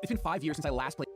It's been 5 years since I last played.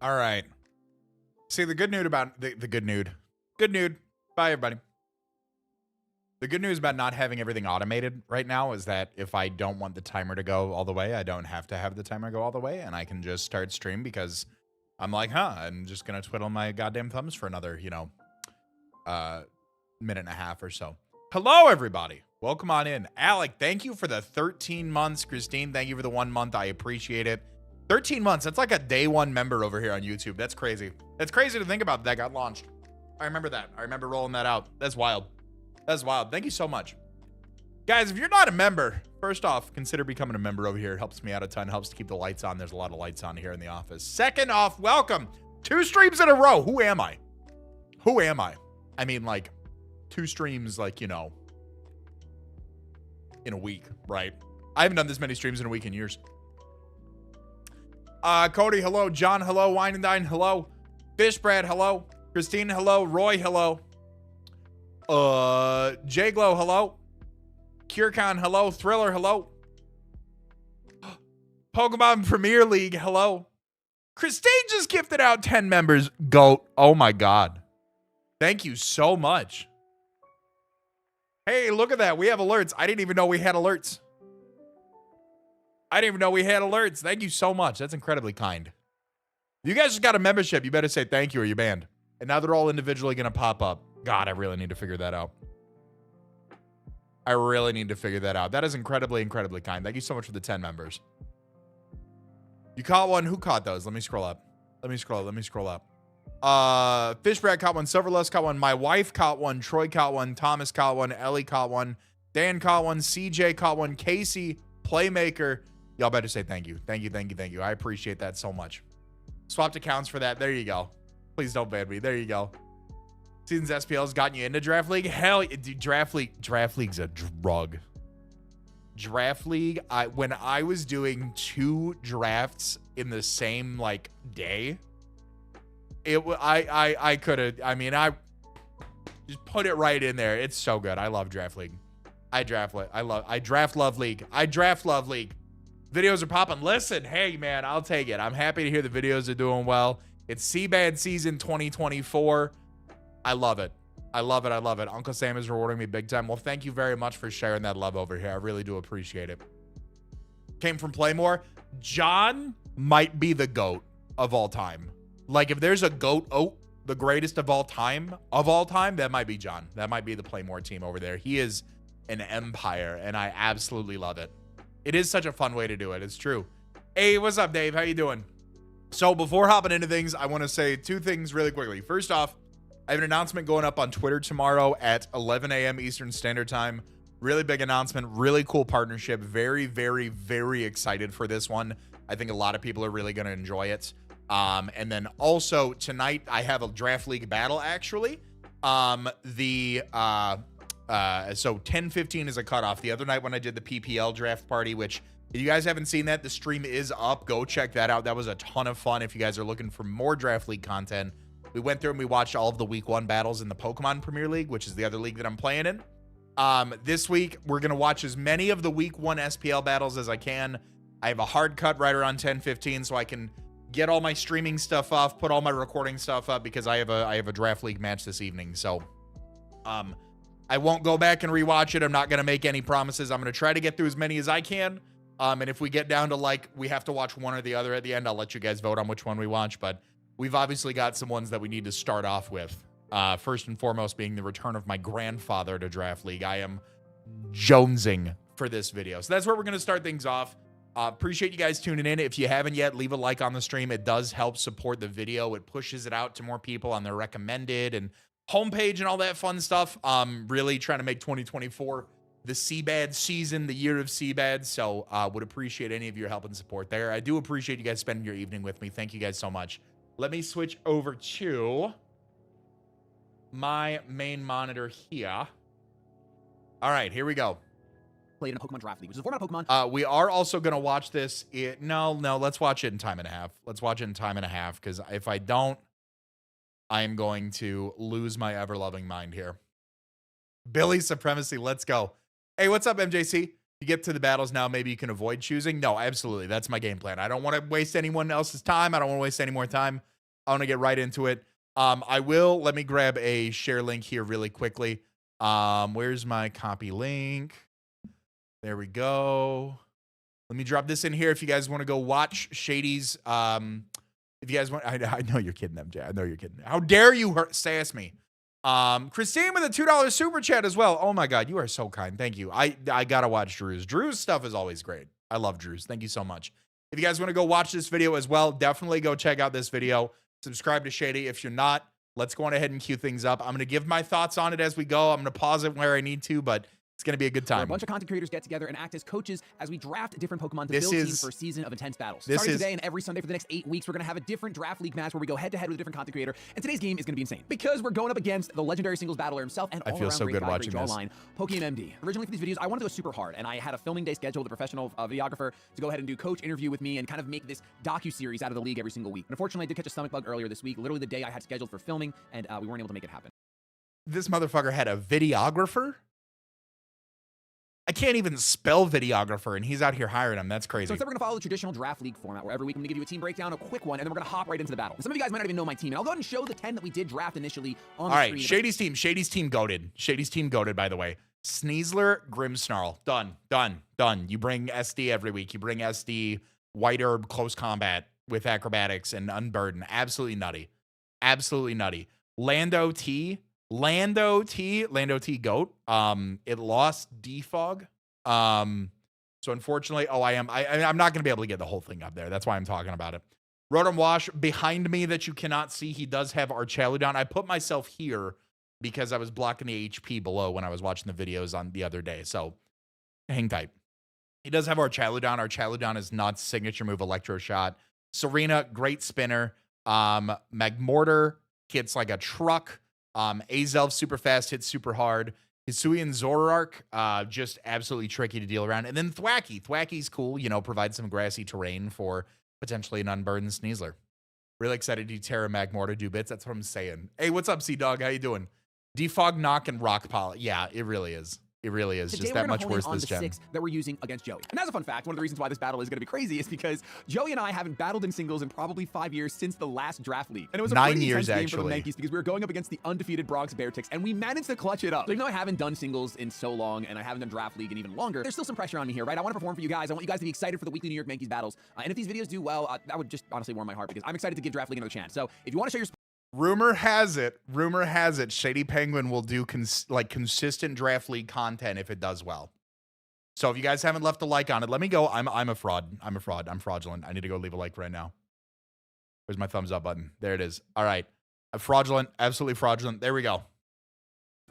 All right. See, the good news about the good news. Good news. Bye, everybody. The good news about not having everything automated right now is that if I don't want the timer to go all the way, I don't have to have the timer go all the way, and I can just start stream because I'm like, I'm just going to twiddle my goddamn thumbs for another, minute and a half or so. Hello, everybody. Welcome on in. Alec, thank you for the 13 months. Christine, thank you for the 1 month. I appreciate it. 13 months. That's like a day one member over here on YouTube. That's crazy. That's crazy to think about that got launched. I remember that. I remember rolling that out. That's wild. That's wild. Thank you so much. Guys, if you're not a member, first off, consider becoming a member over here. It helps me out a ton. Helps to keep the lights on. There's a lot of lights on here in the office. Second off, welcome. 2 streams in a row. Who am I? Who am I? I mean, like, 2 streams, like, in a week, right? I haven't done this many streams in a week in years. Cody, hello. John, hello. Wine and Dine, hello. Fish Brad, hello. Christine, hello. Roy, hello. J-Glow, hello. CureCon, hello. Thriller, hello. Pokemon Premier League, hello. Christine just gifted out 10 members. Goat. Oh my God. Thank you so much. Hey, look at that. We have alerts. I didn't even know we had alerts. Thank you so much. That's incredibly kind. You guys just got a membership. You better say thank you or you're banned. And now they're all individually going to pop up. God, I really need to figure that out. That is incredibly, incredibly kind. Thank you so much for the 10 members. You caught one. Who caught those? Let me scroll up. Fish Brad caught one. Silverless caught one. My wife caught one. Troy caught one. Thomas caught one. Ellie caught one. Dan caught one. CJ caught one. Casey, Playmaker. Y'all better say thank you. Thank you. I appreciate that so much. Swapped accounts for that. There you go. Please don't ban me. There you go. Seasons SPL's gotten you into Draft League? Hell, dude, Draft League's a drug. Draft League, when I was doing 2 drafts in the same day, I just put it right in there. It's so good. I love Draft League. I draft love league. Videos are popping. Listen, hey man, I'll take it. I'm happy to hear the videos are doing well. It's CBAD season 2024. I love it. Uncle Sam is rewarding me big time. Well, thank you very much for sharing that love over here. I really do appreciate it. Came from Playmore. John might be the GOAT of all time. Like, if there's a GOAT, the greatest of all time, that might be John. That might be the Playmore team over there. He is an empire, and I absolutely love it. It is such a fun way to do it. It's true. Hey, what's up, Dave? How you doing? So before hopping into things, I want to say 2 things really quickly. First off, I have an announcement going up on Twitter tomorrow at 11 a.m. Eastern Standard Time. Really big announcement, really cool partnership. Very, very, very excited for this one. I think a lot of people are really going to enjoy it. And then also tonight, I have a Draft League battle, actually. So 10:15 is a cutoff. The other night when I did the PPL draft party, which if you guys haven't seen that, the stream is up. Go check that out. That was a ton of fun. If you guys are looking for more Draft League content, we went through and we watched all of the week 1 battles in the Pokemon Premier League, which is the other league that I'm playing in. This week, we're going to watch as many of the week 1 SPL battles as I can. I have a hard cut right around 10:15 so I can get all my streaming stuff off, put all my recording stuff up because I have a Draft League match this evening. So, I won't go back and rewatch it. I'm not going to make any promises. I'm going to try to get through as many as I can. And if we get down to we have to watch one or the other at the end, I'll let you guys vote on which one we watch. But we've obviously got some ones that we need to start off with. First and foremost being the return of my grandfather to Draft League. I am jonesing for this video. So that's where we're going to start things off. Appreciate you guys tuning in. If you haven't yet, leave a like on the stream. It does help support the video. It pushes it out to more people on their recommended and homepage and all that fun stuff. Really trying to make 2024 the CBAD season, the year of CBAD. So would appreciate any of your help and support there. I do appreciate you guys spending your evening with me. Thank you guys so much. Let me switch over to my main monitor here. All right, here we go. Played in a Pokemon Draft League, which is a format of Pokemon. We are also going to watch this. No, let's watch it in time and a half. Let's watch it in time and a half, because if I don't, I am going to lose my ever-loving mind here. Billy Supremacy, let's go. Hey, what's up, MJC? you get to the battles now, maybe you can avoid choosing. No, absolutely. That's my game plan. I don't want to waste anyone else's time. I don't want to waste any more time. I want to get right into it. Let me grab a share link here really quickly. Where's my copy link? There we go. Let me drop this in here if you guys want to go watch Shady's. If you guys want, I know you're kidding, MJ. I know you're kidding. How dare you sass me? Christine with a $2 super chat as well. Oh my God, you are so kind. Thank you. I gotta watch Drew's. Drew's stuff is always great. I love Drew's. Thank you so much. If you guys want to go watch this video as well, definitely go check out this video. Subscribe to Shady. If you're not, let's go on ahead and cue things up. I'm going to give my thoughts on it as we go. I'm going to pause it where I need to, but it's going to be a good time. Where a bunch of content creators get together and act as coaches as we draft different Pokemon to build teams for a season of intense battles. Starting today and every Sunday for the next 8 weeks, we're going to have a different draft league match where we go head-to-head with a different content creator. And today's game is going to be insane because we're going up against the legendary singles battler himself and all-around so great good guy, watching great this. jawline, Pokémon. Originally for these videos, I wanted to go super hard, and I had a filming day scheduled with a professional videographer to go ahead and do coach interview with me and kind of make this docu-series out of the league every single week. And unfortunately, I did catch a stomach bug earlier this week, literally the day I had scheduled for filming, and we weren't able to make it happen. This motherfucker had a videographer? I can't even spell videographer, and he's out here hiring him. That's crazy. So instead, we're going to follow the traditional draft league format, where every week I'm going to give you a team breakdown, a quick one, and then we're going to hop right into the battle. And some of you guys might not even know my team, and I'll go ahead and show the 10 that we did draft initially on the screen. All right, Shady's team goated. Shady's team goated, by the way. Sneasler, Grimmsnarl. Done. You bring SD every week. You bring SD, White Herb, Close Combat with Acrobatics, and Unburden. Absolutely nutty. Lando T, goat. It lost defog. So unfortunately, I'm not gonna be able to get the whole thing up there. That's why I'm talking about it. Rotom Wash behind me that you cannot see. He does have Archaludon. I put myself here because I was blocking the HP below when I was watching the videos on the other day. So hang tight. He does have Archaludon. Archaludon is not signature move Electro Shot. Serena, great spinner. Magmortar hits like a truck. Azelf super fast, hits super hard. Hisuian Zoroark, just absolutely tricky to deal around. And then Thwacky. Thwacky's cool, provides some grassy terrain for potentially an unburdened Sneasler. Really excited to Terra Magmortar do bits. That's what I'm saying. Hey, what's up, Sea-Dog? How you doing? Defog, Knock, and Rock Poly. Yeah, it really is. It really is. Today just we're that much worse on this the gen. 6 that we're using against Joey. And as a fun fact, one of the reasons why this battle is going to be crazy is because Joey and I haven't battled in singles in probably 5 years since the last draft league. And it was a 9 pretty years, intense game for the actually. Yankees because we were going up against the undefeated Bronx Beartics, and we managed to clutch it up. So even though I haven't done singles in so long, and I haven't done draft league in even longer, there's still some pressure on me here, right? I want to perform for you guys. I want you guys to be excited for the weekly New York Yankees battles. And if these videos do well, that would just honestly warm my heart because I'm excited to give draft league another chance. So if you want to show your Rumor has it, Shady Penguin will do consistent draft league content if it does well. So if you guys haven't left a like on it, let me go. I'm a fraud. I'm fraudulent. I need to go leave a like right now. Where's my thumbs up button? There it is. All right. I'm fraudulent. Absolutely fraudulent. There we go.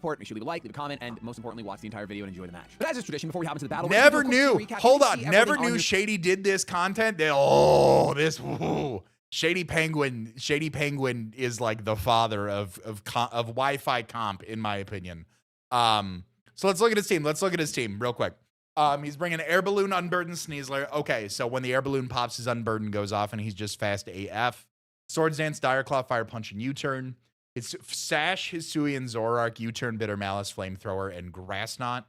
Make sure you leave a like, leave a comment, and most importantly, watch the entire video and enjoy the match. But as is tradition, before we hop into the battle, never knew. Hold on. Never knew Shady did this content. Shady Penguin is like the father of Wi-Fi comp, in my opinion. So let's look at his team. Real quick. He's bringing Air Balloon, Unburdened Sneasler. Okay, so when the Air Balloon pops, his Unburden goes off, and he's just fast AF. Swords Dance, Dire Claw, Fire Punch, and U-Turn. It's Sash, Hisuian, Zoroark, U-Turn, Bitter Malice, Flamethrower, and Grass Knot.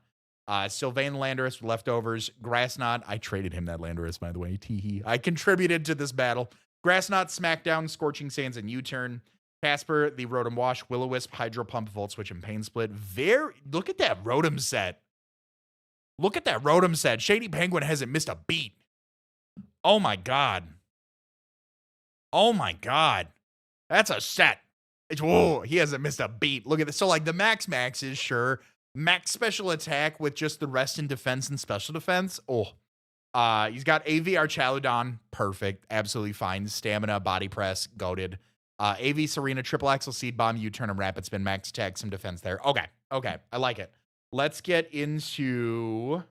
Sylvain Landorus with leftovers. Grass Knot. I traded him that Landorus, by the way. Teehee. I contributed to this battle. Grass Knot, Smackdown, Scorching Sands, and U-Turn. Casper, the Rotom Wash, Will-O-Wisp, Hydro Pump, Volt Switch, and Pain Split. Look at that Rotom set. Shady Penguin hasn't missed a beat. Oh my God. That's a set. He hasn't missed a beat. Look at this. So like the max is sure. Max special attack with just the rest in defense and special defense. He's got AV Archaludon, perfect, absolutely fine. Stamina, body press, goated. AV Serena, triple axle seed bomb, U-turn and rapid spin, max attack, some defense there. Okay, I like it. Let's get into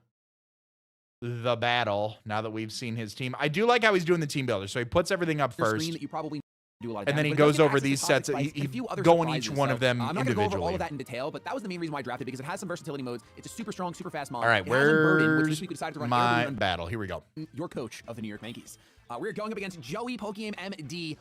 the battle now that we've seen his team. I do like how he's doing the team builder. So he puts everything up first. That you probably do a lot of and then he damage, goes over these sets. He go on each one of them I'm not going to go over all individually. of that in detail, but that was the main reason why I drafted, because it has some versatility modes. It's a super strong, super fast mod. All right, it has Unburden, which where's this week we decided to run my Air battle? Here we go. Your coach of the New York Yankees. We're going up against Joey Pokémon MD.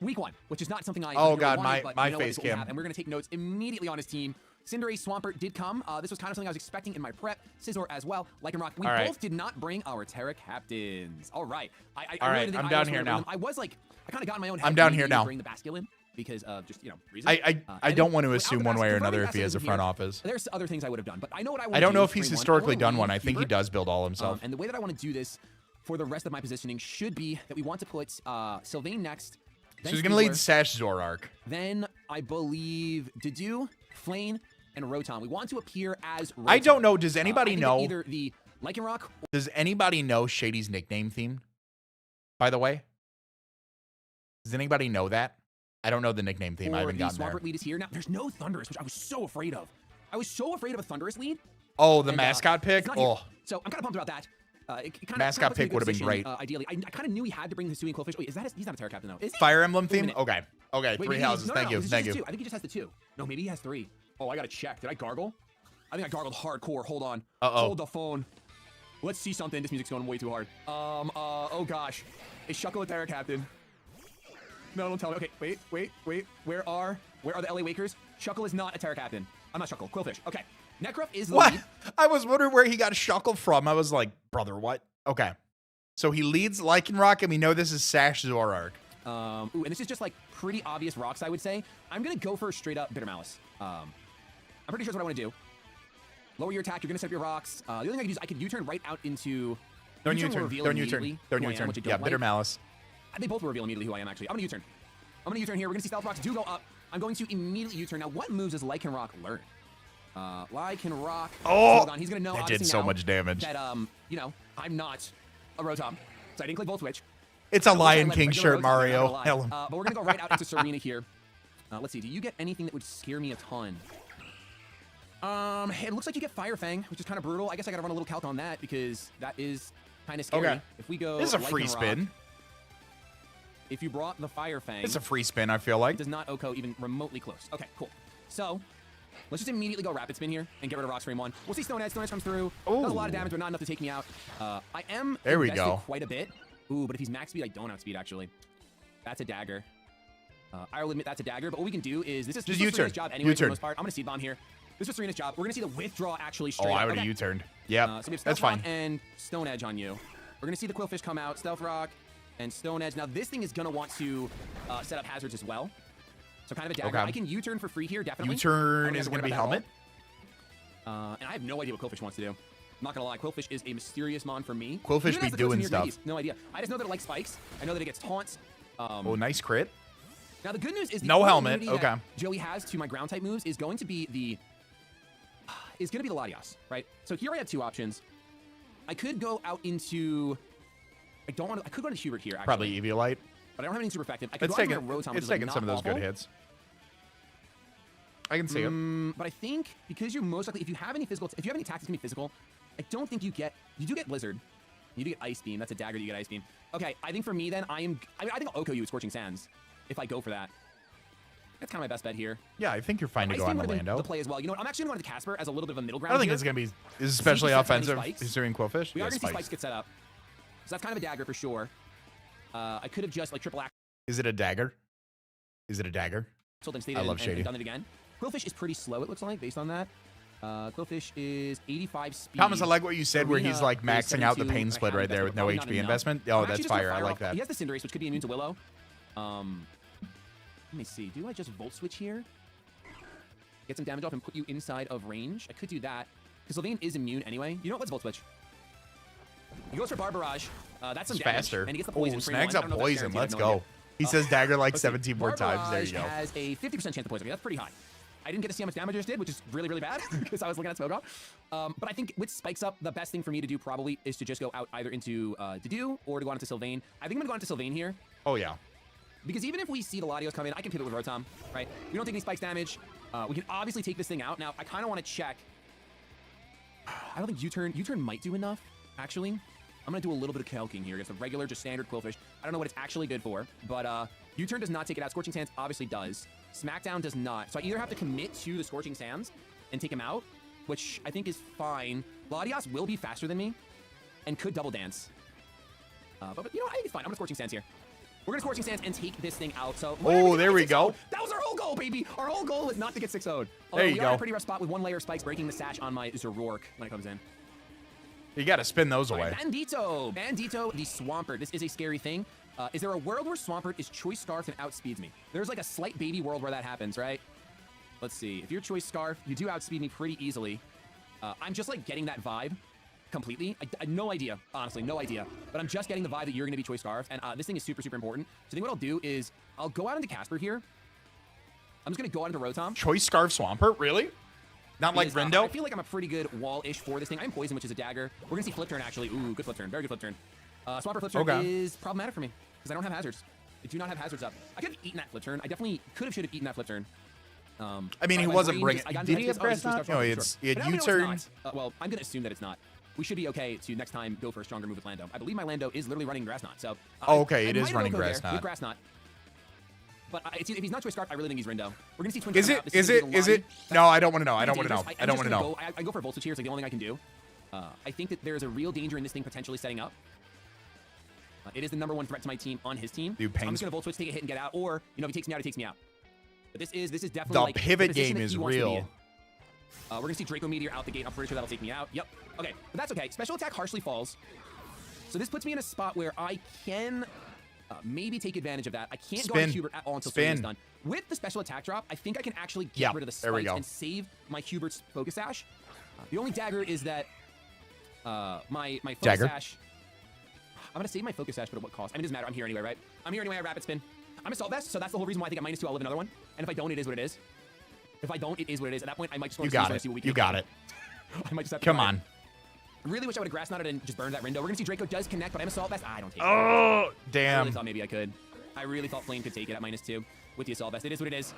week 1, which is not something I Oh, really God, wanted, but my you know what, face it's what we cam. have, and we're going to take notes immediately on his team. Cinderace, Swampert did come. This was kind of something I was expecting in my prep. Scizor as well. Lycanroc. We both did not bring our Terra Captains. All right. I All really right, didn't think I'm I down was here gonna bring now. them. I was like, I kind of got in my own head. I'm down maybe here now. Bring the Basculin because of just, you know, reasons. I don't want to assume one way or another if he has a front office. There's other things I would have done, but I know what I want I to do. don't know if Frame he's one. historically I done wanna one. I leave think he Hubert. does build all himself. And the way that I want to do this for the rest of my positioning should be that we want to put Sylvain next. So he's going to lead Sash Zorark. Then I believe Dedue, Flame, and Rotom. We want to appear as Rotom. I don't know. Does anybody know? Either the Lycanroc. Does anybody know Shady's nickname theme? By the way, does anybody know that? I don't know the nickname theme. I haven't gotten there. Swampert lead is here. Now, there's no Thundurus, which I was so afraid of. I was so afraid of a Thundurus lead. Oh, the mascot pick? Oh. So I'm kind of pumped about that. Mascot pick would have been great. Ideally, I kind of knew he had to bring the Hisuian Quillfish. Wait, is that he's not a Terra Captain though? Is he? Fire Emblem theme? Okay. Okay. Wait, 3 houses. Thank you. Thank you. I think he just has the 2. No, maybe he has 3. Oh, I gotta check. Did I gargle? I think I gargled hardcore. Hold on. Hold the phone. Let's see something. This music's going way too hard. Oh gosh. Is Shuckle a Terra Captain? No, don't tell me. Okay, wait. Where are the LA Wakers? Shuckle is not a Terra Captain. I'm not Shuckle. Quillfish. Okay. Nekruff is the lead. I was wondering where he got Shuckle from. I was like, brother, what? Okay. So he leads Lycanroc, and we know this is Sash Zorark. Ooh, and this is just like pretty obvious rocks, I would say. I'm gonna go for straight up Bitter Malice. I'm pretty sure that's what I want to do. Lower your attack. You're gonna set up your rocks. The only thing I could do is I could U-turn right out into. Don't U-turn. Don't U-turn. Don't U-turn. Yeah, Bitter Malice. They both will reveal immediately who I am. Actually, I'm gonna U-turn. I'm gonna U-turn here. We're gonna see Stealth Rocks do go up. I'm going to immediately U-turn. Now, what moves does Lycanroc learn? Lycanroc. Oh, hold on. He's gonna know. That did so much damage. That you know, I'm not a Rotom, so I didn't click Volt Switch. It's a Lion King shirt, Mario. But we're gonna go right out into Serena here. Let's see. Do you get anything that would scare me a ton? It looks like you get Fire Fang, which is kind of brutal. I guess I gotta run a little calc on that because that is kind of scary. Okay. If we go, this is a free spin. If you brought the Fire Fang, it's a free spin. I feel like it does not OHKO even remotely close. Okay, cool. So let's just immediately go Rapid Spin here and get rid of Rocks Frame 1. We'll see Stone Edge. Stone Edge comes through. Does a lot of damage, but not enough to take me out. I am there. We invested go. Quite a bit. Ooh, but if he's max speed, I don't have speed actually. That's a dagger. I will admit that's a dagger. But what we can do is this is just Serena's job anyway for the most part. I'm gonna Seed Bomb here. This is Serena's job. We're gonna see the withdraw actually straight. I would have U-turned. Yeah, so we have that's Stealth Rock fine. and Stone Edge on you. We're gonna see the Quillfish come out. Stealth Rock and Stone Edge. Now this thing is gonna want to set up hazards as well. So kind of a dagger. I can U-turn for free here, definitely. U-turn is gonna be helmet. And I have no idea what Quillfish wants to do. I'm not gonna lie, Quillfish is a mysterious mon for me. Quillfish be doing stuff. No idea. I just know that it likes spikes. I know that it gets taunts. Oh, nice crit. Now the good news is no helmet. Okay. Joey has to my ground type moves is going to be the Latias, right? So here I have 2 options. I could go out into. I could go to Hubert here. Actually. Probably Eviolite. But I don't have anything super effective. I could it's go taking, out Rotom, it's taking some of those good hits. I can see it. But I think because you're most likely, if you have any physical, if you have any attacks that's gonna be physical, I don't think you do get Blizzard. You do get Ice Beam. That's a dagger that you get Ice Beam. Okay, I think for me then, I think I'll OHKO you with Scorching Sands if I go for that. That's kind of my best bet here. Yeah, I think you're fine to go on Orlando. The play as well. You know what? I'm actually going to go to Casper as a little bit of a middle ground. I don't think it's going to be especially offensive. He's doing Quillfish. We are going to see spikes get set up. So that's kind of a dagger for sure. I could have just like triple act. Is it a dagger? Is it a dagger? I love Shady. Done it again. Quillfish is pretty slow, it looks like, based on that. Quillfish is 85 speed. Thomas, I like what you said where he's like maxing out the pain split right there with no HP investment. Oh, that's fire. I like that. He has the Cinderace, which could be immune to Willow. Let me see. Do I just Volt Switch here? Get some damage off and put you inside of range? I could do that. Because Sylvain is immune anyway. You know what? Let's Volt Switch. He goes for Barbarage. That's some damage. Faster. And he gets the poison. Snags up poison. Let's go. He says dagger like 17 more times. There you go. Has a 50% chance of poison. That's pretty high. I didn't get to see how much damage I just did, which is really, really bad because I was looking at Smoke Off. But I think with Spikes up, the best thing for me to do probably is to just go out either into Dedue or to go on into Sylvain. I think I'm going to go on to Sylvain here. Oh, yeah. Because even if we see the Latios come in, I can pivot with Rotom, right? We don't take any Spikes damage. We can obviously take this thing out. Now, I kind of want to check. I don't think U-turn might do enough, actually. I'm going to do a little bit of calking here against a regular, just standard Quillfish. I don't know what it's actually good for, but U-turn does not take it out. Scorching Sands obviously does. Smackdown does not. So I either have to commit to the Scorching Sands and take him out, which I think is fine. Latias will be faster than me and could double dance. But you know, I think it's fine. I'm going to Scorching Sands here. We're gonna Scorching Sands and take this thing out. So oh, there we go. That was our whole goal, baby. Our whole goal is not to get 6-0'd. There you we go. are in a pretty rough spot with 1 layer of spikes breaking the sash on my Zoroark when it comes in. You got to spin those away. Right, Bandito, the Swampert. This is a scary thing. Is there a world where Swampert is Choice Scarf and outspeeds me? There's like a slight baby world where that happens, right? Let's see. If you're Choice Scarf, you do outspeed me pretty easily. I'm just like getting that vibe completely. I no idea, honestly, no idea. But I'm just getting the vibe that you're going to be Choice Scarf, and this thing is super, super important. So I think what I'll do is I'll go out into Casper here. I'm just going to go out into Rotom. Choice Scarf Swampert, really? Not like Rindo? I feel like I'm a pretty good wall-ish for this thing. I'm Poison, which is a dagger. We're going to see Flip Turn, actually. Ooh, good Flip Turn. Very good Flip Turn. Swampert Flip Turn is problematic for me because I don't have hazards. I do not have hazards up. I could have eaten that Flip Turn. I definitely should have eaten that Flip Turn. I mean, he wasn't bringing... Did he have Grass Knot? No, it's U-turn. Well, I'm going to assume that it's not. We should be okay to next time go for a stronger move with Lando. I believe my Lando is literally running Grass Knot. So, okay, it is running Grass Knot. Grass Knot. But if he's not Choice Scarf, I really think he's Rindo. We're going to see Twin Is it? No, I don't want to know. I don't want to know. I don't want to know. I go for a Volt Switch here. It's like the only thing I can do. I think that there's a real danger in this thing potentially setting up. It is the #1 threat to my team on his team. So I'm just going to Volt Switch, take a hit, and get out. Or, you know, if he takes me out, he takes me out. But this is definitely the like pivot game is real. We're going to see Draco Meteor out the gate. I'm pretty sure that'll take me out. Yep. Okay, but that's okay. Special attack harshly falls. So this puts me in a spot where I can maybe take advantage of that. I can't go on Hubert at all until Spin is done. With the special attack drop, I think I can actually get rid of the spikes and save my Hubert's Focus Sash. The only dagger is that my Focus Sash... I'm going to save my Focus Sash, but at what cost? I mean, it doesn't matter. I'm here anyway, right? I'm here anyway. I Rapid Spin. I'm Assault Vest, so that's the whole reason why I think at -2 I'll live another one. And if I don't, it is what it is. If I don't, it is what it is. At that point, I might just go and see what we can do. You got it. I might just have to Come on. I really wish I would have Grass Knotted and just burned that Rindo. We're going to see Draco does connect, but I'm Assault Vest. I don't take it. Oh, I damn. really thought maybe I could. I really thought Flame could take it at -2 with the Assault Vest. It is what it is.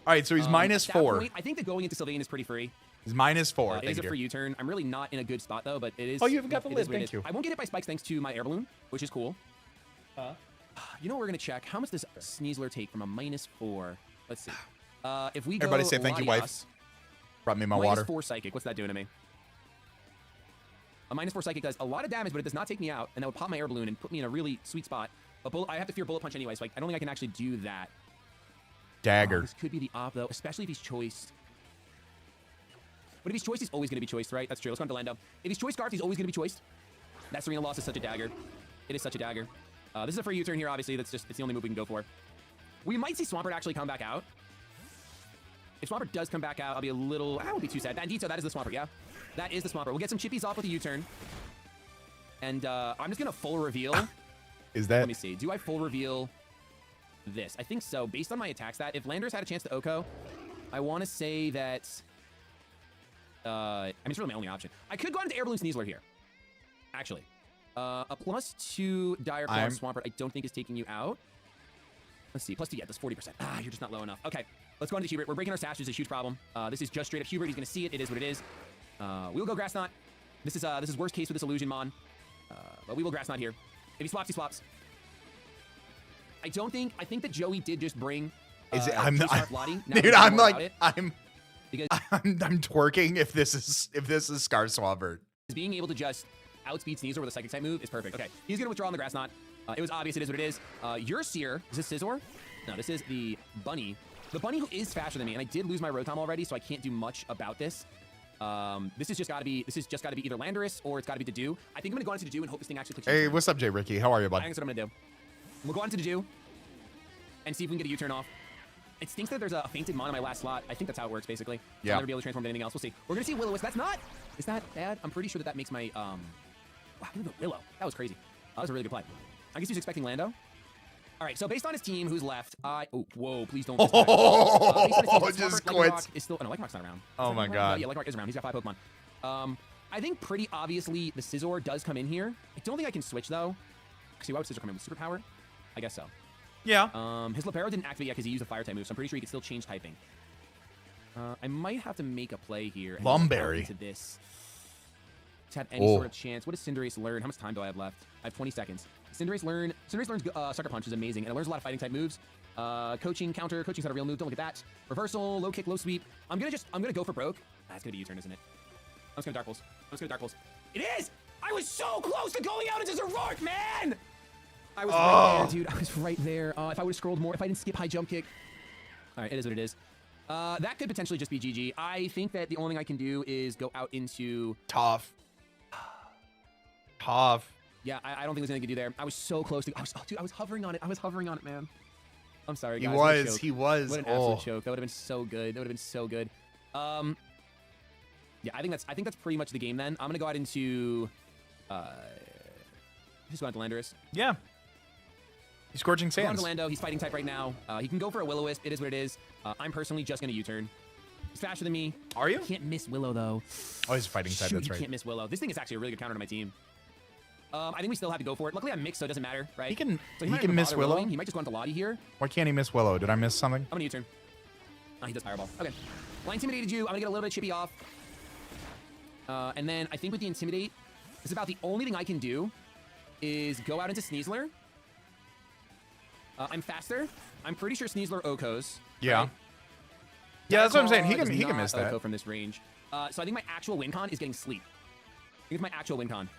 All right, so he's -4. Point, I think that going into Sylveon is pretty free. He's -4. It is a free U-turn. I'm really not in a good spot, though, but it is... Oh, you haven't got the lid. Thank you. I won't get hit by spikes thanks to my Air Balloon, which is cool. You know what we're going to check? How much does Sneasler take from a -4? Let's see. If we go Everybody say thank you, wife. Brought me my water. -4 Psychic. What's that doing to me? A -4 Psychic does a lot of damage, but it does not take me out, and that would pop my Air Balloon and put me in a really sweet spot. But I have to fear Bullet Punch anyway, so I don't think I can actually do that. Dagger. This could be the op, though, especially if he's choiced. But if he's choiced, he's always going to be choiced, right? That's true. Let's go on to Lando. If he's choiced Scarf, he's always going to be choiced. That Serena loss is such a dagger. It is such a dagger. This is a free U-turn here, obviously. It's the only move we can go for. We might see Swampert actually come back out. If Swampert does come back out, I'll be a little... I won't be too sad. Bandito, that is the Swampert, yeah? That is the Swampert. We'll get some chippies off with a U-turn. And I'm just going to full reveal. Is that... Let me see. Do I full reveal this? I think so. Based on my attack stat, if Landorus had a chance to Oko, I want to say that... I mean, it's really my only option. I could go out into Air Balloon Sneasler here. Actually. A +2 Dire Claw Swampert I don't think is taking you out. Let's see. +2, yeah, that's 40%. Ah, you're just not low enough. Okay, let's go into Hubert. We're breaking our Sash, which is a huge problem. This is just straight up Hubert. He's going to see it. It is what it is. We'll go Grass Knot. This is worst case with this Illusion Mon. But we will Grass Knot here. If he swaps, he swaps. I think that Joey did just bring... Is it? Dude, I'm like... I'm twerking if this is Scar Swampert. Being able to just outspeed Sneasler with a Psychic type move is perfect. Okay, he's going to withdraw on the Grass Knot. It was obvious it is what it is. Your Seer, is this Scizor? No, this is the Bunny. The Bunny who is faster than me, and I did lose my Rotom already, so I can't do much about this. This has just got to be either Landorus or it's got to be Dedue. I think I'm going to go into Dedue and hope this thing actually clicks. Hey, what's up, Jay Ricky? How are you, bud? I think that's what I'm going to do. We'll go on to Dedue and see if we can get a U-turn off. It stinks that there's a fainted Mon in my last slot. I think that's how it works, basically. Yeah. I'll never be able to transform to anything else. We'll see. We're going to see Will-O-Wisp. That's not... Is that bad? I'm pretty sure that makes my... Wow, look at Willow. That was crazy. That was a really good play. I guess he was expecting Lando. All right, so based on his team, who's left, Oh, whoa, please don't... Just quits. Oh, no, Lycanroc's not around. Oh, my God. Yeah, Lycanroc is around. He's got 5 Pokemon. I think pretty obviously the Scizor does come in here. I don't think I can switch, though. See, why would Scizor come in with Superpower? I guess so. Yeah. His Lapero didn't activate yet because he used a Fire type move, so I'm pretty sure he can still change typing. I might have to make a play here. Lumberry. Into this. To have any sort of chance. What does Cinderace learn? How much time do I have left? I have 20 seconds. Cinderace learns Sucker Punch is amazing, and it learns a lot of fighting type moves. Coaching, counter. Coaching's not a real move. Don't look at that. Reversal, low kick, low sweep. I'm gonna go for broke. That's gonna be U-turn, isn't it? I'm just gonna Dark Pulse. It is! I was so close to going out into Zoroark, man! I was right there, dude. I was right there. If I would have scrolled more, if I didn't skip high jump kick. All right, it is what it is. That could potentially just be GG. I think that the only thing I can do is go out into... Tough. Tough. Yeah, I don't think there's anything to do there. I was so close to... dude, I was hovering on it. I was hovering on it, man. I'm sorry, guys. He was. What an absolute choke. That would have been so good. That would have been so good. Yeah, I think that's pretty much the game then. I'm gonna go out into just go out to Landorus. Yeah. He's Scorching Sands. Go on to Lando. He's fighting type right now. He can go for a Will-O-Wisp. It is what it is. I'm personally just gonna U-turn. He's faster than me. Are you? Can't miss Willow though. Oh, he's fighting type. That's right. Can't miss Willow. This thing is actually a really good counter to my team. I think we still have to go for it. Luckily, I'm mixed, so it doesn't matter, right? He can miss Willow. He might just go into Lottie here. Why can't he miss Willow? Did I miss something? I'm gonna U-turn. Oh, he does Fireball. Okay. Well, I intimidated you. I'm gonna get a little bit of chippy off. And then I think with the Intimidate, it's about the only thing I can do is go out into Sneasler. I'm faster. I'm pretty sure Sneasler Okos. Yeah. Right? Yeah, that's what I'm saying. He does can miss not that. Oko from this range. So I think my actual win con is getting sleep. I think it's my actual win con.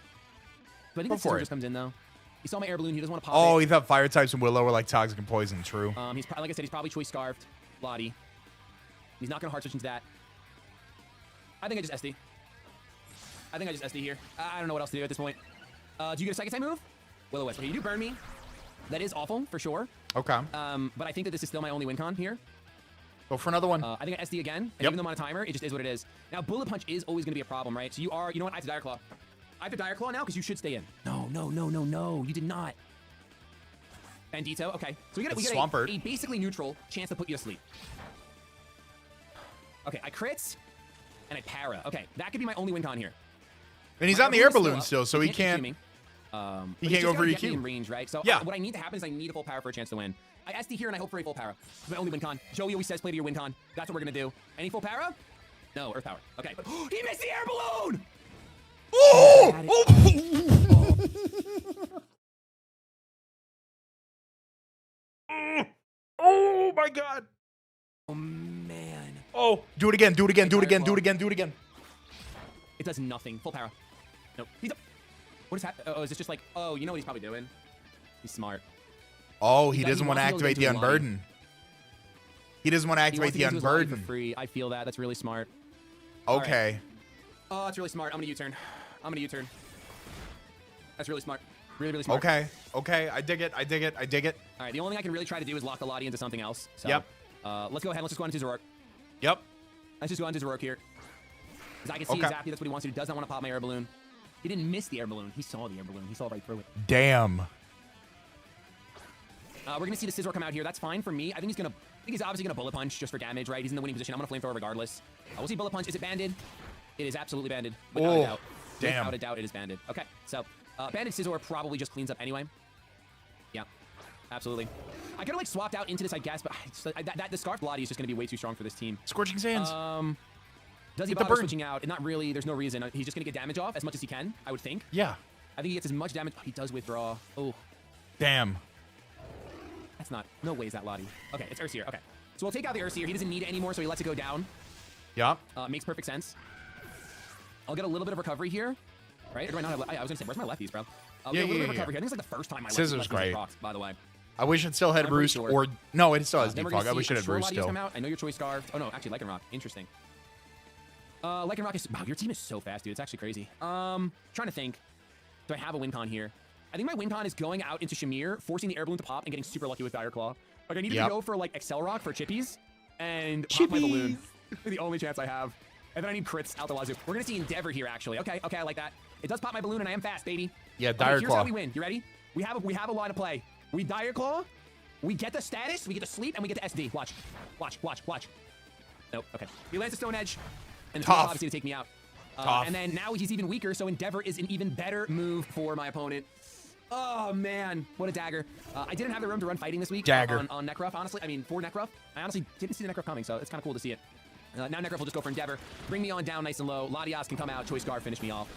So I think the Scissor just comes in though. He saw my air balloon. He doesn't want to pop Oh, it. he thought fire types and Willow were like toxic and poison. True. He's like I said, he's probably choice scarfed Lottie. He's not gonna hard switch into that. I think I just SD. I think I just SD here. I don't know what else to do at this point. Do you get a second time move? Will-O-Wisp. Okay, you do burn me. That is awful for sure. Okay. But I think that this is still my only win con here. Go for another one. I think I SD again. And even though I'm on a timer, it just is what it is. Now, Bullet Punch is always going to be a problem, right? So you know what? I have to Dire Claw. I have to Dire Claw now because you should stay in. No. You did not. Bandito. Okay. So we get a basically neutral chance to put you to sleep. Okay, I crits and I para. Okay, that could be my only win con here. And he's on the air balloon still, so he can't. He can't go for EQ. In range, right? So yeah. What I need to happen is I need a full power for a chance to win. I SD here and I hope for a full power. It's my only win con. Joey always says play to your win con. That's what we're gonna do. Any full power? No, Earth power. Okay. He missed the air balloon! Oh my god. Oh man. Oh, do it again. Do it again. Do it again. Do it again. Do it again. It does nothing. Full power. Nope. What is happening? Oh, is this just like? Oh, you know what he's probably doing? He's smart. Oh, he doesn't want to activate the Unburden. He doesn't want to activate the Unburden. For free. I feel that. That's really smart. Okay. Right. Oh, that's really smart. I'm gonna U-turn. That's really smart. Really smart. Okay. Okay. I dig it. I dig it. I dig it. All right. The only thing I can really try to do is lock the Lottie into something else. So, yep. Let's go ahead. Let's just go on to Zoroark. Yep. Let's just go on to Zoroark here. Because I can see exactly that's what he wants to do. Does not want to pop my air balloon. He didn't miss the air balloon. He saw the air balloon. He saw right through it. Damn. We're going to see the Scizor come out here. That's fine for me. I think he's obviously going to Bullet Punch just for damage, right? He's in the winning position. I'm going to Flamethrower regardless. We'll see Bullet Punch. Is it banded? It is absolutely banded. Without a doubt. Damn. Without a doubt, it is banded. Okay, so banded Scizor probably just cleans up anyway. Yeah, absolutely. I could have like swapped out into this, I guess, but the Scarf Lottie is just going to be way too strong for this team. Scorching Sands. Does he bother switching out? Not really. There's no reason. He's just going to get damage off as much as he can, I would think. Yeah. I think he gets as much damage. Oh, he does withdraw. Oh. Damn. That's not. No way is that Lottie. Okay, it's Ursier. Okay. So we'll take out the Ursier. He doesn't need it anymore, so he lets it go down. Yeah. Makes perfect sense. I'll get a little bit of recovery here. Right? Or do I not have, I was going to say, where's my lefties, bro? I'll get a little bit of recovery here. I think it's like the first time my Scissor's great. Rocks, by the way. I wish it still had Roost or... No, it still has Defog. I wish it had Roost still. Come out. I know your choice scarved. Oh, no, actually, Lycanroc. Interesting. Lycanroc is... Wow, your team is so fast, dude. It's actually crazy. Trying to think. Do I have a win con here? I think my win con is going out into Shamir, forcing the air balloon to pop, and getting super lucky with Dire Claw. Like, I need to go for, like, Accelerock for Chippies, and pop my balloon. The only chance I have. And then I need crits out the wazoo. We're going to see Endeavor here, actually. Okay, I like that. It does pop my balloon, and I am fast, baby. Yeah, Dire Claw. Here's how we win. You ready? We have a line of play. We Dire Claw, we get the status, we get the sleep, and we get the SD. Watch. Nope, okay. He lands a Stone Edge, and it's obviously to take me out. And then now he's even weaker, so Endeavor is an even better move for my opponent. Oh, man. What a dagger. I didn't have the room to run fighting this week on Nekruff, honestly. I mean, for Nekruff. I honestly didn't see the Nekruff coming, so it's kind of cool to see it. Now Nekruff will just go for Endeavor. Bring me on down nice and low. Latias can come out. Choice Guard, finish me off.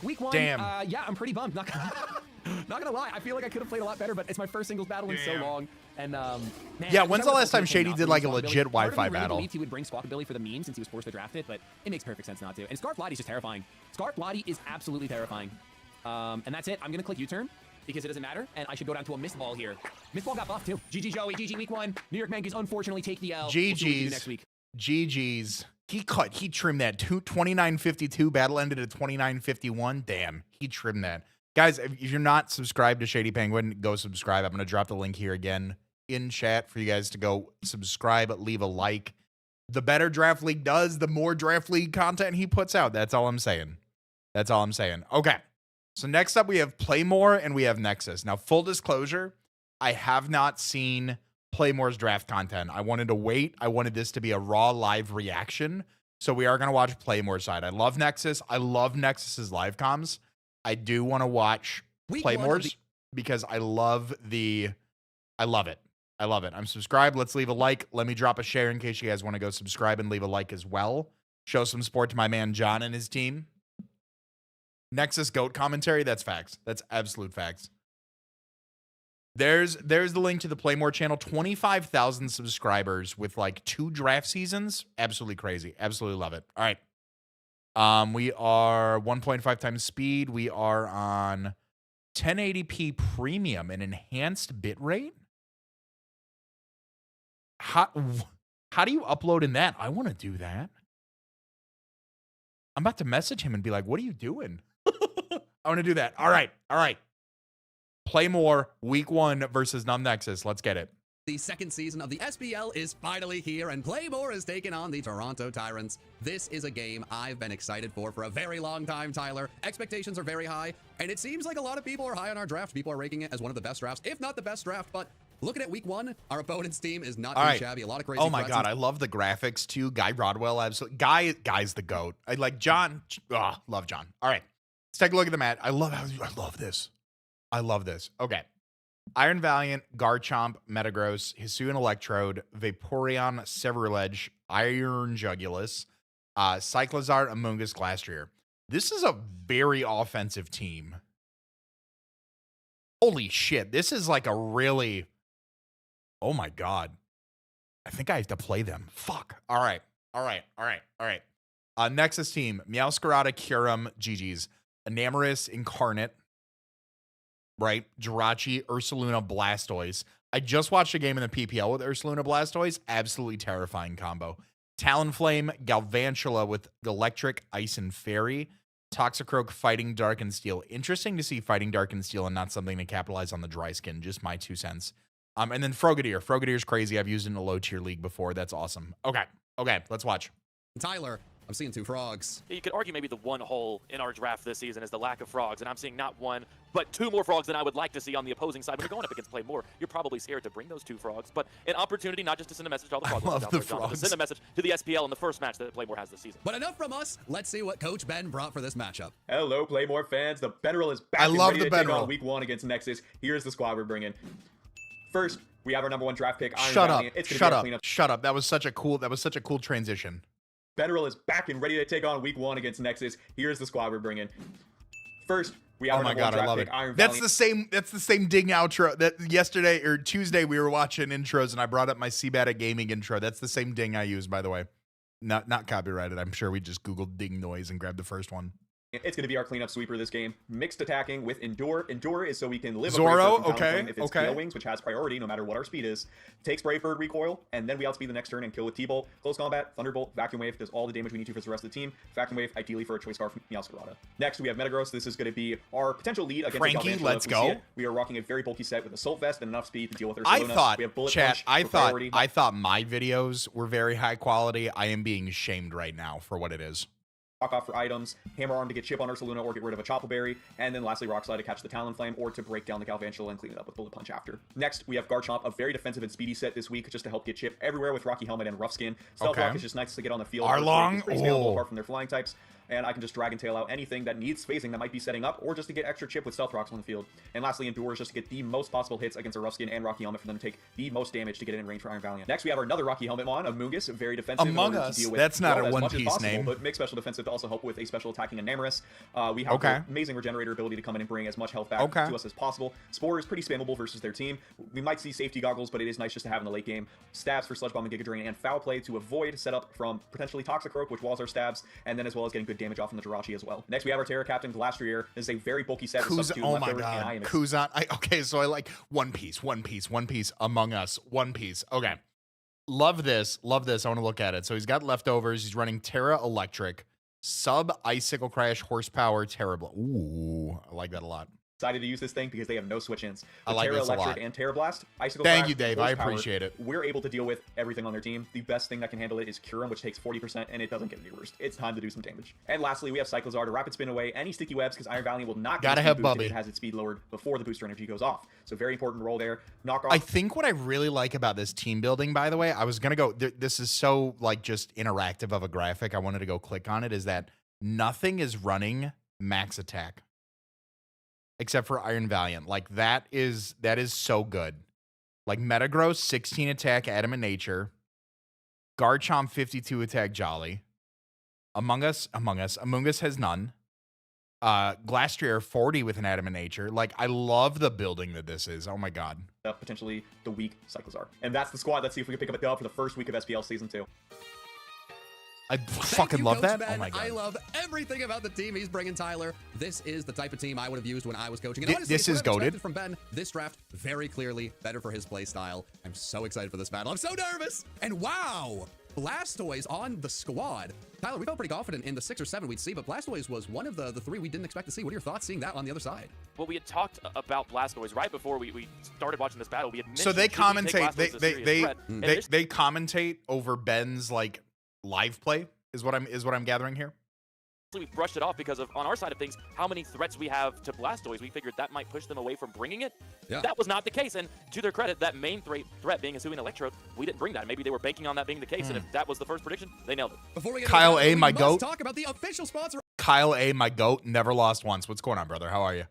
Week 1. Damn. Yeah, I'm pretty bummed. Not gonna lie. I feel like I could have played a lot better, but it's my first singles battle in so long. And, man, yeah, when's the last time Shady did like a legit Wi-Fi battle? I believed he would bring Squawkabilly for the meme since he was forced to draft it, but it makes perfect sense not to. And Scarf Lottie is just terrifying. Scarf Lottie is absolutely terrifying. And that's it. I'm gonna click U-turn. because it doesn't matter, and I should go down to a Mist Ball here. Mist Ball got buffed too. GG Joey, GG week 1. New York Yankees unfortunately take the L. We'll see what we do next week. GG's. He trimmed that. 29.52 battle ended at 29.51. Damn, he trimmed that. Guys, if you're not subscribed to Shady Penguin, go subscribe. I'm going to drop the link here again in chat for you guys to go subscribe, leave a like. The better Draft League does, the more Draft League content he puts out. That's all I'm saying. That's all I'm saying. Okay. So next up, we have Playmore and we have Nexus. Now, full disclosure, I have not seen Playmore's draft content. I wanted to wait. I wanted this to be a raw live reaction. So we are going to watch Playmore's side. I love Nexus. I love Nexus's live comms. I do want to watch Playmore's because I love it. I love it. I'm subscribed. Let's leave a like. Let me drop a share in case you guys want to go subscribe and leave a like as well. Show some support to my man John and his team. Nexus GOAT commentary. That's facts. That's absolute facts. There's the link to the Playmore channel. 25,000 subscribers with like 2 draft seasons. Absolutely crazy. Absolutely love it. All right. We are 1.5 times speed. We are on 1080p premium and enhanced bitrate. How do you upload in that? I want to do that. I'm about to message him and be like, what are you doing? I want to do that. All right. Playmore week 1 versus Numb Nexus. Let's get it. The second season of the SPL is finally here, and Playmore is taking on the Toronto Tyrants. This is a game I've been excited for a very long time, Tyler. Expectations are very high, and it seems like a lot of people are high on our draft. People are ranking it as one of the best drafts, if not the best draft, but looking at week 1, our opponent's team is not too shabby. A lot of crazy Oh my God, I love the graphics too. Guy Rodwell, absolutely. Guy's the GOAT. I like John. Love John. All right, let's take a look at the mat. I love this. I love this. Okay. Iron Valiant, Garchomp, Metagross, Hisuian Electrode, Vaporeon, Severuledge, Iron Jugulus, Cyclizar, Amoonguss, Glastrier. This is a very offensive team. Holy shit. This is like a really... Oh my God. I think I have to play them. Fuck. All right. Nexus team, Meowscarada, Kyurem, GG's, Enamorus, Incarnate, right? Jirachi, Ursaluna, Blastoise. I just watched a game in the PPL with Ursaluna, Blastoise. Absolutely terrifying combo. Talonflame, Galvantula with Electric, Ice, and Fairy. Toxicroak, Fighting Dark and Steel. Interesting to see Fighting Dark and Steel and not something to capitalize on the dry skin. Just my 2 cents. And then Frogadier. Frogadier's crazy. I've used it in a low tier league before. That's awesome. Okay, let's watch. Tyler, I'm seeing 2 frogs. You could argue maybe the one hole in our draft this season is the lack of frogs, and I'm seeing not 1, but 2 more frogs than I would like to see on the opposing side. When you're going up against Playmore, you're probably scared to bring those 2 frogs, but an opportunity not just to send a message to all the frogs, to send a message to the SPL in the first match that Playmore has this season. But enough from us. Let's see what Coach Ben brought for this matchup. Hello, Playmore fans. The Benroll is back. I love the Benroll. Benroll. Week 1 against Nexus. Here's the squad we're bringing. First, we have our number 1 draft pick, Iron Valiant. Shut up. That was such a cool transition. Benroll is back and ready to take on week 1 against Nexus. Here's the squad we're bringing. First, we have our number 1 draft pick, Iron Valiant. That's the same ding outro that yesterday or Tuesday we were watching intros and I brought up my CBAD gaming intro. That's the same ding I used, by the way. Not copyrighted. I'm sure we just Googled ding noise and grabbed the first one. It's going to be our cleanup sweeper this game. Mixed attacking with Endure. Endure is so we can live Zoro, a Talonflame if it's Tail Wings, which has priority no matter what our speed is. Takes Brave Bird Recoil, and then we outspeed the next turn and kill with T-Bolt. Close Combat, Thunderbolt, Vacuum Wave does all the damage we need to for the rest of the team. Vacuum Wave, ideally for a Choice Scarf, Meowscarada. Next, we have Metagross. This is going to be our potential lead against Frankie, let's go. We are rocking a very bulky set with Assault Vest and enough speed to deal with Ursaluna. We have Bullet Punch I for priority. thought my videos were very high quality. I am being shamed right now for what it is. Rock off for items, Hammer Arm to get chip on Ursaluna or get rid of a Chople Berry, and then lastly Rock Slide to catch the Talonflame or to break down the Galvantula and clean it up with Bullet Punch after. Next, we have Garchomp, a very defensive and speedy set this week just to help get chip everywhere with Rocky Helmet and Rough Skin. Stealth Rock is just nice to get on the field. Arlong, pretty scalable apart from their flying types. And I can just Dragon Tail out anything that needs spacing that might be setting up, or just to get extra chip with Stealth Rocks on the field. And lastly, Endure is just to get the most possible hits against a Rough Skin and Rocky Helmet for them to take the most damage to get it in range for Iron Valiant. Next, we have our another Rocky Helmet mon, Amoonguss, very defensive. Among Us, deal with that's not a as One much as Piece possible, name. But mixed special defensive to also help with a special attacking Enamorus. We have the amazing Regenerator ability to come in and bring as much health back to us as possible. Spore is pretty spammable versus their team. We might see safety goggles, but it is nice just to have in the late game. Stabs for Sludge Bomb and Giga Drain, and Foul Play to avoid setup from potentially Toxicroak, which walls our stabs, and then as well as getting good good damage off from the Jirachi as well. Next, we have our Terra Captain, Glastrier. This is a very bulky set with Kuzan, substitute oh my leftovers and god. IMX. Kuzan. Okay, so I like One Piece. Among Us. One Piece. Okay. Love this. I want to look at it. So he's got leftovers. He's running Terra Electric, Sub Icicle Crash, Horsepower, Terrible. Ooh, I like that a lot. Decided to use this thing because they have no switch-ins. I like Terra this a lot. Electric and Terra Blast, Icicle Thank Crash, you, Dave. I Horsepower, appreciate it. We're able to deal with everything on their team. The best thing that can handle it is Curum, which takes 40%, and it doesn't get any worse. It's time to do some damage. And lastly, we have Cyclozar to rapid spin away any sticky webs because Iron Valiant will not get Gotta its have speed boosted Bubby. if it has its speed lowered before the booster energy goes off. So very important role there. Knock off. I think what I really like about this team building, by the way, I was going to go, this is so like just interactive of a graphic. I wanted to go click on it, is that nothing is running max attack except for Iron Valiant. Like that is so good. Like Metagross, 16 attack, Adamant Nature. Garchomp, 52 attack, Jolly. Among Us has none. Glastrier, 40 with an Adamant Nature. Like, I love the building that this is. Oh my god. Potentially the weak Cyclozar. And that's the squad. Let's see if we can pick up a dub for the first week of SPL Season 2. I Thank fucking you, love Coach that. Ben. Oh my god. I love everything about the team he's bringing, Tyler. This is the type of team I would have used when I was coaching. And honestly, This is what I've expected goated. from Ben. This draft, very clearly better for his play style. I'm so excited for this battle. I'm so nervous. And wow, Blastoise on the squad. Tyler, we felt pretty confident in the 6 or 7 we'd see, but Blastoise was one of the 3 we didn't expect to see. What are your thoughts seeing that on the other side? Well, we had talked about Blastoise right before we started watching this battle. We had So they mentioned, should we take commentate Blastoise as a serious threat? And there's- they commentate over Ben's like live play is what I'm gathering here. we brushed it off because of, on our side of things, how many threats we have to Blastoise. We figured that might push them away from bringing it. Yeah. That was not the case, and to their credit, that main threat being Hisuian Electrode, we didn't bring that. Maybe they were banking on that being the case, and if that was the first prediction, they nailed it. Before we get Kyle into the A, battle, my we must goat. talk about the official sponsor Kyle A, my goat, never lost once. What's going on, brother? How are you?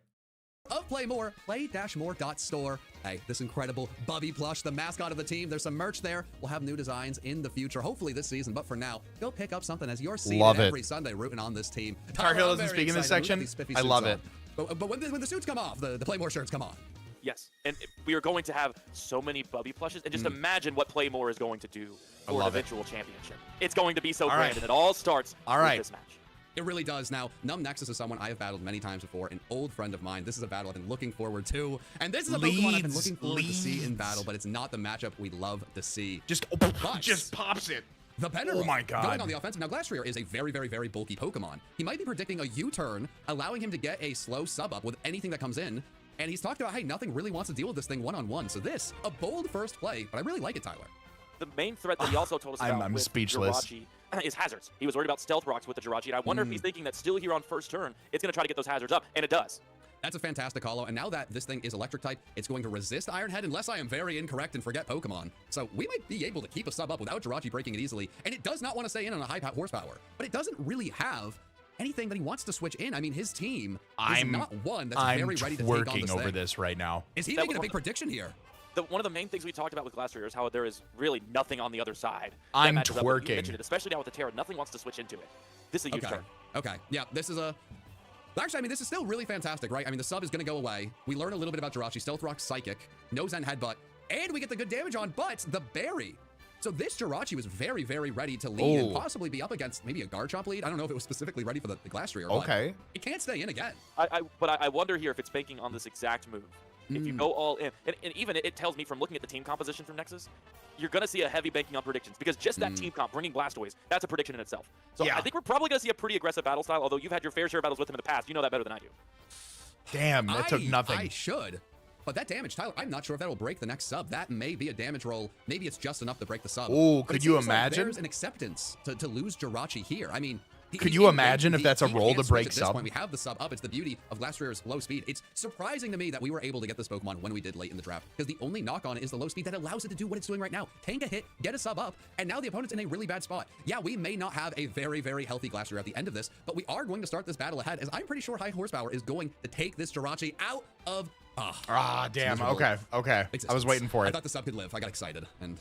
of Play More, play-more.store. Hey, this incredible Bubby plush, the mascot of the team. There's some merch there. We'll have new designs in the future, hopefully this season. But for now, go pick up something as you're seeing Love it. every Sunday rooting on this team. Tar Heel I'm doesn't very speak in this excited section. with these spiffy I suits love on. it. But when the suits come off, the Play More shirts come on. Yes, and we are going to have so many Bubby plushes, and just imagine what Playmore is going to do for an love it. eventual championship. It's going to be so All grand, right. and it all starts All with right. this match. It really does. Now, Numb Nexus is someone I have battled many times before, an old friend of mine. This is a battle I've been looking forward to. And this is a Pokemon I've been looking forward to see in battle, but it's not the matchup we love to see. Just pops it. The Penner Oh my God. going on the offensive. Now, Glastrier is a very, very, very bulky Pokemon. He might be predicting a U-turn, allowing him to get a slow sub-up with anything that comes in. And he's talked about, hey, nothing really wants to deal with this thing one-on-one. So this, a bold first play, but I really like it, Tyler. The main threat that he also told us about I'm with speechless. Jirachi is hazards. He was worried about stealth rocks with the Jirachi, and I wonder if he's thinking that still here on first turn, it's going to try to get those hazards up, and it does. That's a fantastic holo, and now that this thing is electric type, it's going to resist Iron Head unless I am very incorrect and forget Pokemon. So we might be able to keep a sub up without Jirachi breaking it easily, and it does not want to stay in on a high horsepower, but it doesn't really have anything that he wants to switch in. I mean, his team is not one that's I'm very ready to take on twerking this over thing. this right now. Is he That making a was big prediction here? One of the main things we talked about with Glastrier is how there is really nothing on the other side. that I'm matches up with it. You twerking. mentioned it, especially now with the Terra. Nothing wants to switch into it. This is a huge turn. Okay. Yeah, this is a... Actually, I mean, this is still really fantastic, right? I mean, the sub is going to go away. We learn a little bit about Jirachi. Stealth Rock, Psychic, Nose and Headbutt, and we get the good damage on, but the Berry. So this Jirachi was very, very ready to lead and possibly be up against maybe a Garchomp lead. I don't know if it was specifically ready for the Glastrier. Okay. It can't stay in again. But I wonder here if it's banking on this exact move. If you go all in, and even it tells me from looking at the team composition from Nexus, you're going to see a heavy banking on predictions because just that team comp, bringing Blastoise, that's a prediction in itself. So Yeah. I think we're probably going to see a pretty aggressive battle style, although you've had your fair share of battles with him in the past. You know that better than I do. Damn, that took nothing. I should. But that damage, Tyler, I'm not sure if that'll break the next sub. That may be a damage roll. Maybe it's just enough to break the sub. Ooh, But could it you seems like imagine? there's an acceptance to lose Jirachi here. I mean, Could you imagine if that's a roll can't to switch break at this sub? point. We have the sub up. It's the beauty of Glastrier's low speed. It's surprising to me that we were able to get this Pokemon when we did late in the draft, because the only knock on is the low speed that allows it to do what it's doing right now. Tank a hit, get a sub up, and now the opponent's in a really bad spot. Yeah, we may not have a very, very healthy Glastrier at the end of this, but we are going to start this battle ahead, as I'm pretty sure high horsepower is going to take this Jirachi out of... Damn. miserable Okay. I was existence. waiting for I it. thought the sub could live. I got excited, and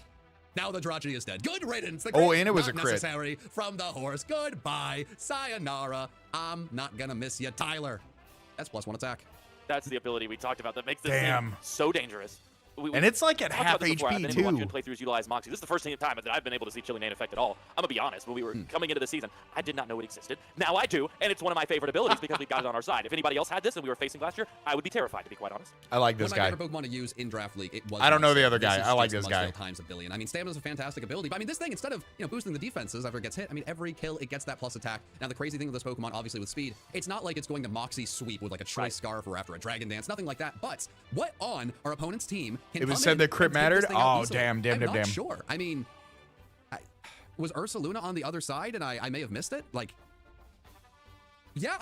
now the Jirachi is dead. Good riddance. The Oh, crit and it was not a crit. necessary from the horse. Goodbye. Sayonara. I'm not gonna miss you, Tyler. That's +1 attack. That's the ability we talked about that makes this Damn. thing so dangerous. And it's like at talked half about this before. I've HP been able to watch too. good playthroughs utilize Moxie. This is the first time that I've been able to see Chilling Main effect at all. I'm gonna be honest. When we were coming into the season, I did not know it existed. Now I do, and it's one of my favorite abilities because we've got it on our side. If anybody else had this and we were facing last year, I would be terrified, to be quite honest. I like this One of my guy. favorite Pokemon to use in Draft League. It was I don't know the Mudsdale. other guy. This is I like just this guy. Mudsdale times a billion. I mean, Stamina's a fantastic ability, but I mean, this thing, instead of boosting the defenses after it gets hit, I mean, every kill it gets that plus attack. Now the crazy thing with this Pokemon, obviously with speed, it's not like it's going to Moxie sweep with like a Choice Scarf or after a Dragon Dance, nothing like that. But what on our opponent's team can It was come said in that crit and take this mattered? thing out Oh, easily? damn. I'm not sure. I mean, was Ursaluna on the other side and I may have missed it? Like, yeah,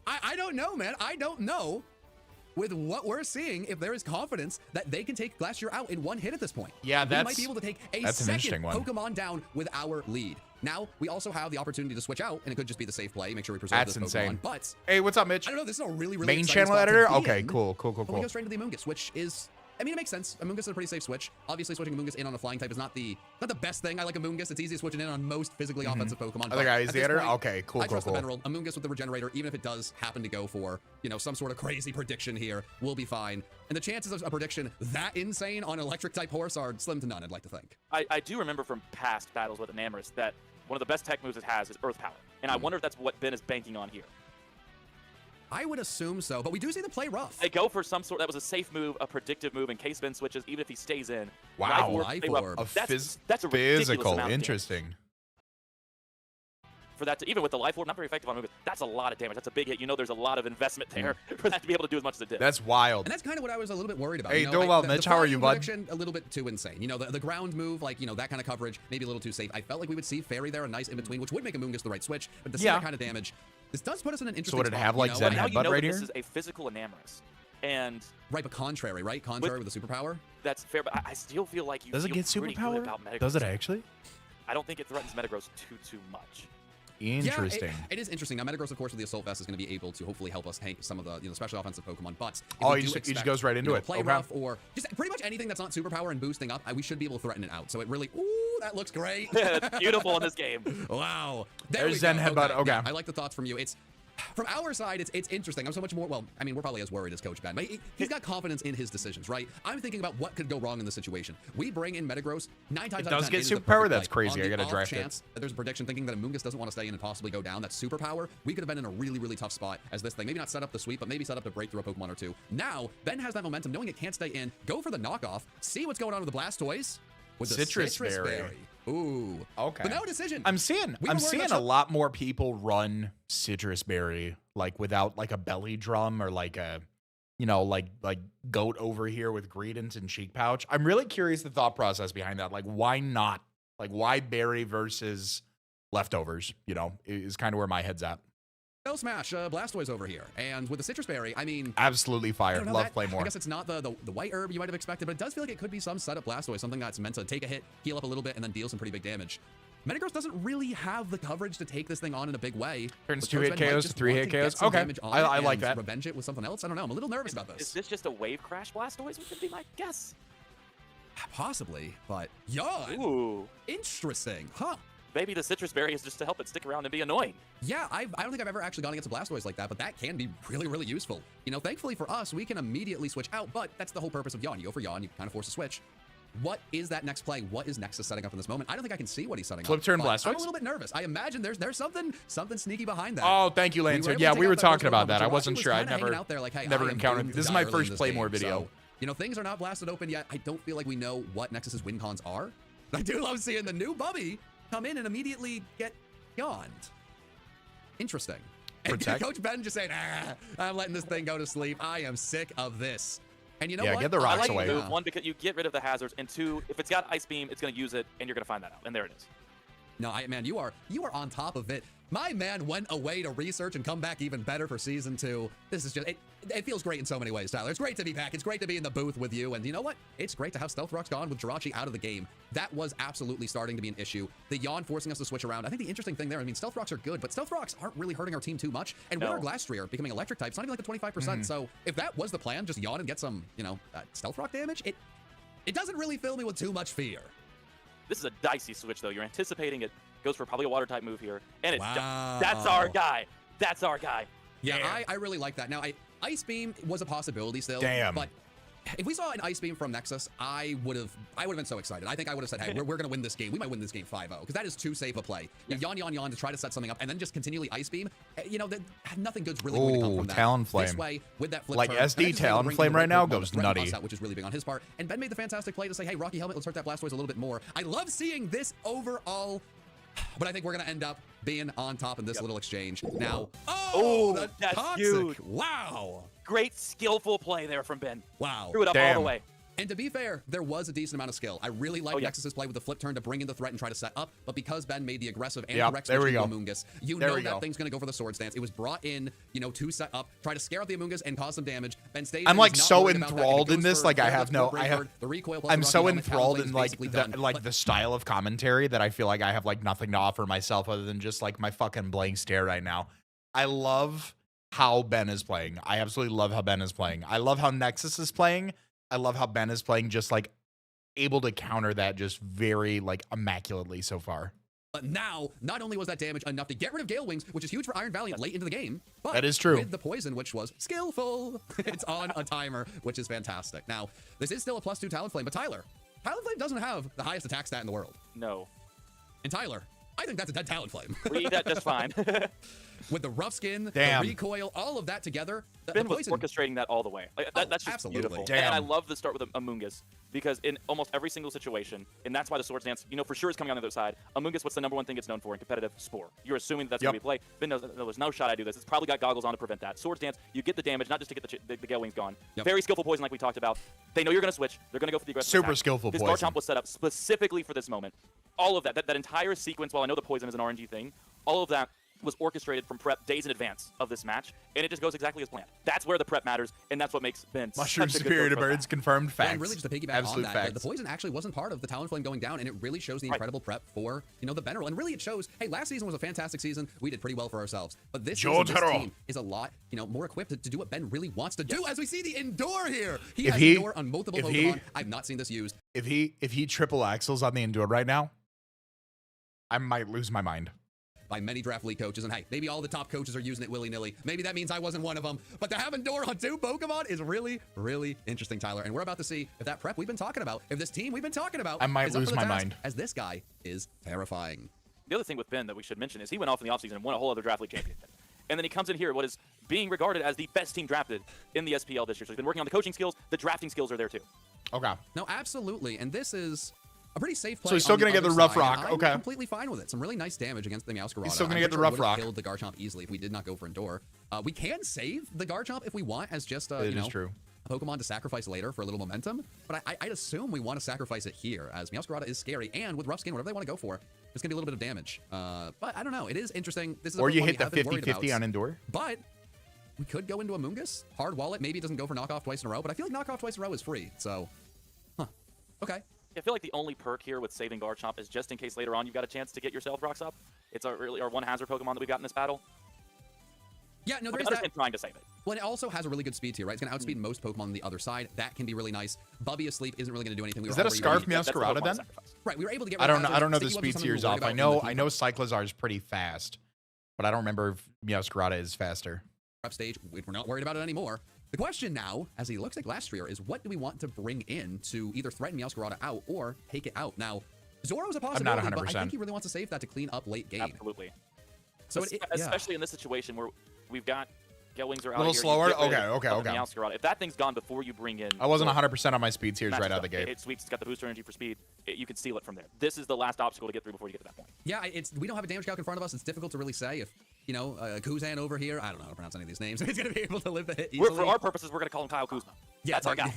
I don't know, man. I don't know with what we're seeing if there is confidence that they can take Glastrier out in one hit at this point. Yeah, we might be able to take a that's an interesting second one. Pokemon down with our lead. Now, we also have the opportunity to switch out, and it could just be the safe play. Make sure we preserve That's this insane. Pokemon. But Hey, what's up, Mitch? I don't know. This is a really, really Main exciting channel spot to editor? be Okay, in. cool. But we go straight into the Amoonguss, which is, I mean, it makes sense. Amoonguss is a pretty safe switch. Obviously, switching Amoonguss in on a flying type is not the best thing. I like Amoonguss. It's easy to switch it in on most physically offensive Pokemon. Other guy is at the this editor? point, Okay, cool, I trust cool. the Mineral. Amoonguss with the Regenerator, even if it does happen to go for, some sort of crazy prediction here, will be fine. And the chances of a prediction that insane on Electric type horse are slim to none, I'd like to think. I do remember from past battles with Enamorus that one of the best tech moves it has is Earth Power. And I wonder if that's what Ben is banking on here. I would assume so, but we do see the play rough. They go for some sort, that was a safe move, a predictive move in case Ben switches, even if he stays in. Wow. Life Orb. That's a ridiculous Physical. amount of damage. Interesting. For that to, even with the Life Orb, not very effective on moves, that's a lot of damage. That's a big hit. There's a lot of investment there for that to be able to do as much as it did. That's wild. And that's kind of what I was a little bit worried about. Hey, doing well, Mitch. How are you, bud? A little bit too insane. The ground move, like, that kind of coverage, maybe a little too safe. I felt like we would see Fairy there, a nice in-between, which would make Amoonguss the right switch, but to see that kind of damage, this does put us in an interesting would it spot, have, like, Zen now Headbutt right that here? this is a physical Enamorus. And right, but contrary, right? Contrary with the superpower? That's fair, but I still feel like you Does it feel get pretty good superpower? about Metagross. Does it actually? I don't think it threatens Metagross too much. Interesting. Yeah, it is interesting. Now, Metagross, of course, with the Assault Vest is going to be able to hopefully help us tank some of the special offensive Pokemon. But He just goes right into it. Play rough or just pretty much anything that's not superpower and boosting up, we should be able to threaten it out. So it really, that looks great. Yeah, that's beautiful in this game. Wow. There's Zen Headbutt. Okay. Yeah, I like the thoughts from you. From our side, it's interesting. I'm so much more, well, I mean, we're probably as worried as Coach Ben, but he's got confidence in his decisions, right? I'm thinking about what could go wrong in the situation. We bring in Metagross, 9 times out of 10. It does get is the superpower? perfect That's play. crazy. On I gotta the draft off it. chance that there's a prediction thinking that Amoonguss doesn't want to stay in and possibly go down. That's superpower. We could have been in a really, really tough spot as this thing. Maybe not set up the sweep, but maybe set up to break through a Pokemon or two. Now, Ben has that momentum, knowing it can't stay in. Go for the knockoff. See what's going on with the Blastoise. With the Citrus Berry. Ooh. Okay. But no decision. I'm seeing a lot more people run Citrus Berry like without like a belly drum or like a like goat over here with Greedent and Cheek Pouch. I'm really curious the thought process behind that. Like why not? Like why berry versus leftovers, is kind of where my head's at. No smash, Blastoise over here. And with the Citrus Berry, I mean, Absolutely fire. know, Love Playmore. I guess it's not the white herb you might have expected, but it does feel like it could be some setup Blastoise, something that's meant to take a hit, heal up a little bit, and then deal some pretty big damage. Metagross doesn't really have the coverage to take this thing on in a big way. Turns But 2-hit Coach Ben might KOs just to 3-hit want to get KOs. some Okay. damage on I it like and that. Revenge it with something else. I don't know. I'm a little nervous about Is this. this just a wave crash Blastoise? Would be my guess. Possibly, but yawn. Ooh. Interesting, huh? Maybe the Citrus Berry is just to help it stick around and be annoying. Yeah, I don't think I've ever actually gone against a Blastoise like that, but that can be really, really useful. Thankfully for us, we can immediately switch out, but that's the whole purpose of Yawn. You go for Yawn, you kind of force a switch. What is that next play? What is Nexus setting up in this moment? I don't think I can see what he's setting Flip up. turn but Blastoise? I'm a little bit nervous. I imagine there's something sneaky behind that. Oh, thank you, Lancer. able Yeah, to we take were out that talking first about one, that. but I Jirachi wasn't was sure. I kinda hanging never out there like, hey, never I am encountered. doomed This is to my die early first in this Playmore game. video. So, things are not blasted open yet. I don't feel like we know what Nexus's win cons are. I do love seeing the new Bubby come in and immediately get yawned. Interesting. Protect. Coach Ben just saying, I'm letting this thing go to sleep. I am sick of this. And you know Yeah, what? get the I rocks like away. the move, one, because you get rid of the hazards, and two, if it's got Ice Beam, it's going to use it, and you're going to find that out. And there it is. No, man, you are on top of it. My man went away to research and come back even better for season 2. This is just, it feels great in so many ways, Tyler. It's great to be back. It's great to be in the booth with you. And you know what? It's great to have Stealth Rock's gone with Jirachi out of the game. That was absolutely starting to be an issue. The Yawn forcing us to switch around. I think the interesting thing there, I mean, Stealth Rocks are good, but Stealth Rocks aren't really hurting our team too much. And with our Glastrier becoming electric type, it's not even like the 25%. So if that was the plan, just Yawn and get some, Stealth Rock damage, it doesn't really fill me with too much fear. This is a dicey switch, though. You're anticipating it goes for probably a water type move here, and it's Wow. that's our guy. That's our guy. Yeah, I really like that. Now, Ice Beam was a possibility still. Damn. But If we saw an Ice Beam from Nexus, I would have been so excited. I think I would have said, hey, we're going to win this game. We might win this game 5-0 because that is too safe a play. You yawn to try to set something up and then just continually Ice Beam. You know, nothing good's really going to come from that. Talonflame. This way, with that flip Like turn, SD Talonflame right now goes nutty. Out, which is really big on his part. And Ben made the fantastic play to say, hey, Rocky Helmet, let's hurt that Blastoise a little bit more. I love seeing this overall, but I think we're going to end up being on top in this little exchange. Now, that's toxic. huge. Wow. Great skillful play there from Ben. Wow. Threw it up all the way. And to be fair, there was a decent amount of skill. I really like Nexus's play with the flip turn to bring in the threat and try to set up, but because Ben made the aggressive and correct switch to Amoonguss, you know that thing's going to go for the Swords Dance. It was brought in, you know, to set up, try to scare out the Amoonguss and cause some damage. Ben stays. I'm like so enthralled in this, like I'm so enthralled in like the style of commentary that I feel like I have like nothing to offer myself other than just like my fucking blank stare right now. I love how Ben is playing. I absolutely love how Ben is playing. I love how Nexus is playing. I love how Ben is playing, just like able to counter that just very like immaculately so far. But now, not only was that damage enough to get rid of Gale Wings, which is huge for Iron Valiant late into the game, but that is true. With the poison, which was skillful, it's on a timer, which is fantastic. Now, this is still a +2 Talonflame, but Tyler, Talonflame doesn't have the highest attack stat in the world. No. And Tyler, I think that's a dead Talonflame. We eat that just fine. With the rough skin, the recoil, all of that together. Ben was orchestrating that all the way. Like, that's just beautiful. Damn. And I love the start with Amoonguss because in almost every single situation, and that's why the Swords Dance, you know, for sure is coming on the other side. Amoonguss, what's the #1 thing it's known for in competitive? Spore. You're assuming that's going to be play. Ben knows there's no shot I do this. It's probably got goggles on to prevent that. Swords Dance, you get the damage, not just to get the Gale Wings gone. Very skillful poison like we talked about. They know you're going to switch. They're going to go for the aggressive attack. Skillful this poison. Garchomp was set up specifically for this moment. All of that entire sequence, while I know the poison is an RNG thing, all of that was orchestrated from prep days in advance of this match, and it just goes exactly as planned. That's where the prep matters, and that's what makes Ben Mushroom such a superior good to birds, confirmed facts. And really just to piggyback on that, the poison actually wasn't part of the Talonflame going down, and it really shows the incredible prep for, you know, the Beneral. And really it shows, hey, last season was a fantastic season. We did pretty well for ourselves. But this season, this team is a lot, you know, more equipped to do what Ben really wants to do, as we see the Endure here. He has Endure on multiple Pokemon. I've not seen this used. If he triple axles on the Endure right now, I might lose my mind. By many draft league coaches, and hey, maybe all the top coaches are using it willy-nilly. Maybe that means I wasn't one of them, but to have Endure on 2 Pokemon is really, really interesting, Tyler. And we're about to see if that prep we've been talking about, if this team we've been talking about, I might lose my mind. As this guy is terrifying. The other thing with Ben that we should mention is he went off in the offseason and won a whole other draft league championship. And then he comes in here, what is being regarded as the best team drafted in the SPL this year. So he's been working on the coaching skills. The drafting skills are there too. Okay. No, absolutely. And this is a pretty safe play. So he's still going to get the rough rock. I'm completely fine with it. Some really nice damage against the Meowscarada. He's still going to get the rough rock. Killed the Garchomp easily if we did not go for Endure. We can save the Garchomp if we want as just you know, true. a Pokemon to sacrifice later for a little momentum. But I'd assume we want to sacrifice it here as Meowscarada is scary. And with rough skin, whatever they want to go for, it's going to be a little bit of damage. But I don't know. It is interesting. This is or you hit the 50-50 on Endure. But we could go into Amoonguss. Hard wallet. Maybe it doesn't go for knockoff twice in a row. But I feel like knockoff twice in a row is free. So, okay. I feel like the only perk here with saving Garchomp is just in case later on you've got a chance to get yourself rocks up. It's our one hazard Pokemon that we got in this battle. Yeah, no, there is that. Trying to save it. Well, it also has a really good speed tier, right? It's going to outspeed most Pokemon on the other side. That can be really nice. Bubby asleep isn't really going to do anything. Is that a Scarf Meowscarada then? Right, we were able to get. I don't know the speed tiers off. I know Cyclizar is pretty fast, but I don't remember if Meowscarada is faster. Prep stage, we're not worried about it anymore. The question now, as he looks like Glastrier, is what do we want to bring in to either threaten Meowscarada out or take it out? Now, Zoro's a possibility, but I think he really wants to save that to clean up late game. Absolutely. So especially in this situation where we've got Gale Wings are out a little here, slower. Okay. Meowscarada. If that thing's gone before you bring in, I wasn't 100% on my speed tiers right out of the gate. It's sweet. It's got the booster energy for speed. You can steal it from there. This is the last obstacle to get through before you get to that point. Yeah, we don't have a damage calc in front of us. It's difficult to really say if, you know, Kuzan over here, I don't know how to pronounce any of these names. He's going to be able to live the hit easily. For our purposes, we're going to call him Kyle Kuzma. Yeah, that's our guy.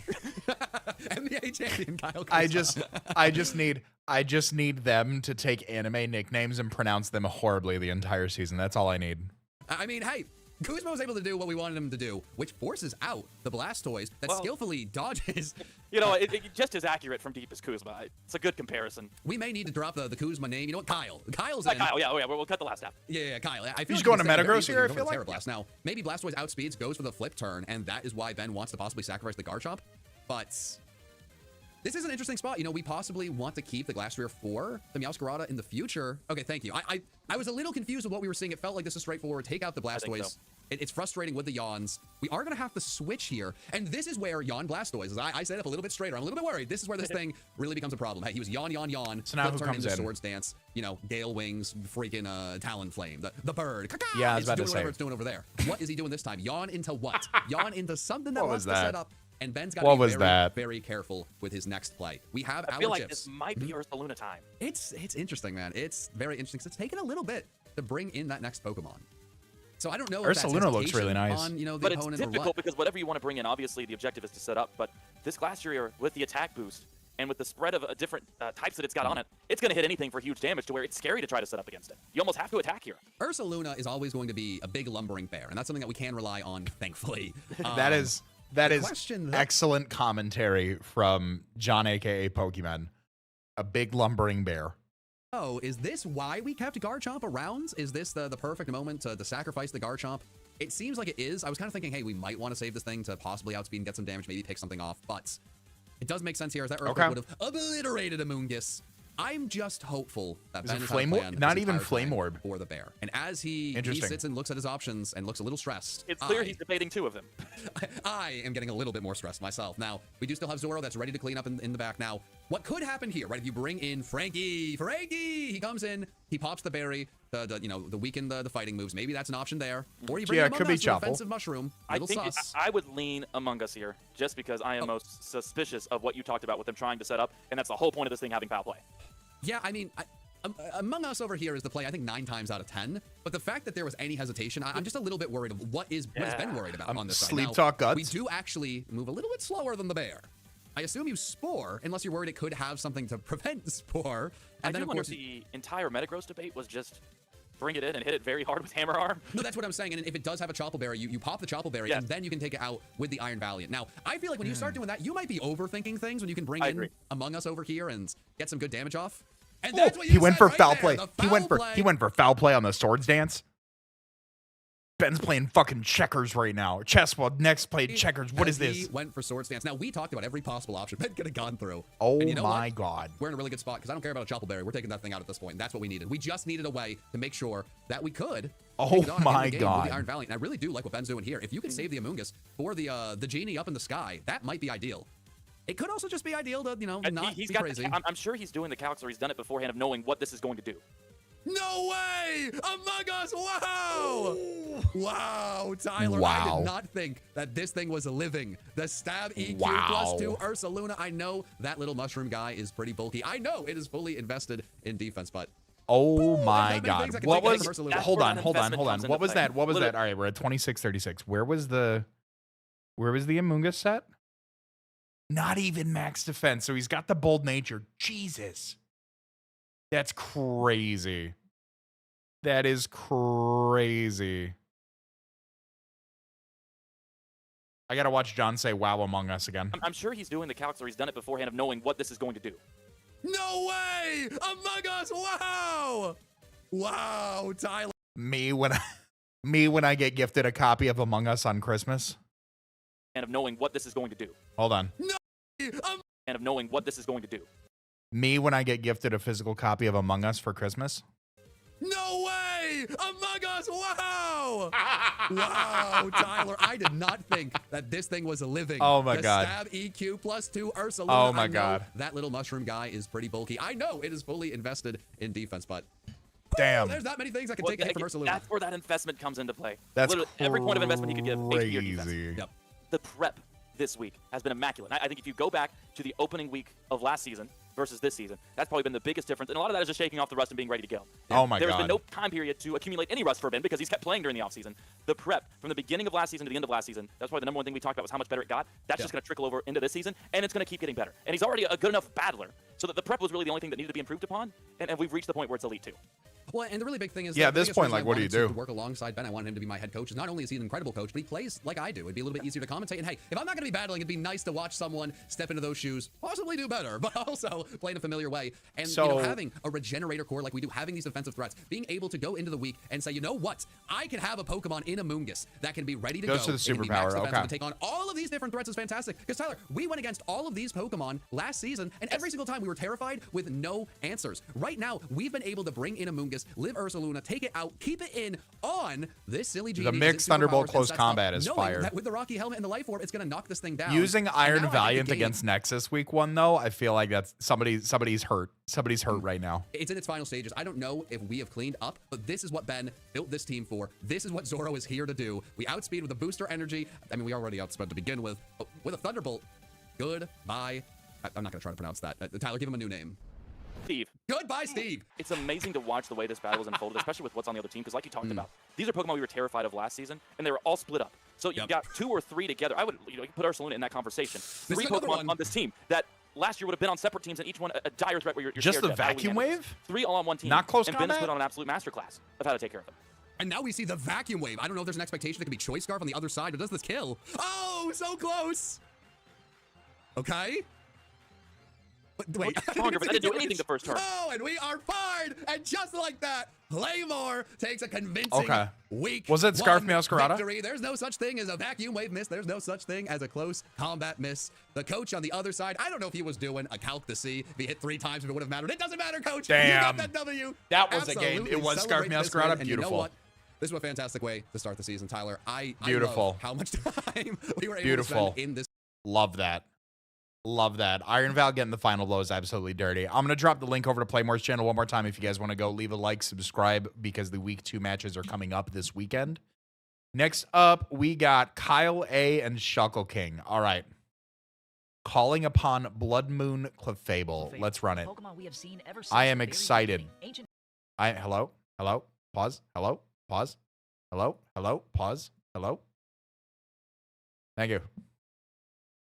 NBA champion Kyle Kuzma. I just need them to take anime nicknames and pronounce them horribly the entire season. That's all I need. I mean, hey, Kuzma was able to do what we wanted him to do, which forces out the Blastoise that skillfully dodges. You know, it just as accurate from deep as Kuzma. It's a good comparison. We may need to drop the Kuzma name. You know what? Kyle's in. Kyle, yeah, we'll cut the last half. Yeah, Kyle. I feel he's like going to Metagross here, I feel like. Blast. Now, maybe Blastoise outspeeds, goes for the flip turn, and that is why Ben wants to possibly sacrifice the Garchomp. But This is an interesting spot. You know, we possibly want to keep the Glastrier for the Meowscarada in the future. Okay, thank you. I was a little confused with what we were seeing. It felt like this is straightforward. Take out the Blastoise. So. It's frustrating with the Yawns. We are going to have to switch here. And this is where Yawn Blastoise, as I set up a little bit straighter. I'm a little bit worried. This is where this thing really becomes a problem. Hey, he was yawn. So now who turn comes into in? Swords Dance, you know, Gale Wings, freaking Talonflame, the bird. Yeah, I was it's about doing to whatever say. it's doing over there. What is he doing this time? Yawn into what? Yawn into something that What wants was to that? set up. And Ben's got What to be was very, that? very careful with his next play. We have I our feel like chips. this might be Ursaluna time. It's interesting, man. It's very interesting. So it's taken a little bit to bring in that next Pokemon. So I don't know if that's Ursaluna looks hesitation really nice. on, you know, the But it's opponent or difficult what. because whatever you want to bring in, obviously the objective is to set up. But this Glastrier with the attack boost and with the spread of different types that it's got on it, it's going to hit anything for huge damage to where it's scary to try to set up against it. You almost have to attack here. Ursaluna is always going to be a big lumbering bear, and that's something that we can rely on, thankfully. That is question, though- excellent commentary from John, aka Pokemon. A big lumbering bear. Oh, is this why we kept Garchomp around? Is this the perfect moment to sacrifice the Garchomp? It seems like it is. I was kind of thinking, hey, we might want to save this thing to possibly outspeed and get some damage, maybe pick something off, but it does make sense here as that Earthquake would have obliterated Amoonguss. I'm just hopeful that Is Ben it has Flame had a Orb? plan Not this even entire Flame time Orb. for the bear. And as he Interesting. sits and looks at his options and looks a little stressed, It's clear he's debating two of them. I am getting a little bit more stressed myself. Now, we do still have Zoro that's ready to clean up in the back. Now, what could happen here, right? If you bring in Frankie, he comes in, he pops the berry, the weaken the fighting moves. Maybe that's an option there. Or you bring in it could be Among Us with Chople. offensive mushroom. I Little think sus. I would lean Among Us here just because I am most suspicious of what you talked about with them trying to set up, and that's the whole point of this thing having foul play. Yeah, I mean, Among Us over here is the play, I think, 9 times out of 10. But the fact that there was any hesitation, I'm just a little bit worried of what has been worried about on this side. Sleep Now, Talk Guts. we do actually move a little bit slower than the bear. I assume you Spore, unless you're worried it could have something to prevent Spore. I And then, do of wonder course, if the entire Metagross debate was just bring it in and hit it very hard with Hammer Arm. no, that's what I'm saying. And if it does have a Chople Berry, you pop the Chople Berry, Yes. and then you can take it out with the Iron Valiant. Now, I feel like when you start doing that, you might be overthinking things when you can bring I in agree. Among Us over here and get some good damage off. And Oh, that's what you he went said for right foul there, play. the He went foul for play. he went for foul play on the Swords Dance. Ben's playing fucking checkers right now. Chess while next played checkers. What is He this? went for Swords Dance. Now, we talked about every possible option Ben could have gone through. Oh And you know my what? god. We're in a really good spot because I don't care about a Chople Berry. We're taking that thing out at this point. And that's what we needed. We just needed a way to make sure that we could. Oh take it on and my end the game God. With the Iron Valiant. And I really do like what Ben's doing here. If you could save the Amoonguss for the genie up in the sky, that might be ideal. It could also just be ideal to, And not he's be got crazy. I'm sure he's doing the calcs or he's done it beforehand of knowing what this is going to do. No way! Among Us! Wow! Wow, Tyler, I Wow. did not think that this thing was living. The stab EQ Wow. +2 Ursaluna. I know that little mushroom guy is pretty bulky. I know it is fully invested in defense, but Oh my that many god. things I can What take away was from Ursaluna. That's hold where on, that hold on, investment hold on. comes What into was play. that? What was Literally- that? All right, we're at 26-36. Where was the Amoonguss set? Not even max defense. So he's got the bold nature. Jesus. That's crazy. That is crazy. I gotta watch John say wow Among Us again. I'm sure he's doing the calcs or he's done it beforehand of knowing what this is going to do. no way! Among Us! Wow! Wow, Tyler. Me when I get gifted a copy of Among Us on Christmas. And of knowing what this is going to do. Hold on. And of knowing what this is going to do. Me when I get gifted a physical copy of Among Us for Christmas. No way! Among Us! Wow! Wow, Tyler, I did not think that this thing was living. Oh my the God. Stab EQ +2 Ursaluna. Oh my I know God. That little mushroom guy is pretty bulky. I know it is fully invested in defense, but Damn. there's not many things I can Well, take a hit from Ursaluna. that's where that investment comes into play. That's Literally, every point of investment he could give, HP or defense. crazy. Yep. The prep this week has been immaculate. I think if you go back to the opening week of last season versus this season, that's probably been the biggest difference. And a lot of that is just shaking off the rust and being ready to go. Oh my There's god. been no time period to accumulate any rust for Ben because he's kept playing during the offseason. The prep from the beginning of last season to the end of last season, that's probably the number one thing we talked about was how much better it got. That's just going to trickle over into this season, and it's going to keep getting better. And he's already a good enough battler, so that the prep was really the only thing that needed to be improved upon, and we've reached the point where it's Elite 2. Well, and the really big thing is, Yeah, the at this biggest point, reason like, I what do you wanted to do? work alongside Ben, I wanted him to be my head coach. Not only is he an incredible coach, but he plays like I do. It'd be a little bit easier to commentate. And hey, if I'm not going to be battling, it'd be nice to watch someone step into those shoes, possibly do better, but also play in a familiar way. And having a regenerator core like we do, having these defensive threats, being able to go into the week and say, you know what, I can have a Pokemon in Amoonguss that can be ready to go. Goes to the superpower. Okay. To take on all of these different threats is fantastic. Because Tyler, we went against all of these Pokemon last season, and every single time we were terrified with no answers. Right now, we've been able to bring in Amoonguss, live Ursaluna, take it out, keep it in on this silly genie. The mixed Thunderbolt close combat is fire. That with the Rocky Helmet and the Life Orb, it's going to knock this thing down. Using Iron Valiant against Nexus week 1, though, I feel like that's somebody's hurt. Somebody's hurt right now. It's in its final stages. I don't know if we have cleaned up, but this is what Ben built this team for. This is what Zoro is here to do. We outspeed with a booster energy. I mean, we already outsped to begin with. But with a Thunderbolt, goodbye. I'm not going to try to pronounce that. Tyler, give him a new name. Steve. Goodbye, Steve. It's amazing to watch the way this battle has unfolded, especially with what's on the other team, because like you talked about, these are Pokemon we were terrified of last season, and they were all split up. So you got 2 or 3 together. I would, you put Ursaluna in that conversation. 3 Pokemon on this team that last year would have been on separate teams, and each one a dire threat where you're just scared the vacuum wave? 3 all on one team. Not close and combat? Ben has put on an absolute masterclass of how to take care of them. And now we see the vacuum wave. I don't know if there's an expectation it could be Choice Scarf on the other side, but does this kill? Oh, so close. Okay. But wait, stronger, but that didn't do anything the first turn. Oh, and we are fired! And just like that, Claymore takes a convincing week. Was it Scarf 1 Masquerada? victory. There's no such thing as a vacuum wave miss. There's no such thing as a close combat miss. The coach on the other side, I don't know if he was doing a calc to see if he hit 3 times if it would have mattered. It doesn't matter, coach. Damn. You got that W. That was a game. Absolutely It was Scarf celebrate this Masquerada. win. And Beautiful. you know what? This is a fantastic way to start the season, Tyler. I Beautiful. love how much time we were able to spend in this. Love that. Love that. Iron Val getting the final blow is absolutely dirty. I'm going to drop the link over to Playmore's channel one more time if you guys want to go leave a like, subscribe, because the week 2 matches are coming up this weekend. Next up, we got Kyle A and Shuckle King. All right. Calling upon Blood Moon Clefable. Let's run it. I am excited. Hello? Hello? Pause. Hello? Pause. Hello? Hello? Pause. Hello? Thank you.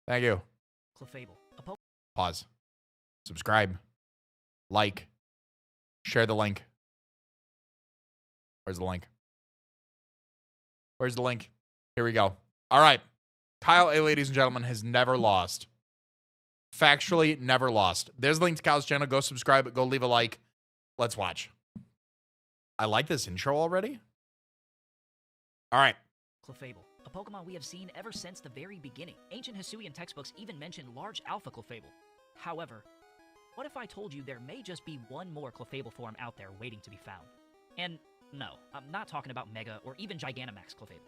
Thank you. Pause. Subscribe. Like. Share the link. Where's the link? Where's the link? Here we go. All right. Kyle A, ladies and gentlemen, has never lost. Factually, never lost. There's a link to Kyle's channel. Go subscribe. Go leave a like. Let's watch. I like this intro already. All right. Clefable, a Pokemon we have seen ever since the very beginning. Ancient Hisuian textbooks even mention large alpha Clefable. However, what if I told you there may just be one more Clefable form out there waiting to be found? And no, I'm not talking about Mega or even Gigantamax Clefable.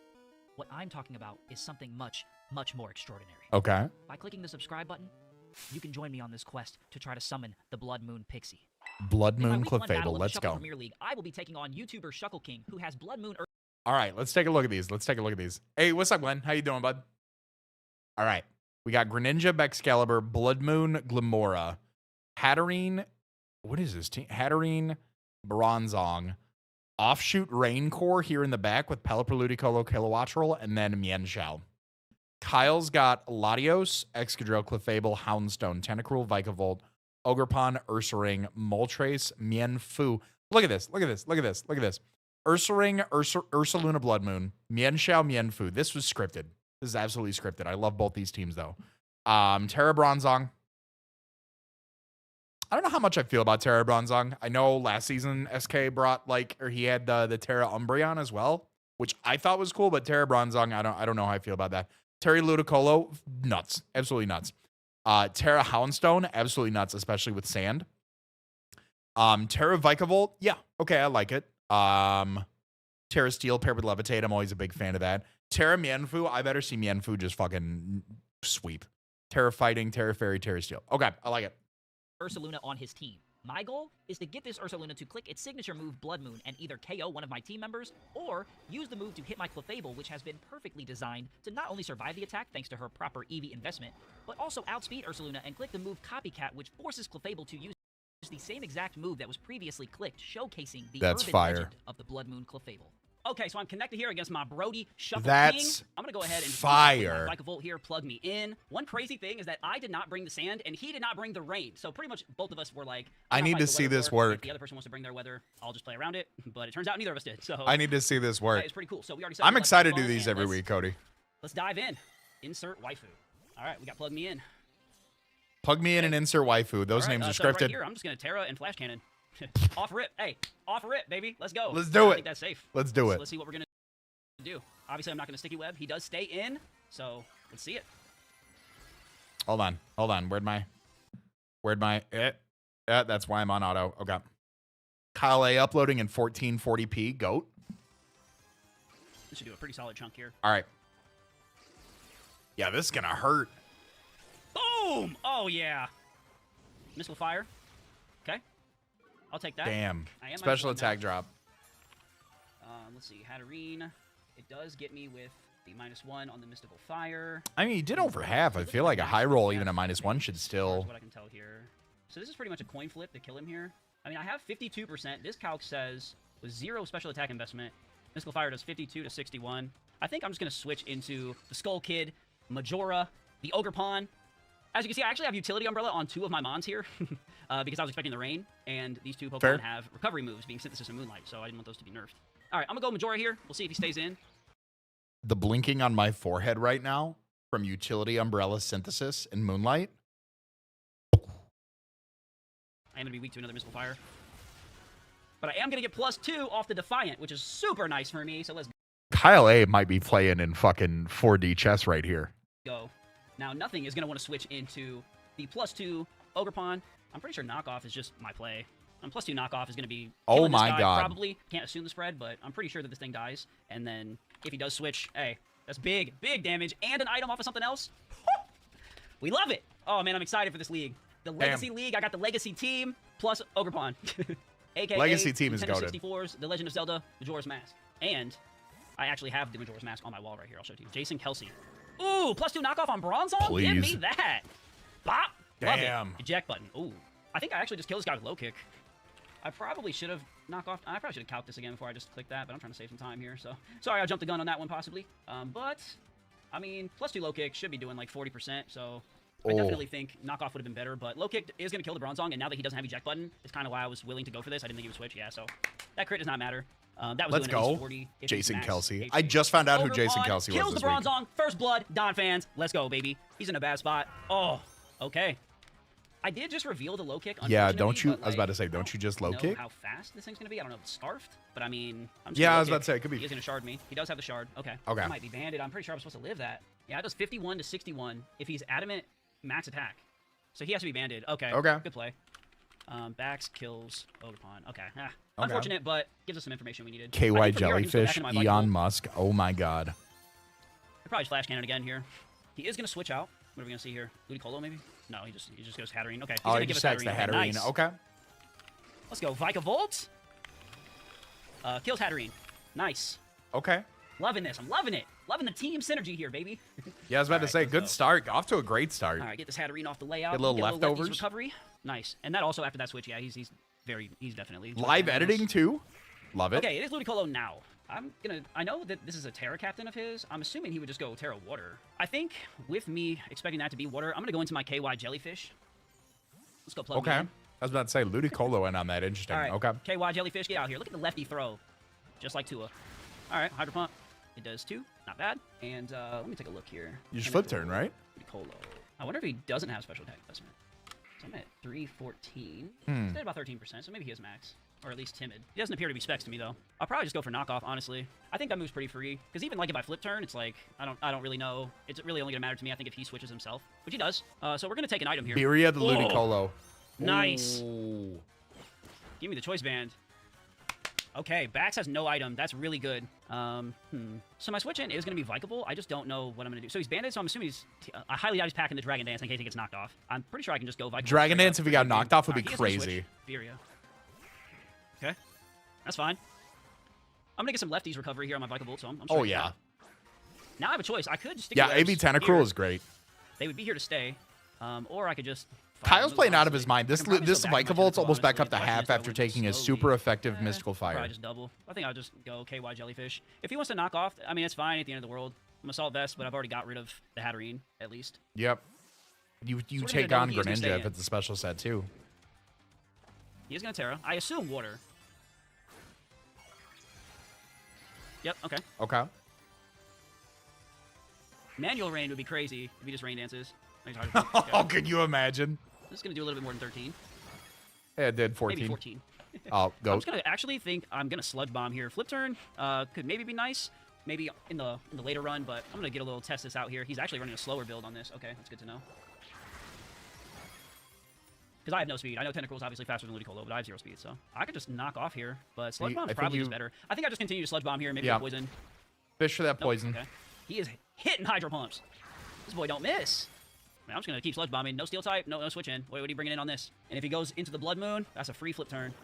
What I'm talking about is something much, much more extraordinary. Okay. By clicking the subscribe button, you can join me on this quest to try to summon the Blood Moon Pixie. Blood Moon Clefable, let's go. Premier League, I will be taking on YouTuber Shuckle King, who has Blood Moon. All right, let's take a look at these. Let's take a look at these. Hey, what's up, Glenn? How you doing, bud? All right. We got Greninja, Excalibur, Blood Moon, Glimora, Hatterene. What is this team? Hatterene, Bronzong, Offshoot Raincore here in the back with Pelipper, Ludicolo, Kilowattrel, and then Mienshao. Kyle's got Latios, Excadrill, Clefable, Houndstone, Tentacruel, Vikavolt, Ogerpon, Ursaring, Moltres, Mienfoo. Look at this. Look at this. Look at this. Look at this. Ursaring, Ursaluna Blood Moon, Mienshao, Mienfoo. This was scripted. This is absolutely scripted. I love both these teams, though. Terra Bronzong. I don't know how much I feel about Terra Bronzong. I know last season SK brought, he had the Terra Umbreon as well, which I thought was cool, but Terra Bronzong, I don't know how I feel about that. Terry Ludicolo, nuts. Absolutely nuts. Terra Houndstone, absolutely nuts, especially with sand. Terra Vikavolt, yeah, okay, I like it. Terra Steel paired with Levitate, I'm always a big fan of that. Terra Mienfoo, I better see Mienfoo just fucking sweep. Terra Fighting, Terra Fairy, Terra Steel. Okay, I like it. Ursaluna on his team. My goal is to get this Ursaluna to click its signature move Blood Moon and either KO one of my team members, or use the move to hit my Clefable, which has been perfectly designed to not only survive the attack thanks to her proper EV investment, but also outspeed Ursaluna and click the move Copycat, which forces Clefable to use the same exact move that was previously clicked, showcasing the urban legend of the Blood Moon Clefable. Okay, so I'm connected here against my Brody Shuffle King. That's I'm going to go ahead and just fire. my Volt here, plug me in. One crazy thing is that I did not bring the sand, and he did not bring the rain. So pretty much both of us were like, I need to see this work. If the other person wants to bring their weather, I'll just play around it. But it turns out neither of us did. So I need to see this work. it's pretty cool. So we already. I'm excited to do these every week, Cody. Let's dive in. Insert waifu. All right, we got plug me in. Plug me in and insert waifu. Those names are so scripted. Right here, I'm just gonna Terra and Flash Cannon. Off rip. Hey, off rip, baby. Let's go. Let's do I it. think that's safe. Let's do it. Let's see what we're gonna do. Obviously, I'm not gonna sticky web. He does stay in, so let's see it. Hold on. Hold on. Where'd my that's why I'm on auto. Okay. Kyle A uploading in 1440p. Goat. This should do a pretty solid chunk here. All right. Yeah, this is gonna hurt. Boom! Oh yeah. Missile fire. Okay. I'll take that. Damn. I am Special mindful attack now. drop. Let's see. Hatterene. It does get me with the -1 on the mystical fire. I mean, you did over half. I feel like a high roll, even a -1, should still. What I can tell here. So this is pretty much a coin flip to kill him here. I mean, I have 52%. This calc says with 0 special attack investment, mystical fire does 52 to 61. I think I'm just gonna switch into the Skull Kid, Majora, the Ogre Pawn. As you can see, I actually have Utility Umbrella on 2 of my Mons here because I was expecting the rain, and these 2 Pokemon Fair. have recovery moves, being Synthesis and Moonlight, so I didn't want those to be nerfed. All right, I'm gonna go Majora here. We'll see if he stays in. The blinking on my forehead right now from Utility Umbrella Synthesis and Moonlight. I am gonna be weak to another Mystical Fire, but I am gonna get +2 off the Defiant, which is super nice for me. So let's Kyle A might be playing in fucking 4D chess right here. go. Now, nothing is going to want to switch into the +2 Ogre Pawn. I'm pretty sure knockoff is just my play. +2 knockoff is going to be killing this guy, God. Probably. Can't assume the spread, but I'm pretty sure that this thing dies. And then if he does switch, hey, that's big damage and an item off of something else. We love it. Oh, man, I'm excited for this league. The Legacy League, I got the Legacy team plus Ogre Pawn. AKA Legacy team is Nintendo goated. 64's The Legend of Zelda Majora's Mask. And I actually have the Majora's Mask on my wall right here. I'll show it to you. Jason Kelsey. Ooh, +2 knockoff on Bronzong? Please. Give me that. Bop. Love Damn. it. Eject button. Ooh. I think I actually just killed this guy with low kick. I probably should have knocked off. I probably should have calced this again before I just clicked that, but I'm trying to save some time here. So sorry I jumped the gun on that one possibly. But I mean, +2 low kick should be doing like 40%. So I definitely think knockoff would have been better. But low kick is going to kill the Bronzong, and now that he doesn't have eject button, it's kind of why I was willing to go for this. I didn't think he would switch. Yeah. So that crit does not matter. That was Let's doing at least go. 40 if Jason it's max Kelsey. HP. I just found out who Ogre Jason Pawn Kelsey was kills this the week. Bronzong. First blood. Don fans. Let's go, baby. He's in a bad spot. Oh, okay. I did just reveal the low kick. Yeah, don't you? But, I was about to like, say, don't you just low I don't kick? know how fast this thing's gonna be. I don't know if it's scarfed, but I mean, I'm just Yeah, gonna I low was about kick. to say, it could be. He's gonna shard me. He does have the shard. Okay. Okay. I might be banded. I'm pretty sure I'm supposed to live that. Yeah, it does 51 to 61 if he's adamant max attack. So he has to be banded. Okay. Okay. Good play. Bax kills Ogre Pawn. Okay. Unfortunate, but gives us some information we needed. I KY think from here I can just go Jellyfish, back into my Bike Elon Bolt. Musk. Oh my God. I'll probably flash cannon again here. He is gonna switch out. What are we gonna see here? Ludicolo maybe? No, he just goes Hatterene. Okay. He's Oh, gonna he give just us stacks the Hatterene. Hatterene. Nice. Okay. Let's go. Vikavolt. Kills Hatterene. Nice. Okay. Loving this. I'm loving it. Loving the team synergy here, baby. Yeah, I was about to Alright, say, let's good go. start. Off to a great start. All right, get this Hatterene off the layout. Get a little lefties leftovers. recovery. Nice. And that also after that switch, yeah, he's definitely Live editing too. Love it. Okay, it is Ludicolo now. I know that this is a Terra captain of his. I'm assuming he would just go Terra Water. I think with me expecting that to be Water, I'm gonna go into my KY Jellyfish. Let's go plug me Okay. in. I was about to say, Ludicolo went on that. Interesting. All right. Okay. KY Jellyfish, get out here. Look at the lefty throw. Just like Tua. All right, Hydro Pump. It does 2. Not bad. And let me take a look here. You just flip turn, right? Ludicolo. I wonder if he doesn't have special attack investment. So I'm at 314. Hmm. He's at about 13%, so maybe he is max. Or at least timid. He doesn't appear to be specs to me, though. I'll probably just go for knockoff, honestly. I think that move's pretty free. Because even, like, if I flip turn, it's like, I don't really know. It's really only going to matter to me, I think, if he switches himself. Which he does. So we're going to take an item here. Beria the Whoa. Ludicolo. Nice. Ooh. Give me the choice band. Okay, Bax has no item. That's really good. So my switch in is going to be Vikable. I just don't know what I'm going to do. So he's banded, so I'm assuming I highly doubt he's packing the Dragon Dance in case he gets knocked off. I'm pretty sure I can just go Vikable. Dragon straight Dance, up. if he got knocked off, would be He is gonna crazy. switch. Beria. Okay. That's fine. I'm going to get some lefties recovery here on my Vikable, so I'm Oh, straight yeah. up. Now I have a choice. I could just stick Yeah, webs AB Tentacruel here. is great. They would be here to stay. Or I could just Kyle's move, playing out of honestly. his mind. I This can probably this still back my Vikavolt's Tentacle, almost back honestly. up to If I half just go after into taking a slowly, super effective Mystical Probably Fire. just double. I think I'll just go KY Jellyfish. If he wants to knock off, I mean, it's fine at the end of the world. I'm Assault Vest, but I've already got rid of the Hatterene, at least. Yep. You we're gonna take go on with he is gonna Greninja stay if in. it's a special set too. He is going to Terra. I assume Water. Yep, okay. Okay. Manual Rain would be crazy if he just Rain Dances. Okay. Oh, can you imagine? This is going to do a little bit more than 13. Yeah, it did 14. Maybe 14. Oh, I'm go. just going to actually think I'm going to Sludge Bomb here. Flip turn could maybe be nice. Maybe in the later run, but I'm going to get a little test this out here. He's actually running a slower build on this. Okay, that's good to know. Because I have no speed. I know Tentacruel's obviously faster than Ludicolo, but I have 0 speed, so I could just knock off here. But Sludge Bomb's probably just better. I think I just continue to Sludge Bomb here, maybe Yeah. Poison. Fish for that Nope, poison. okay. He is hitting Hydro Pumps. This boy don't miss. Man, I'm just going to keep Sludge Bombing. No Steel type, no switch in. What are you bringing in on this? And if he goes into the Blood Moon, that's a free flip turn.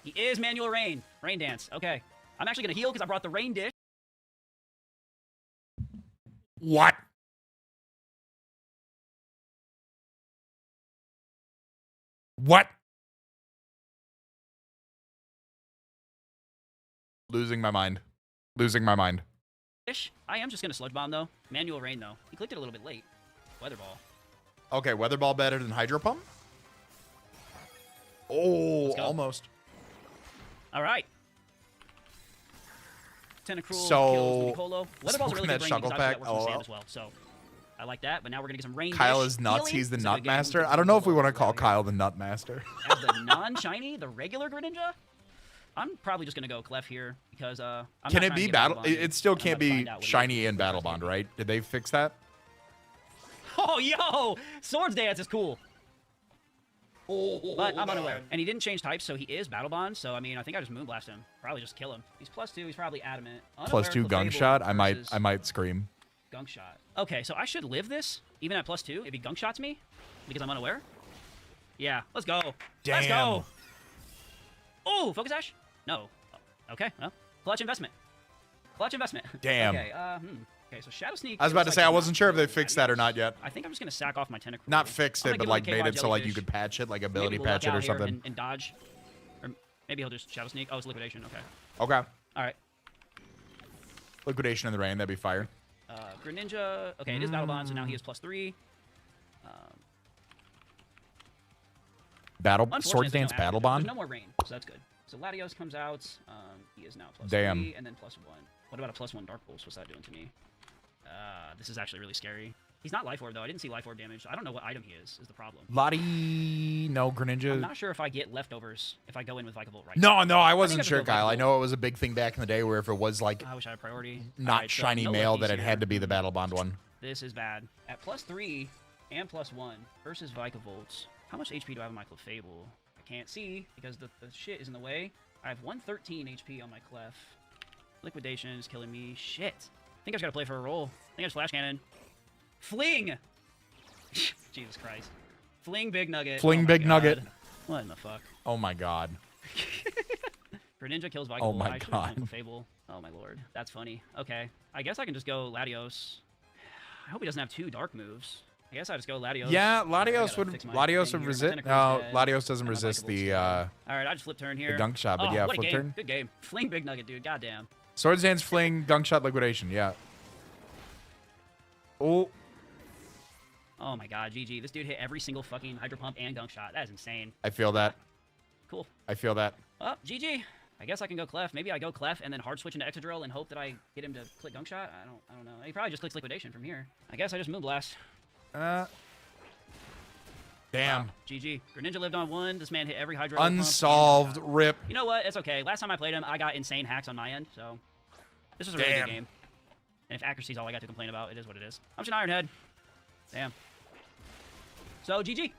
He is Manual Rain. Rain Dance. Okay. I'm actually going to heal because I brought the Rain Dish. What? What? Losing my mind. Losing my mind. I am just going to Sludge Bomb, though. Manual Rain, though. He clicked it a little bit late. Weather Ball. Okay, Weather Ball better than Hydro Pump? Oh, go. almost. All right. Tentacruel So, kills Ludicolo. Weather Ball's a really smoking good that brain Shuckle because Pack, that works on sand LOL. as well. So I like that, but now we're going to get some Rain Kyle Dish. is nuts. Healing He's the is a Nut good game. Master. We'll I don't know if we Ludicolo want to call earlier. Kyle the Nut Master. As the non-shiny, the regular Greninja, I'm probably just going to go Clef here because I'm Can not it trying to be get Battle? Bonded. It still I'm can't about to be find out what he shiny is. and Battle Bond, right? Did they fix that? Oh, yo! Swords Dance is cool. But I'm unaware. And he didn't change types, so he is Battle Bond. So, I mean, I think I just Moonblast him. Probably just kill him. He's +2. He's probably Adamant. Plus 2 Gunk Shot. I might scream. Gunk Shot. Okay, so I should live this, even at +2, if he Gunk Shots me, because I'm unaware? Yeah, let's go. Let's Damn. go. Oh, Focus Ash? No. Okay, well, clutch investment. Clutch investment. Damn. Okay, okay, so Shadow Sneak. I was about to looks say, like I it's wasn't not sure if they really fixed bad that or news. not yet. I think I'm just going to sack off my Tentacruel. Not fixed I'm it, gonna but give him like a made KY it so like you Jellyfish. could patch it, like Maybe ability we'll patch luck it or out here something. and dodge. Or maybe he'll just Shadow Sneak. Oh, it's Liquidation. Okay. Okay. All right. Liquidation in the rain, that'd be fire. Greninja. Okay, it is Battle Bond, so now he is +3. Battle Unfortunately, Swords there's no Dance after Battle jump. Bond. There's no more rain, so that's good. So Latios comes out. He is now +3, Damn. and then +1. What about a +1 Dark Pulse? What's that doing to me? This is actually really scary. He's not Life Orb, though. I didn't see Life Orb damage. I don't know what item he is the problem. Lottie, no I'm Greninja. not sure if I get leftovers if I go in with Vikavolt right No, no, I I wasn't think I sure, just go Kyle. I Vikavolt. know it was a big thing back in the day where if it was like now. I wish I had priority. not Alright, so shiny no mail, lefties that it here. had to be the Battle Bond one. This is bad. At +3 and +1 versus Vikavolt. How much HP do I have on my Clefable? I can't see because the shit is in the way. I have 113 HP on my Clef. Liquidation is killing me. Shit. I think I just gotta play for a roll. I think I just Flash Cannon. Fling! Jesus Christ. Fling Big Nugget. Fling Oh my Big Nugget. God. What in the fuck? Oh my god. Greninja kills Vikavolt. Oh my I should've gone God. Clefable. Oh my lord. That's funny. Okay. I guess I can just go Latios. I hope he doesn't have 2 dark moves. I guess I just go Latios. Yeah, I Latios gotta would fix my Latios thing would here. My resist. Tentacruel's No, dead, Latios doesn't and my resist Vikavolt's the dead. All right, I just flip turn here. Gunk Shot, but Oh, yeah, what a flip game. turn. Good game. Fling Big Nugget, dude. Goddamn. Swords Dance Fling, Gunk Shot, Liquidation. Yeah. Oh, Oh my god, GG. This dude hit every single fucking Hydro Pump and Gunk Shot. That is insane. I feel that. Cool. I feel that. Well, GG. I guess I can go Clef. Maybe I go Clef and then hard switch into Excadrill and hope that I get him to click Gunk Shot. I don't know. He probably just clicks Liquidation from here. I guess I just Moonblast. Damn. Wow, GG. Greninja lived on 1. This man hit every Hydro Pump and Unsolved. Gunk Shot. Rip. You know what? It's okay. Last time I played him, I got insane hacks on my end, so this was a really Damn. good game. And if accuracy is all I got to complain about, it is what it is. I'm just an Ironhead. Damn. So, GG.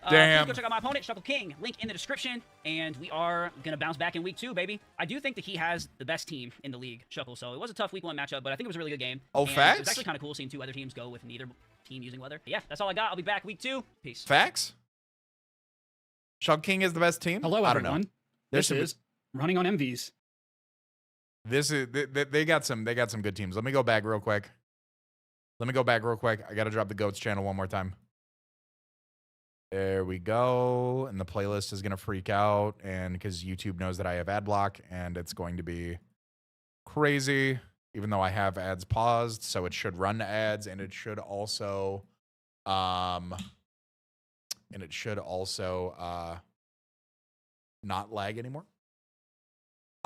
Damn. Please go check out my opponent, Shuckle King. Link in the description. And we are going to bounce back in week 2, baby. I do think that he has the best team in the league, Shuckle. So it was a tough week 1 matchup, but I think it was a really good game. Oh, and facts? It was actually kind of cool seeing 2 other teams go with neither team using weather. But yeah, that's all I got. I'll be back week 2. Peace. Facts? Shug King is the best team? Hello, I don't know. everyone. There This should be- is Running on MVs. This is they got some good teams. Let me go back real quick. I got to drop the Goats channel one more time. There we go. And the playlist is going to freak out. And because YouTube knows that I have ad block and it's going to be crazy, even though I have ads paused. So it should run ads and it should also, not lag anymore.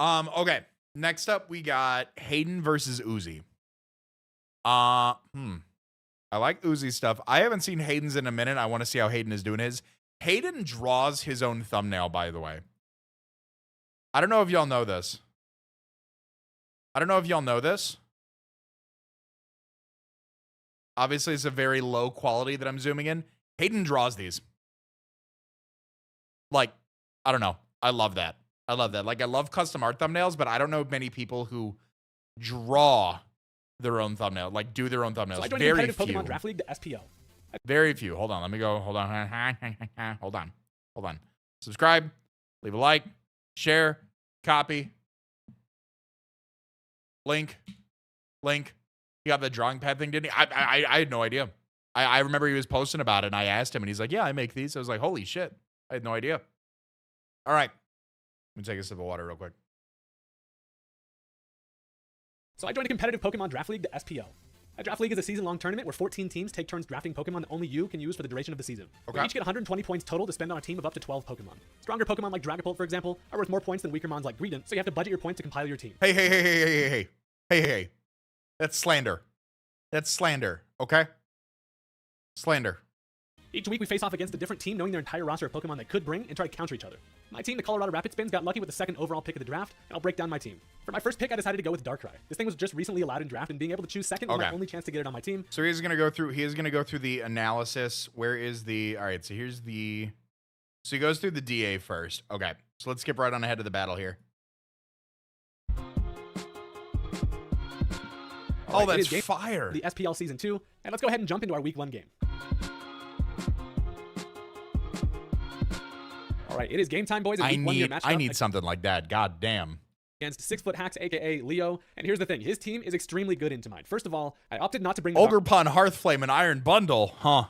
Okay. Next up, we got Hayden versus Uzi. I like Uzi's stuff. I haven't seen Hayden's in a minute. I want to see how Hayden is doing his. Hayden draws his own thumbnail, by the way. I don't know if y'all know this. Obviously, it's a very low quality that I'm zooming in. Hayden draws these. Like, I don't know. I love that. Like, I love custom art thumbnails, but I don't know many people who draw their own thumbnail, like do their own thumbnails. So I joined very the few. Pokemon Draft League, the SPL. Very few. Hold on. Let me go. Hold on. Hold on. Subscribe. Leave a like. Share. Copy. Link. You got the drawing pad thing, didn't he? I had no idea. I remember he was posting about it, and I asked him, and he's like, yeah, I make these. I was like, holy shit. I had no idea. All right. Let me take a sip of water real quick. So I joined a competitive Pokemon Draft League, the SPL. A draft league is a season-long tournament where 14 teams take turns drafting Pokemon that only you can use for the duration of the season. Okay. We each get 120 points total to spend on a team of up to 12 Pokemon. Stronger Pokemon like Dragapult, for example, are worth more points than weaker mons like Greedent, so you have to budget your points to compile your team. Hey. That's slander. Okay? Slander. Each week we face off against a different team, knowing their entire roster of Pokemon they could bring, and try to counter each other. My team, the Colorado Rapid Spins, got lucky with the second overall pick of the draft, and I'll break down my team. For my first pick, I decided to go with Darkrai. This thing was just recently allowed in draft, and being able to choose second was my only chance to get it on my team. So he's gonna go through the analysis. Where is the alright, so here's the so he goes through the DA first. Okay. So let's skip right on ahead of the battle here. Oh, that's fire. The SPL Season 2, and let's go ahead and jump into our Week 1 game. All right, it is game time, boys. I need something like that. God damn. Against 6-foot Hacks, aka Leo. And here's the thing, his team is extremely good into mine. First of all, I opted not to bring Ogerpon, Hearthflame, and Iron Bundle, huh?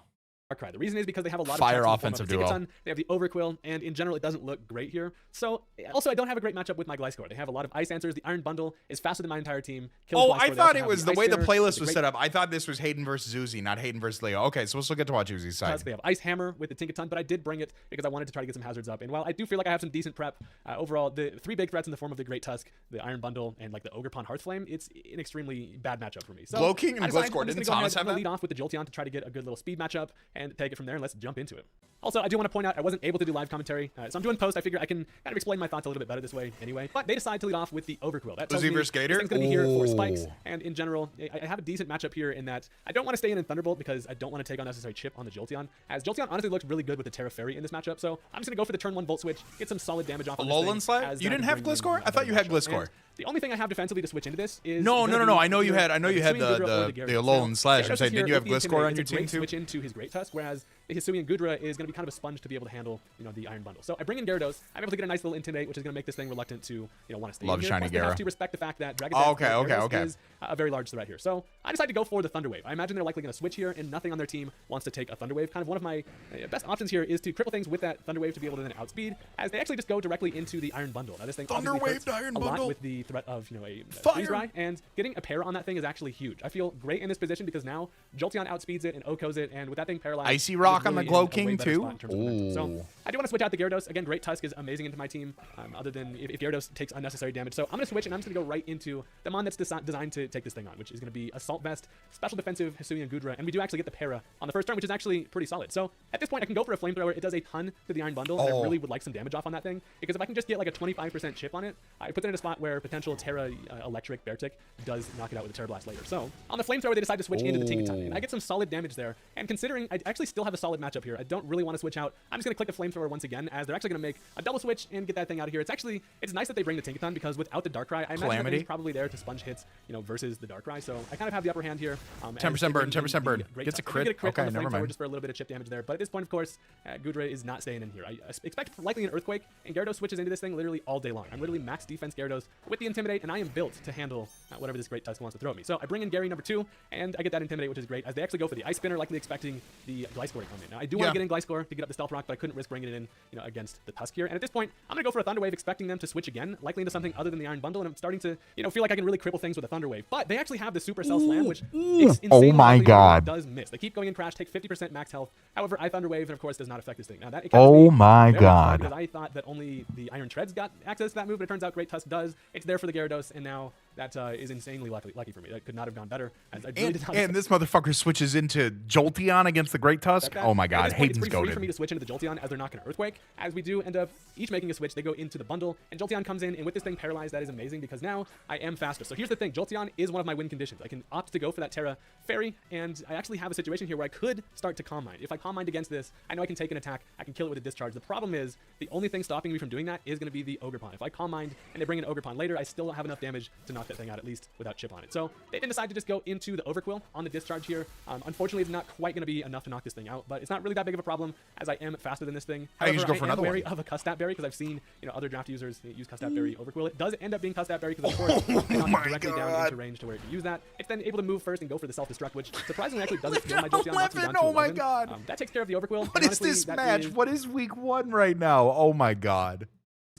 Darkrai. The reason is because they have a lot of fire offensive duo. They have the Overquill, and in general, it doesn't look great here. So, also, I don't have a great matchup with my Gliscor. They have a lot of Ice Answers. The Iron Bundle is faster than my entire team. I thought it was the way the playlist was set up. I thought this was Hayden versus Uzi, not Hayden versus Leo. Okay, so we'll still get to watch Uzi's side. They have Ice Hammer with the Tinkaton, but I did bring it because I wanted to try to get some hazards up. And while I do feel like I have some decent prep, overall, the three big threats in the form of the Great Tusk, the Iron Bundle, and like the Ogerpon Hearthflame, it's an extremely bad matchup for me. So Glow King and Gliscor, didn't Thomas have that? Lead off with the Jolteon to try to get a good little speed matchup and take it from there. And let's jump into it. Also, I do want to point out I wasn't able to do live commentary, so I'm doing post. I figure I can kind of explain my thoughts a little bit better this way anyway. But they decide to lead off with the Overquill. That tells me this thing's going to be here for spikes. And in general, I have a decent matchup here in that I don't want to stay in Thunderbolt because I don't want to take unnecessary chip on the Jolteon, as Jolteon honestly looked really good with the Terra Fairy in this matchup. So I'm just going to go for the turn 1 Volt Switch, get some solid damage off. Alolan Slide? You didn't have Gliscor? I thought you had Gliscor. The only thing I have defensively to switch into this is no. I know you had the Alolan Slash. I'm saying, did you have Gliscor on your team too? Switch into his Great Tusk, whereas the Hisuian Gudra is going to be kind of a sponge to be able to handle, the Iron Bundle. So I bring in Gyarados. I'm able to get a nice little Intimidate, which is going to make this thing reluctant to, want to stay in here. Shiny Plus, they have to respect the fact that Dragon Dance is a very large threat here. So I decided to go for the Thunder Wave. I imagine they're likely going to switch here, and nothing on their team wants to take a Thunder Wave. Kind of one of my best options here is to cripple things with that Thunder Wave to be able to then outspeed, as they actually just go directly into the Iron Bundle. Now this thing Thunder Wave to Iron a Bundle lot with the threat of a Freeze Dry, and getting a pair on that thing is actually huge. I feel great in this position because now Jolteon outspeeds it and OHKOs it, and with that thing paralyzed, Icy Rock on the Glow King too. So I do want to switch out the Gyarados. Again, Great Tusk is amazing into my team, other than if Gyarados takes unnecessary damage. So I'm going to switch, and I'm just going to go right into the mon that's designed to take this thing on, which is going to be Assault Vest, Special Defensive, Hisuian Gudra, and we do actually get the para on the first turn, which is actually pretty solid. So at this point, I can go for a Flamethrower. It does a ton to the Iron Bundle, and I really would like some damage off on that thing, because if I can just get like a 25% chip on it, I put it in a spot where potential Terra Electric Beartic does knock it out with a Terra Blast later. So on the Flamethrower, they decide to switch into the Tinkaton, and I get some solid damage there. And considering I actually still have a solid matchup here, I don't really want to switch out. I'm just going to click the Flamethrower once again, as they're actually going to make a double switch and get that thing out of here. It's nice that they bring the Tinkaton, because without the Darkrai, I imagine that he's probably there to sponge hits, versus the Darkrai. So I kind of have the upper hand here. 10% burn, 10% burn. Gets a crit. Okay, never mind. Just for a little bit of chip damage there. But at this point, of course, Gudra is not staying in here. I expect likely an Earthquake, and Gyarados switches into this thing literally all day long. I'm literally max defense Gyarados with the Intimidate, and I am built to handle whatever this Great Tusk wants to throw at me. So I bring in Gary number 2, and I get that Intimidate, which is great, as they actually go for the Ice Spinner, likely expecting the Gliscor come in. Now, I do want to get in Gliscor to get up the Stealth Rock, but I couldn't risk bringing it in, against the Tusk here. And at this point, I'm going to go for a Thunder Wave, expecting them to switch again, likely into something other than the Iron Bundle, and I'm starting to, feel like I can really cripple things with a Thunder Wave. But they actually have the Supercell Slam, which is insane. Does miss. They keep going in Crash, take 50% max health. However, I Thunder Wave, and of course, does not affect this thing. Now, that because I thought that only the Iron Treads got access to that move, but it turns out Great Tusk does. It's there for the Gyarados, and now that is insanely lucky for me. That could not have gone better. As I really and this motherfucker switches into Jolteon against the Great Tusk. Oh my god, Hayden's goated. It's pretty free for me to switch into the Jolteon as they're not going to Earthquake. As we do end up each making a switch, they go into the bundle, and Jolteon comes in, and with this thing paralyzed, that is amazing because now I am faster. So here's the thing, Jolteon is one of my win conditions. I can opt to go for that Terra Fairy, and I actually have a situation here where I could start to Calm Mind. If I Calm Mind against this, I know I can take an attack, I can kill it with a discharge. The problem is, the only thing stopping me from doing that is going to be the Ogerpon. If I Calm Mind and they bring in Ogerpon later, I still don't have enough damage to knock that thing out, at least without chip on it. So they didn't decide to just go into the Overquill on the discharge here. Unfortunately, it's not quite going to be enough to knock this thing out, but it's not really that big of a problem as I am faster than this thing. However, I am wary of a Custat Berry because I've seen other draft users use Custat Berry Overquill. It does end up being Custat Berry because of course it's not directly down into range to where it can use that. It's then able to move first and go for the self-destruct, which surprisingly actually doesn't kill my Jolteon. Knocks me down to 11. My god. That takes care of the Overquill. What is this match? What is week 1 right now? Oh my god.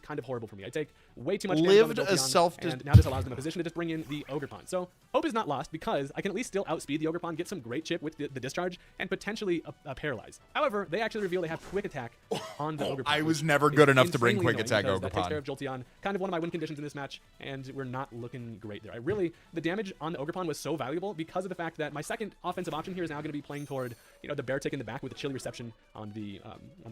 Kind of horrible for me. I take way too much lived damage a self and now this allows them a position to just bring in the Ogerpon. So hope is not lost because I can at least still outspeed the Ogerpon, get some great chip with the discharge, and potentially paralyze. However, they actually reveal they have quick attack on the Ogerpon. I was never good enough to bring quick attack Ogerpon. That takes care of Jolteon, kind of one of my win conditions in this match, and we're not looking great there. The damage on the Ogerpon was so valuable because of the fact that my second offensive option here is now going to be playing toward the Beartick in the back with a chilly reception on the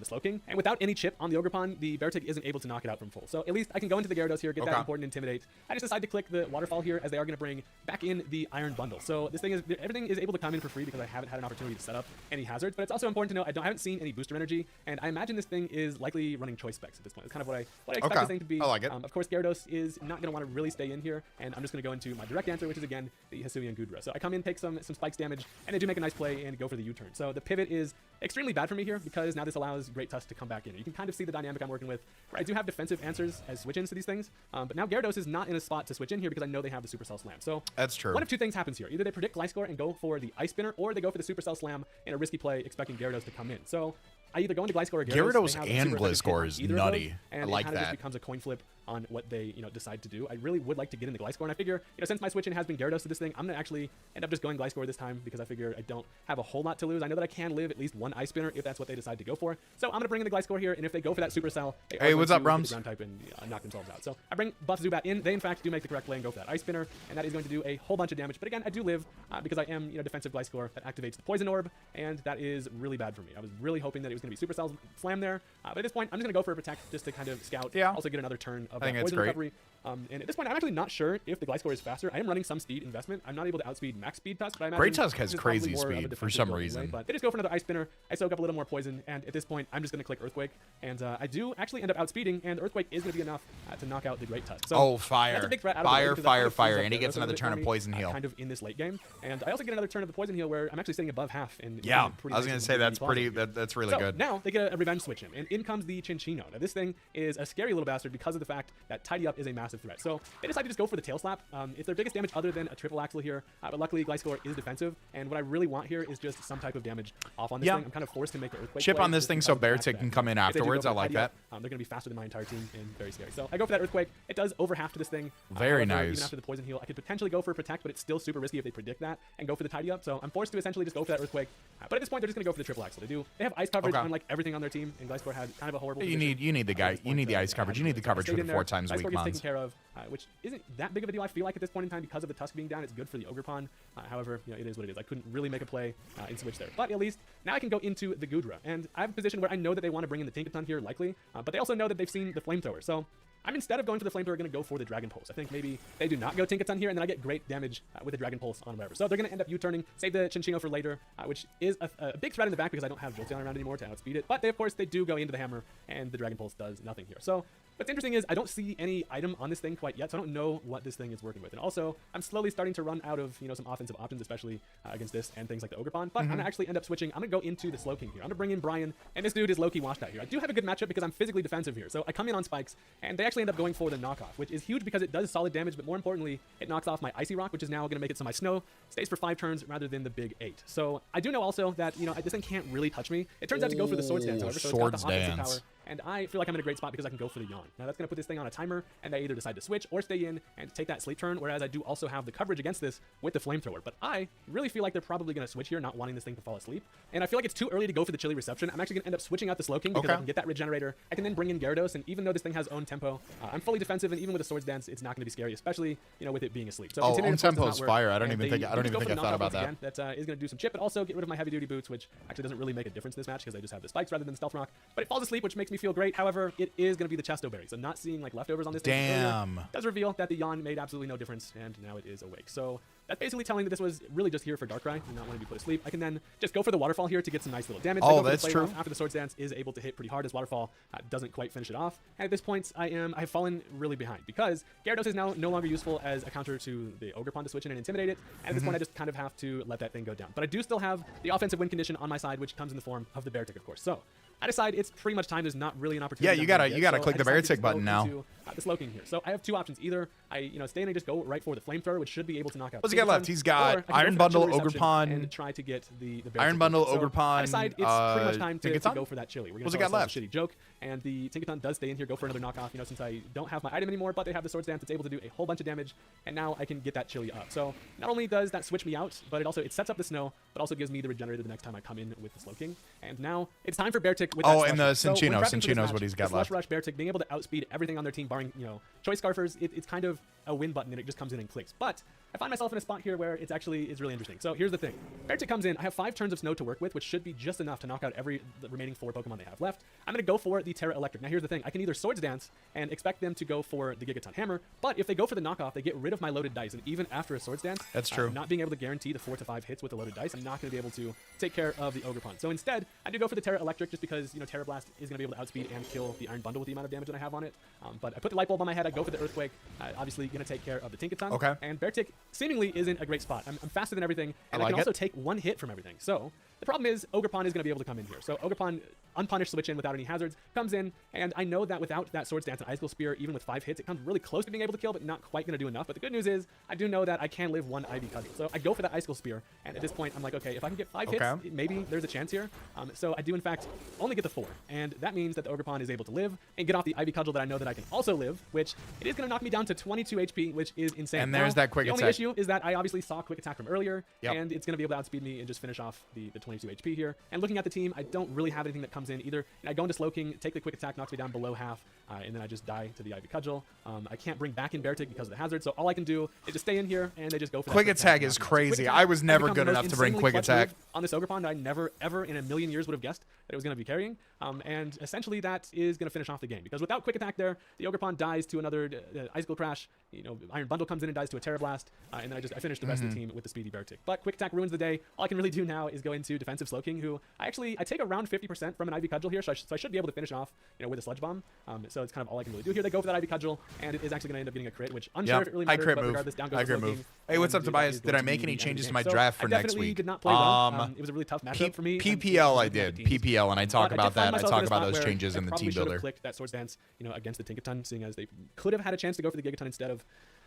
Slowking, and without any chip on the Ogerpon, the Beartick isn't able to knock it out from full. So at least I can go into the Gyarados here, get that important Intimidate. I just decide to click the Waterfall here as they are going to bring back in the Iron Bundle. So this thing is, everything is able to come in for free because I haven't had an opportunity to set up any hazards, but it's also important to know I haven't seen any booster energy, and I imagine this thing is likely running choice specs at this point. It's kind of what I expect this thing to be. I like it. Of course, Gyarados is not going to want to really stay in here, and I'm just going to go into my direct answer, which is again the Hisuian Gudra. So I come in, take some spikes damage, and they do make a nice play and go for the U-turn. So the pivot is extremely bad for me here because now this allows Great Tusk to come back in. You can kind of see the dynamic I'm working with, where I do have defensive answers as switch-ins to these things, but now Gyarados is not in a spot to switch in here because I know they have the Supercell Slam. So that's true. One of two things happens here. Either they predict Gliscor and go for the Ice Spinner, or they go for the Supercell Slam in a risky play, expecting Gyarados to come in. So I either go into Gliscor or Gyarados and Gliscor is nutty. And I like that. It just becomes a coin flip on what they decide to do. I really would like to get into Gliscor, and I figure since my switch in has been Gyarados to this thing, I'm gonna actually end up just going Gliscor this time because I figure I don't have a whole lot to lose. I know that I can live at least one Ice Spinner if that's what they decide to go for. So I'm gonna bring in the Gliscor here, and if they go for that Supercell, they hey, what's up, Rums? Ground type and knock themselves out. So I bring Buff Zubat in. They in fact do make the correct play and go for that Ice Spinner, and that is going to do a whole bunch of damage. But again, I do live because I am defensive Gliscor that activates the Poison Orb, and that is really bad for me. I was really hoping that it was going to be Supercell Slam there, but at this point, I'm just going to go for a Protect just to kind of scout. Yeah. Also get another turn of that Poison Recovery. And at this point, I'm actually not sure if the Gliscor is faster. I am running some speed investment. I'm not able to outspeed max speed Tusk, but I imagine Great Tusk has crazy speed for some reason. But they just go for another Ice Spinner. I soak up a little more poison, and at this point, I'm just going to click Earthquake, and I do actually end up outspeeding, and Earthquake is going to be enough to knock out the Great Tusk. So fire! That's a big threat out of Fire! And he gets another turn of Poison Heal. Kind of in this late game, and I also get another turn of the Poison Heal where I'm actually sitting above half. And yeah, I was going to say that's pretty. That's really good. Now they get a revenge switch him, and in comes the Chinchino. Now this thing is a scary little bastard because of the fact that Tidy Up is a massive threat. So they decide to just go for the Tail Slap. It's their biggest damage other than a triple Axle here, but luckily Gliscor is defensive, and what I really want here is just some type of damage off on this thing. I'm kind of forced to make the Earthquake chip on this thing so Beartick can come in afterwards. I like that. They're going to be faster than my entire team and very scary. So I go for that Earthquake. It does over half to this thing. Very nice. Even after the Poison Heal, I could potentially go for a Protect, but it's still super risky if they predict that and go for the Tidy Up. So I'm forced to essentially just go for that Earthquake. But at this point, they're just going to go for the triple Axle. They have ice coverage on like everything on their team, and Gliscor had kind of a horrible. You need the ice coverage. You need the coverage for the 4 times weak mons. Taken care of, which isn't that big of a deal. I feel like at this point in time because of the Tusk being down, it's good for the Ogerpon. However, it is what it is. I couldn't really make a play in switch there, but at least now I can go into the Gudra, and I have a position where I know that they want to bring in the Tinkaton here likely, but they also know that they've seen the Flamethrower. So I'm instead of going for the Flamethrower, going to go for the Dragon Pulse. I think maybe they do not go Tinkaton here, and then I get great damage with the Dragon Pulse on whatever. So they're going to end up U-turning, save the Chinchino for later, which is a big threat in the back because I don't have Jolteon around anymore to outspeed it. But they, of course, they do go into the Hammer, and the Dragon Pulse does nothing here. So what's interesting is I don't see any item on this thing quite yet, so I don't know what this thing is working with. And also, I'm slowly starting to run out of, you know, some offensive options, especially against this and things like the Ogre Pawn. But I'm gonna actually end up switching. I'm gonna go into the Slow King here. I'm gonna bring in Brian, and this dude is low-key washed out here. I do have a good matchup because I'm physically defensive here. So I come in on spikes, and they actually end up going for the knockoff, which is huge because it does solid damage, but more importantly, it knocks off my Icy Rock, which is now gonna make it so my Snow stays for 5 turns rather than the big 8. So I do know also that, you know, this thing can't really touch me. It turns out to go for the Swords Dance, however, so it's got the offensive power. And I feel like I'm in a great spot because I can go for the Yawn. Now that's going to put this thing on a timer, and I either decide to switch or stay in and take that sleep turn, whereas I do also have the coverage against this with the Flamethrower. But I really feel like they're probably going to switch here, not wanting this thing to fall asleep. And I feel like it's too early to go for the Chilly Reception. I'm actually going to end up switching out the Slow King because I can get that Regenerator. I can then bring in Gyarados, and even though this thing has own tempo, I'm fully defensive, and even with a Swords Dance, it's not going to be scary, especially, you know, with it being asleep. So own tempo is fire. I don't even think I thought about that. Again, that is going to do some chip, but also get rid of my Heavy Duty Boots, which actually doesn't really make a difference in this match because I just have the spikes rather than Stealth Rock. But it falls asleep, which makes me feel great. However, it is going to be the Chesto Berry. So not seeing like leftovers on this thing earlier does reveal that the Yawn made absolutely no difference, and now it is awake. So that's basically telling that this was really just here for Darkrai and not want to be put asleep. I can then just go for the Waterfall here to get some nice little damage. Oh, that's true. After the Swords Dance is able to hit pretty hard as Waterfall doesn't quite finish it off. And at this point, I have fallen really behind because Gyarados is now no longer useful as a counter to the Ogre Pawn to switch in and intimidate it. And at this point, I just kind of have to let that thing go down. But I do still have the offensive win condition on my side, which comes in the form of the Bear Tick, of course. So I decide it's pretty much time. There's not really an opportunity. Yeah, you gotta click the Bear Tick button now. The Slow King here. So I have 2 options. Either I stay in and just go right for the Flamethrower, which should be able to knock out. What's he got left? He's got Iron Bundle, Ogre Pawn, and try to get the Iron Bundle, Ogre Pawn. I decide it's pretty much time to go for that Chili. We're gonna What's he got left? A shitty joke, and the Tinkaton does stay in here, go for another knockoff. You know, since I don't have my item anymore, but they have the Swords Dance, it's able to do a whole bunch of damage, and now I can get that Chili up. So not only does that switch me out, but it sets up the Snow, but also gives me the Regenerator the next time I come in with the Slow King. And now it's time for Bear Tick with and the Cinccino. Cinccino's what he's got left. Slush Rush, Bear Tick, being able to outspeed everything on their team, barring, you know, Choice Scarfers, it's kind of a win button, and it just comes in and clicks. But I find myself in a spot here where it's really interesting. So here's the thing. Bear Tick comes in. I have 5 turns of Snow to work with, which should be just enough to knock out the remaining 4 Pokemon they have left. I'm going to go for the Terra Electric. Now here's the thing. I can either Swords Dance and expect them to go for the Gigaton Hammer, but if they go for the knockoff, they get rid of my loaded dice. And even after a Swords Dance, that's true. Not being able to guarantee the 4 to 5 hits with the loaded dice, I'm not going to be able to take care of the Ogre Pawn. So instead, I do go for the Terra Electric just because, you know, Terra Blast is going to be able to outspeed and kill the Iron Bundle with the amount of damage that I have on it. But I put the Light Bulb on my head. I go for the Earthquake. Obviously, going to take care of the Tinkaton. Okay. And Bear Tick seemingly isn't a great spot. I'm faster than everything, and I can also take 1 hit from everything. So the problem is Ogre Pawn is going to be able to come in here. So Ogre Pawn, unpunished switch in without any hazards, comes in, and I know that without that Swords Dance and Icicle Spear, even with 5 hits, it comes really close to being able to kill, but not quite going to do enough. But the good news is I do know that I can live 1 Ivy Cudgel. So I go for that Icicle Spear, and at this point, I'm like, okay, if I can get 5 hits, maybe there's a chance here. So I do, in fact, only get the 4, and that means that the Ogre Pawn is able to live and get off the Ivy Cudgel that I know that I can also live, which it is going to knock me down to 22 HP, which is insane. And there's that quick attack. The only issue is that I obviously saw quick attack from earlier, and it's going to be able to outspeed me and just finish off the 22 HP here. And looking at the team, I don't really have anything that comes in either. And I go into Slow King, take the quick attack, knocks me down below half, and then I just die to the Ivy Cudgel. I can't bring back in Bear Tick because of the hazard, so all I can do is just stay in here, and they just go for that quick attack. Is crazy. I was never good enough to bring quick attack on this Ogre Pawn. I never, ever in a million years would have guessed that it was going to be carrying. And essentially that is going to finish off the game, because without quick attack there, the Ogre Pawn dies to another Icicle Crash. You know, Iron Bundle comes in and dies to a Terra Blast, and then I finish the rest of the team with the speedy Bear Tick. But quick attack ruins the day. All I can really do now is go into defensive Slow King, who I take around 50% from an Ivy Cudgel here, so I should be able to finish off, you know, with a Sludge Bomb. So it's kind of all I can really do here. They go for that Ivy Cudgel, and it is actually going to end up getting a crit, which unsure if it really matters, but regardless, down goes the Slow King. Hey, what's up, Tobias? Did I make any changes to my draft for next week? I definitely did not play well. It was a really tough matchup for me. PPL I did. PPL, and I talk about that. I talk about those changes in the team builder. Clicked that Swords Dance, you know, against the Tinkaton, seeing as they could have had a chance to go for the Gigaton instead of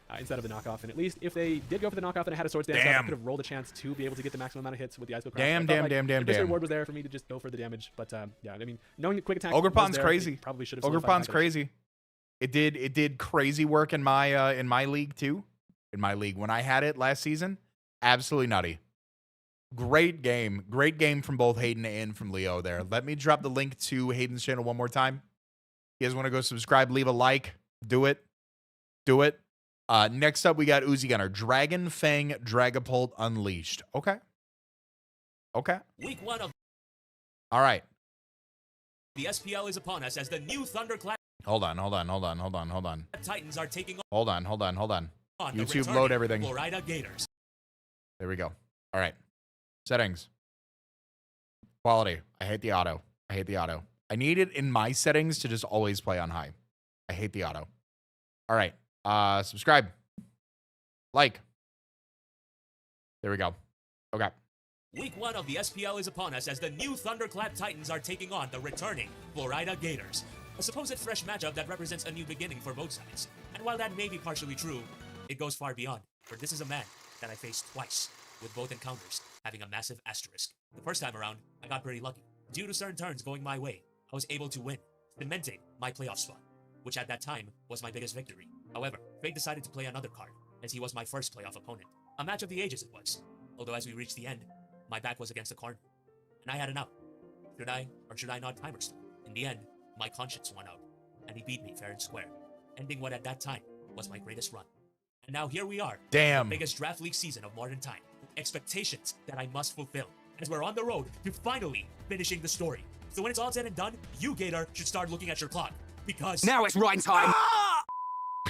the knockoff. And at least if they did go for the knockoff and I had a Swords Dance, I could have rolled a chance to be able to get the maximum amount of hits with the Icicle Crash. The reward was there for me to just go for the damage. But yeah, I mean, knowing the quick attack, Ogre Pawn's crazy. Probably should have. Ogre Pawn's crazy. It did crazy work in my league too. In my league when I had it last season, absolutely nutty. Great game from both Hayden and from Leo there. Let me drop the link to Hayden's channel one more time. You guys want to go subscribe, leave a like, do it. Next up, we got Uzi Gunner, Dragon Fang Dragapult Unleashed. Okay. Week 1 of all right. The SPL is upon us as the new Thunderclap. Hold on. Titans are taking Hold on. YouTube, load everything. Florida Gators. There we go. All right. Settings. Quality. I hate the auto. I need it in my settings to just always play on high. I hate the auto. All right. Subscribe. Like. There we go. Okay. Week 1 of the SPL is upon us as the new Thunderclap Titans are taking on the returning Florida Gators. A supposed fresh matchup that represents a new beginning for both sides. And while that may be partially true, it goes far beyond, for this is a man that I faced twice, with both encounters having a massive asterisk. The first time around, I got pretty lucky. Due to certain turns going my way, I was able to win, cementing my playoff spot, which at that time was my biggest victory. However, Fate decided to play another card, as he was my first playoff opponent. A match of the ages it was, although as we reached the end, my back was against the corner, and I had an out. Should I or should I not timer stall? In the end, my conscience won out, and he beat me fair and square, ending what at that time was my greatest run. And now here we are, Damn. the biggest draft league season of modern time, expectations that I must fulfill, as we're on the road to finally finishing the story. So when it's all said and done, you, Gator, should start looking at your clock, because Now it's right time.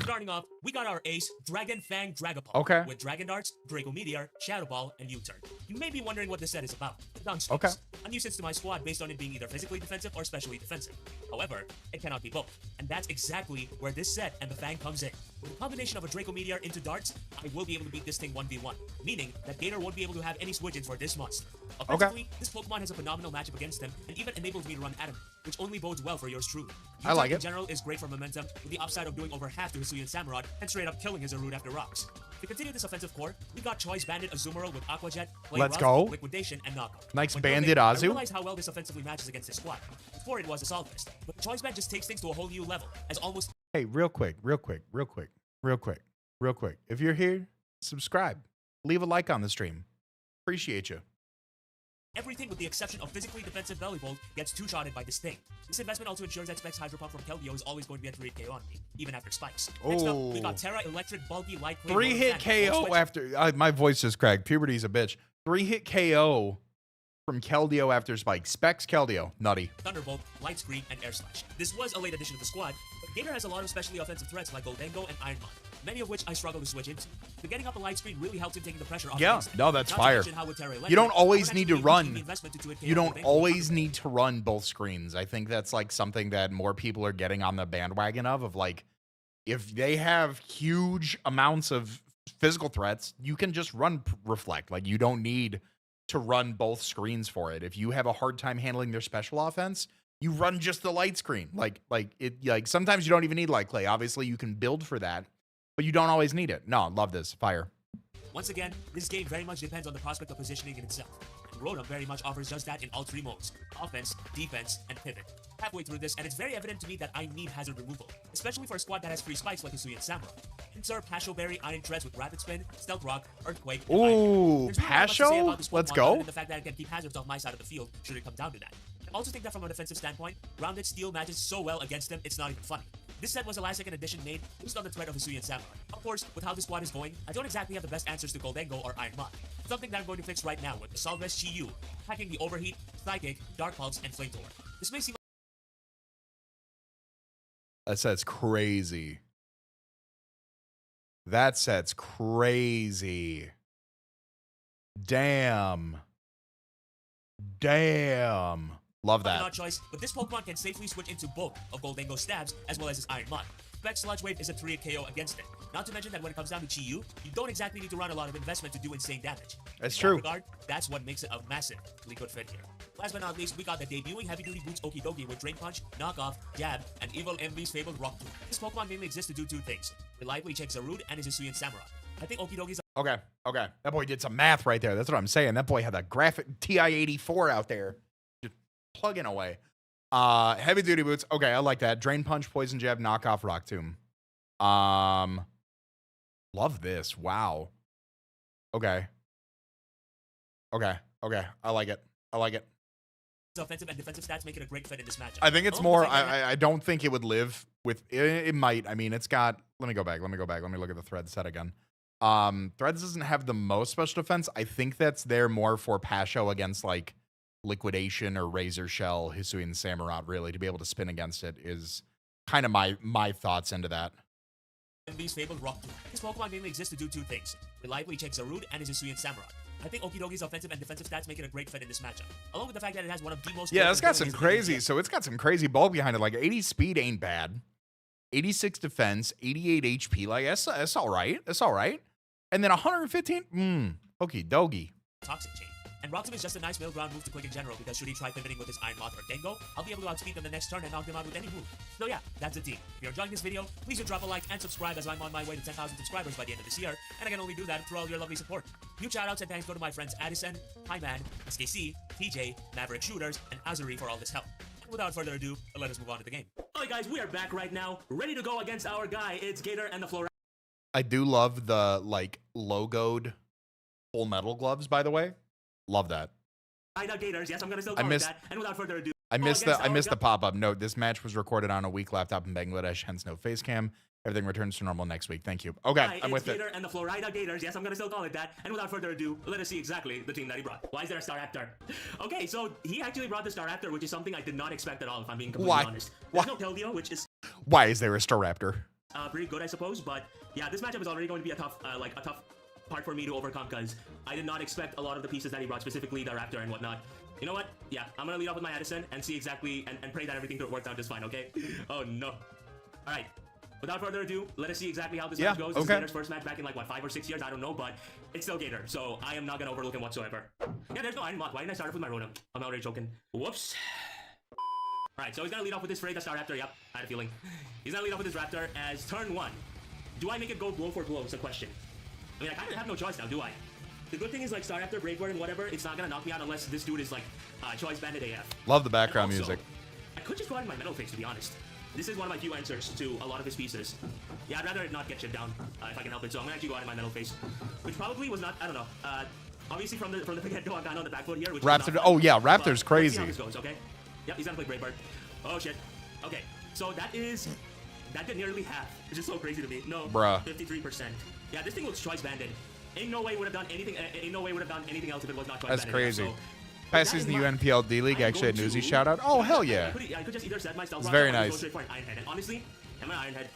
starting off, we got our ace, Dragon Fang Dragapult. Okay. With Dragon Darts, Draco Meteor, Shadow Ball, and U-Turn. You may be wondering what this set is about. Downstreams. Okay. A nuisance to my squad based on it being either physically defensive or specially defensive. However, it cannot be both. And that's exactly where this set and the Fang comes in. With a combination of a Draco Meteor into Darts, I will be able to beat this thing 1v1. Meaning that Gator won't be able to have any switch-ins for this monster. Offensively, this Pokemon has a phenomenal matchup against him and even enables me to run at him, which only bodes well for yours truly. I like In it. general is great for momentum, with the upside of doing over half to Hisuian Samurott and straight up killing his route after rocks. To continue this offensive core, we got Choice Bandit Azumarill with Aqua Jet, Flame Let's Rush, go. Liquidation, and Knockoff. Nice When Bandit building, I Azu. realized how well this offensively matches against his squad. Before it was Assault Fist, but Choice Band just takes things to a whole new level, as almost Hey, real quick. If you're here, subscribe. Leave a like on the stream. Appreciate you. everything with the exception of physically defensive Belly Bolt gets two-shotted by this thing. This investment also ensures that Specs Hydro Pump from Keldeo is always going to be at 3-hit KO on me, even after spikes. Next up, we got Terra Electric Bulky Light Clay 3-hit KO after... my voice just cracked. Puberty's a bitch. 3-hit KO from Keldeo after spike. Specs Keldeo. Nutty. Thunderbolt, Light Screen, and Air Slash. This was a late addition to the squad, but Gator has a lot of specially offensive threats like Goldengo and Ironmon, many of which I struggle to switch into. So getting up a Light Screen really helps him taking the pressure off. Yeah, no, that's fire. You don't always need to run. You don't always need to run both screens. I think that's like something that more people are getting on the bandwagon of like, if they have huge amounts of physical threats, you can just run Reflect. Like, you don't need to run both screens for it. If you have a hard time handling their special offense, you run just the light screen. Like sometimes you don't even need Light Clay. Obviously, you can build for that, but you don't always need it. No, love this. Fire. Once again, this game very much depends on the prospect of positioning in itself. And Rotom very much offers just that in all three modes: offense, defense, and pivot. Halfway through this, and it's very evident to me that I need hazard removal, especially for a squad that has free spikes like Hisuian Samurai. Enter Pasho Berry, Iron Treads with Rapid Spin, Stealth Rock, Earthquake, and Ooh, There's really not much to say Pasho? about this Let's Pokemon go. other than the fact that it can keep hazards off my side of the field should it come down to that. I also think that from a defensive standpoint, Grounded Steel matches so well against him, it's not even funny. This set was a last-second addition made based on the threat of Hisuian Samurai. Of course, with how this squad is going, I don't exactly have the best answers to Goldengo or Ironmon. Something that I'm going to fix right now with the Solvest Chi-Yu, hacking the Overheat, Psychic, Dark Pulse, and Flamethrower. This may seem That set's crazy. That set's crazy. Damn. Love like an that. odd choice, but this Pokemon can safely switch into both of Goldengo's stabs as well as his Ironmon. Spec Sludge Wave is a 3-hit KO against it. Not to mention that when it comes down to Chi-Yu, you don't exactly need to run a lot of investment to do insane damage. That's In true. that regard, that's what makes it a massively good fit here. Last but not least, we got the debuting heavy-duty boots Okidogi with Drain Punch, Knockoff, Jab, and Evil Envy's fabled Rock Tomb. This Pokemon mainly exists to do two things: reliably check Zarude and his Hisuian Samurai. I think Okidogi's Okay. That boy did some math right there. That's what I'm saying. That boy had that graphic TI-84 out there. Just plugging away. Heavy duty boots. Okay, I like that. Drain Punch, Poison Jab, Knockoff, Rock Tomb. Love this. Wow. Okay. I like it. offensive and defensive stats make it a great fit in this matchup. I think it's Along with more. the fact that I don't think it would live with. It might. I mean, it's got. Let me go back. Let me look at the thread set again. Threads doesn't have the most special defense. I think that's there more for Pasho against like Liquidation or Razor Shell, Hisuian Samurott. Really, to be able to spin against it is kind of my thoughts into that. Envy's fabled Rock Tomb. This Pokemon mainly exists to do two things: reliably check Zarude and his Hisuian Samurai. I think Okidogi's offensive and defensive stats make it a great fit in this matchup, along with the fact that it has one of the most. Yeah, it's got broken some abilities in the crazy. game. So it's got some crazy bulk behind it. Like 80 speed ain't bad. 86 defense, 88 HP. Like, that's all right. That's all right. And then 115? Okie dokie. Toxic Chain. And Roxum is just a nice middle ground move to click in general, because should he try pivoting with his Iron Moth or Dengo, I'll be able to outspeed them the next turn and knock them out with any move. So yeah, that's the team. If you're enjoying this video, please do drop a like and subscribe, as I'm on my way to 10,000 subscribers by the end of this year, and I can only do that through all your lovely support. Huge shoutouts and thanks go to my friends Addison, Highman, SKC, TJ, Maverick Shooters, and Azuri for all this help. And without further ado, let us move on to the game. Alright guys, we are back right now, ready to go against our guy. It's Gator and the Flora. I do love the, like, logoed full metal gloves, by the way. Love that. Gators, yes, I'm gonna still call it that. And without further ado, I missed the pop-up note. This match was recorded on a weak laptop in Bangladesh, hence no face cam. Everything returns to normal next week. Thank you. Okay, I'm with it. Gator and the Florida Gators, yes, I'm gonna still call it that. And without further ado, let us see exactly the team that he brought. Why is there a Staraptor? Okay, so he actually brought the Staraptor, which is something I did not expect at all, if I'm being completely honest. There's no Keldeo, which is Why is there a Staraptor? pretty good, I suppose. But yeah, this matchup is already going to be a tough, part for me to overcome, because I did not expect a lot of the pieces that he brought, specifically the Raptor and whatnot. You know what? Yeah, I'm gonna lead off with my Addison and see exactly and pray that everything works out just fine, okay? Oh no. Alright. Without further ado, let us see exactly how this match goes. This is Gator's first match back in like what, 5 or 6 years? I don't know, but it's still Gator, so I am not gonna overlook him whatsoever. Yeah, there's no Iron Moth. Why didn't I start off with my Rotom? I'm already choking. Whoops. Alright, so he's gonna lead off with this Frey, the Star Raptor. Yep, I had a feeling. He's gonna lead off with this Raptor as turn 1. Do I make it go blow for blow? It's a question. I mean, I kind of have no choice now, do I? The good thing is, like, Staraptor, Brave Bird, and whatever, it's not gonna knock me out unless this dude is, like, Choice Bandit AF. Love the background also, music. I could just go out in my Metal Face, to be honest. This is one of my few answers to a lot of his pieces. Yeah, I'd rather it not get chipped down, if I can help it, so I'm gonna actually go out in my Metal Face. Which probably was not, I don't know, obviously from the get-go, I'm kind of on the back foot here, which Raptor, oh yeah, Raptor's crazy. Let's see how this goes, okay? Yep, he's gonna play Brave Bird. Oh, shit. Okay, so that did nearly half, which is so crazy to me. No, bruh. 53%. Yeah, this thing looks Choice Banded. Ain't no way would have done anything. Ain't no way would have done anything else if it was not Choice That's Banded. crazy. So, Passes in the UNPLD League, actually a newsy shout out. Oh hell yeah. I could just either set myself. It's very nice. Go straight for an Iron Head. And honestly, I'm an Iron Head.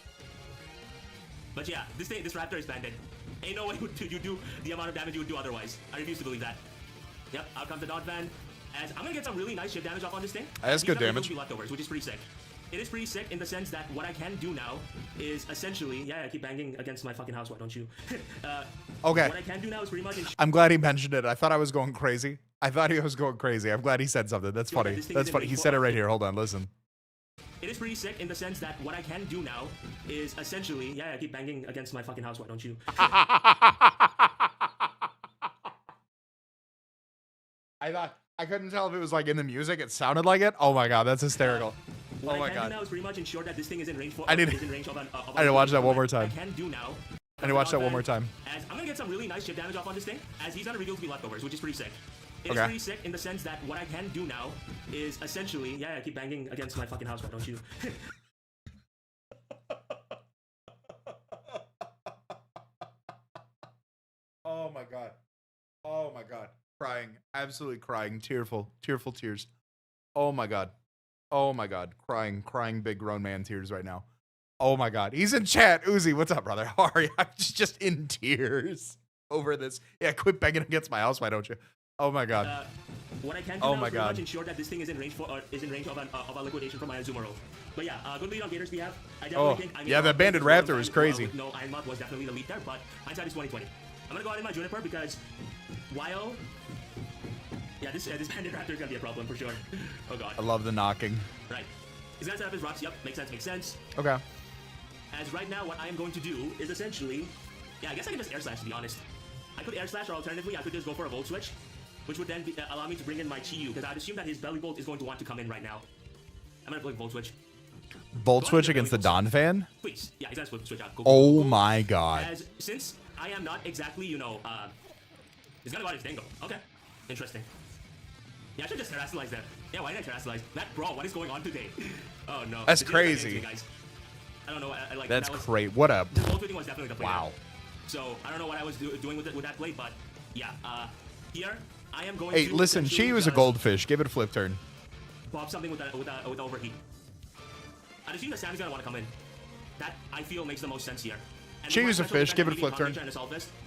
But yeah, this Raptor is banded. Ain't no way you do the amount of damage you would do otherwise. I refuse to believe that. Yep, out comes the Dog Fan. As I'm gonna get some really nice chip damage off on this thing. That's good damage. Leftovers, which is pretty sick. It is pretty sick in the sense that what I can do now is essentially, yeah, I keep banging against my fucking house, why don't you? Okay. What I can do now is pretty much. I'm glad he mentioned it. I thought I was going crazy. I'm glad he said something. That's funny. That's funny. He said it right here. Hold on, listen. It is pretty sick in the sense that what I can do now is essentially, yeah, I keep banging against my fucking house, why don't you? I couldn't tell if it was like in the music. It sounded like it. Oh my god, that's hysterical. What oh my I can god. do now is pretty much ensure that this thing is in range for. I need to watch that one more time. I can do now. I need to watch that one more time. As I'm gonna get some really nice chip damage off on this thing, as he's gonna reveal to be leftovers, which is pretty sick. It is pretty sick in the sense that what I can do now is essentially, yeah, I keep banging against my fucking house, why don't you? Oh my god. Oh my god. Crying. Absolutely crying. Tearful tears. Oh my god. Oh my god. Crying big grown man tears right now. Oh my god. He's in chat. Uzi, what's up, brother? How are you? I'm just in tears over this. Yeah, quit banging against my house, why don't you? Oh my god. What I can do now is pretty much ensure that this thing is in range of a liquidation from my Azumarill. But yeah, good lead on Gator's behalf. I definitely think. I mean, yeah, that banded Raptor is crazy. No, Iron Moth was definitely the lead there, but hindsight is 20/20. I'm gonna go out in my Juniper because while yeah, this banded Raptor is gonna be a problem for sure. Oh god. I love the knocking. Right. He's gonna set up his rocks. Yep, makes sense. Okay. As right now, what I am going to do is essentially, yeah, I guess I can just Air Slash, to be honest. I could Air Slash, or alternatively, I could just go for a Volt Switch, which would then allow me to bring in my Chi-Yu, because I'd assume that his Belly Bolt is going to want to come in right now. I'm gonna play Volt Switch. Volt Switch against the Don fan? Please. Yeah, he's gonna switch out. Oh my god. Since I am not exactly, he's gonna go out his Dango. Okay. Interesting. Yeah, I should just terrestrialize that. Yeah, why did I terrestrialize? That bro, what is going on today? Oh no. That's crazy. Guys. I don't know. Like that's great. What up? The Volt Switching was definitely the play. Wow. So I don't know what I was doing with that play, but yeah. Here I am going. Hey, listen, she was a goldfish. Give it a flip turn. Pop something with overheat. I assume that Sammy's gonna want to come in. That I feel makes the most sense here. She was a fish. Give it a flip turn.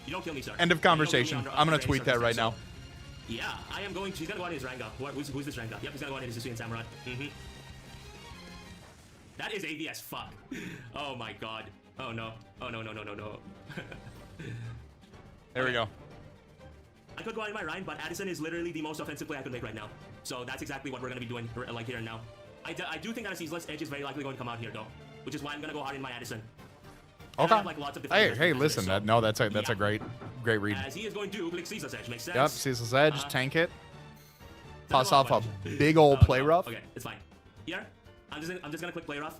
You don't kill me, sir. End of conversation. I'm gonna tweet that right now. Yeah, I am going. He's gonna go on his Ranga. Who's this Ranga? Yep, he's gonna go on his Hisuian Samurai. That is AV as fuck. Oh my god. Oh no. Oh no, no, no, no, no. There we go. I could go out in my Ryan, but Addison is literally the most offensive play I could make right now. So that's exactly what we're going to be doing like here and now. I do think that a Ceaseless Edge is very likely going to come out here though, which is why I'm going to go hard in my Addison. Okay. I have, like, lots of Hey, listen. so, that's a great read. As he is going to click Ceaseless Edge, makes sense. Yep, Ceaseless Edge, tank it. Toss off a big old play rough. Okay, it's fine. Here, I'm just gonna click play rough.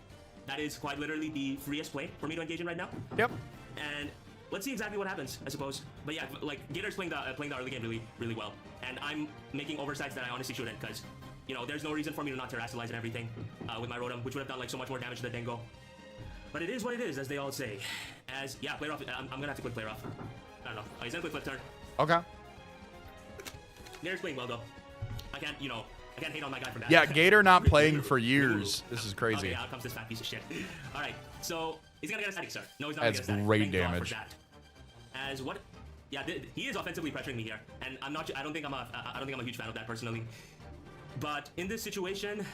That is quite literally the freest play for me to engage in right now. Yep. And let's see exactly what happens, I suppose. But yeah, like Gator's playing the early game really well, and I'm making oversights that I honestly shouldn't, because you know there's no reason for me to not terrestrialize and everything with my Rotom, which would have done like so much more damage to the Dingo. But it is what it is, as they all say. As yeah, play rough. I'm gonna have to click play rough. I don't know. Oh, he's gonna click flip turn. Okay. Gator's playing well though. I can't hate on my guy for that. Yeah, Gator not playing for years. This is crazy. Okay, out comes this fat piece of shit. All right, so he's gonna get a static start. No, he's not. That's gonna get a static. great Thank God damage. for that. As what? Yeah, he is offensively pressuring me here, and I don't think I'm a huge fan of that personally. But in this situation,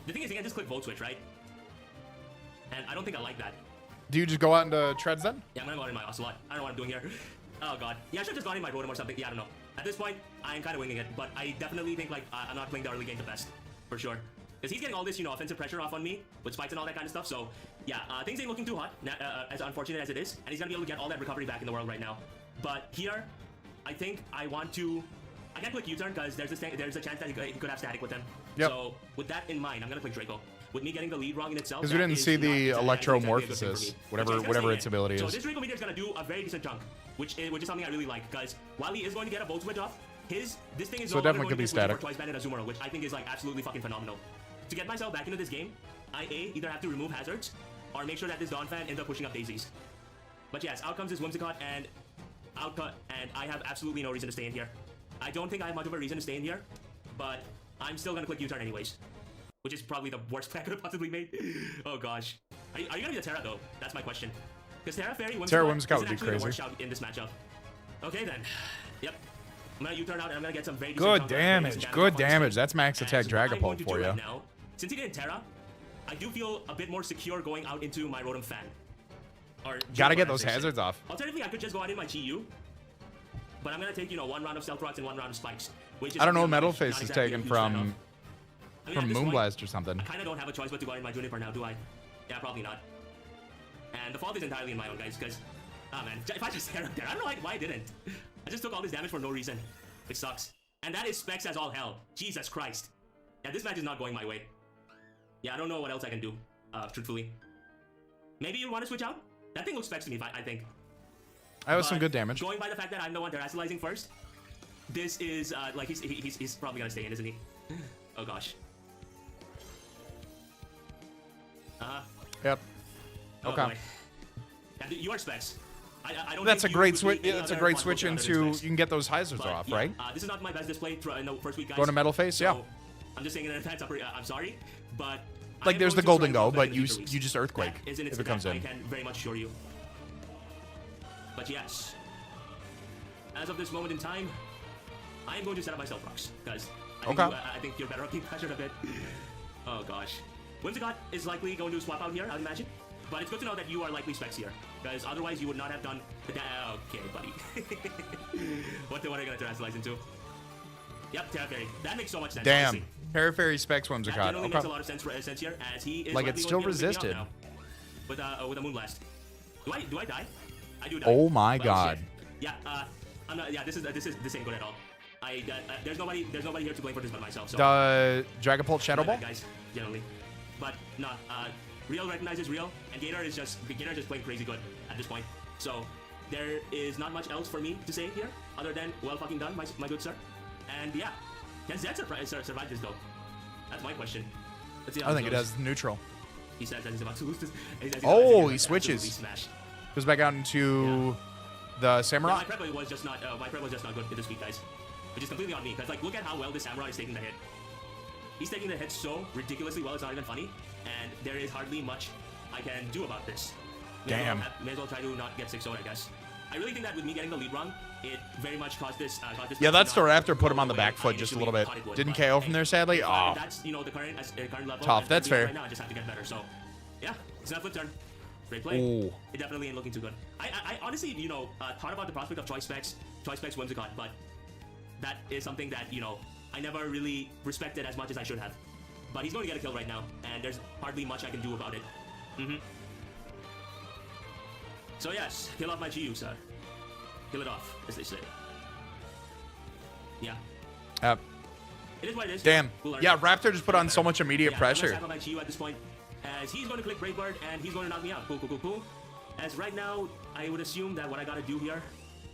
the thing is, he can just click Volt Switch, right? And I don't think I like that. Do you just go out into treads then? Yeah, I'm gonna go out in my Ocelot. I don't know what I'm doing here. Oh god. Yeah, I should have just gone in my Rotom or something. Yeah, I don't know. At this point, I'm kind of winging it, but I definitely think like I'm not playing the early game the best, for sure. Because he's getting all this, offensive pressure off on me with spikes and all that kind of stuff. So yeah, things ain't looking too hot, as unfortunate as it is. And he's gonna be able to get all that recovery back in the world right now. But here, I think I can't click U-turn because there's a chance that he could have static with him. Yep. So with that in mind, I'm gonna click Draco. With me getting the lead wrong in itself, because we didn't see the electromorphosis, whatever its ability is. So this Draco meter is gonna do a very decent chunk, which is something I really like, because while he is going to get a Volt Switch off, this thing is so definitely could be static. Twice banded Azumarill, which I think is like absolutely fucking phenomenal. To get myself back into this game, I either have to remove hazards or make sure that this Dawn Fan ends up pushing up daisies. But yes, out comes this Whimsicott and I have absolutely no reason to stay in here. I don't think I have much of a reason to stay in here, but I'm still gonna click U-turn anyways, which is probably the worst play I could have possibly made. Oh gosh, are you gonna be the Terra though? That's my question. Because Terra Fairy Whimsicott would be crazy. The worst shout in this matchup. Okay then. Yep. I'm gonna U-turn out and I'm gonna get some very good damage. Good damage. That's max attack Dragapult for you. Right now, since he didn't Terra, I do feel a bit more secure going out into my Rotom Fan. Or gotta get those hazards off. Alternatively, I could just go out in my Chi-Yu, but I'm gonna take one round of Stealth Rocks and one round of Spikes. Which is I don't know what Metal Face is taken from Moonblast or something. I kind of don't have a choice but to go out in my Juniper now, do I? Yeah, probably not. And the fault is entirely in my own, guys, because man, if I just Terra there, I don't know why I didn't. I just took all this damage for no reason, which sucks. And that is specs as all hell. Jesus Christ. Yeah, this match is not going my way. Yeah, I don't know what else I can do, truthfully. Maybe you want to switch out? That thing looks specs to me, I think. That was some good damage. Going by the fact that I'm the one terrestrializing first, this is, like, he's probably gonna stay in, isn't he? Oh, gosh. Yep. Oh, okay. boy. Yeah, you are specs. I don't that's a think great switch. That's a great switch into. You can get those hazards off, yeah, right? This is not my best display in the first week, guys. Go to Metal Face, yeah. I'm just saying in advance. I'm sorry, but like there's the Golden Go, but you just Earthquake if it comes in. I can very much assure you. But yes, as of this moment in time, I am going to set up my Stealth Rocks, guys. I think you're better off being pressured a bit. Oh gosh, Whimsicott is likely going to swap out here, I'd imagine. But it's good to know that you are likely specs here, because otherwise you would not have done the okay, buddy. What are you gonna terrestrialize into? Yep, Terra Fairy. That makes so much sense. Damn. Honestly. Terra Fairy specs Whimsicott. That generally makes a lot of sense here, as he is like it's still resisted. With a Moonblast. Do I die? I do die. Oh my god. Shit. Yeah, I'm not. Yeah, this ain't good at all. There's nobody here to blame for this but myself. So. Dragapult Shadow Ball. Guys, generally, but no. Real recognizes real, and Gator is just playing crazy good at this point. So there is not much else for me to say here, other than well fucking done, my good sir. And yeah, can Zed survive this though? That's my question. Let's see how I think it has neutral. He says that he's about to lose this. He switches. Goes back out into the Samurai. Yeah, my prep was just not good this week, guys. Which is completely on me, because like look at how well this Samurai is taking the hit. He's taking the hit so ridiculously well, it's not even funny. And there is hardly much I can do about this. Damn. May as well try to not get 6-0'd, I guess. I really think that with me getting the lead wrong, it very much caused this. Yeah, that Staraptor put him on the back foot just a little bit. Didn't KO from there, sadly. Oh. That's the current level. Tough. That's fair. Right now, I just have to get better. So Yeah, it's not a flip turn. Great play. Oh. It definitely ain't looking too good. I honestly, you know, thought about the prospect of Choice Specs Whimsicott, but that is something that, you know, I never really respected as much as I should have. But he's going to get a kill right now, and there's hardly much I can do about it. So yes, kill off my GU, sir. Kill it off, as they say. Yeah. It is what it is. Damn. We'll Yeah, Raptor just put on so much immediate I'm pressure. gonna my GU at this point, as he's going to click Brave Bird, and he's going to knock me out. Cool. As right now, I would assume that what I gotta do here,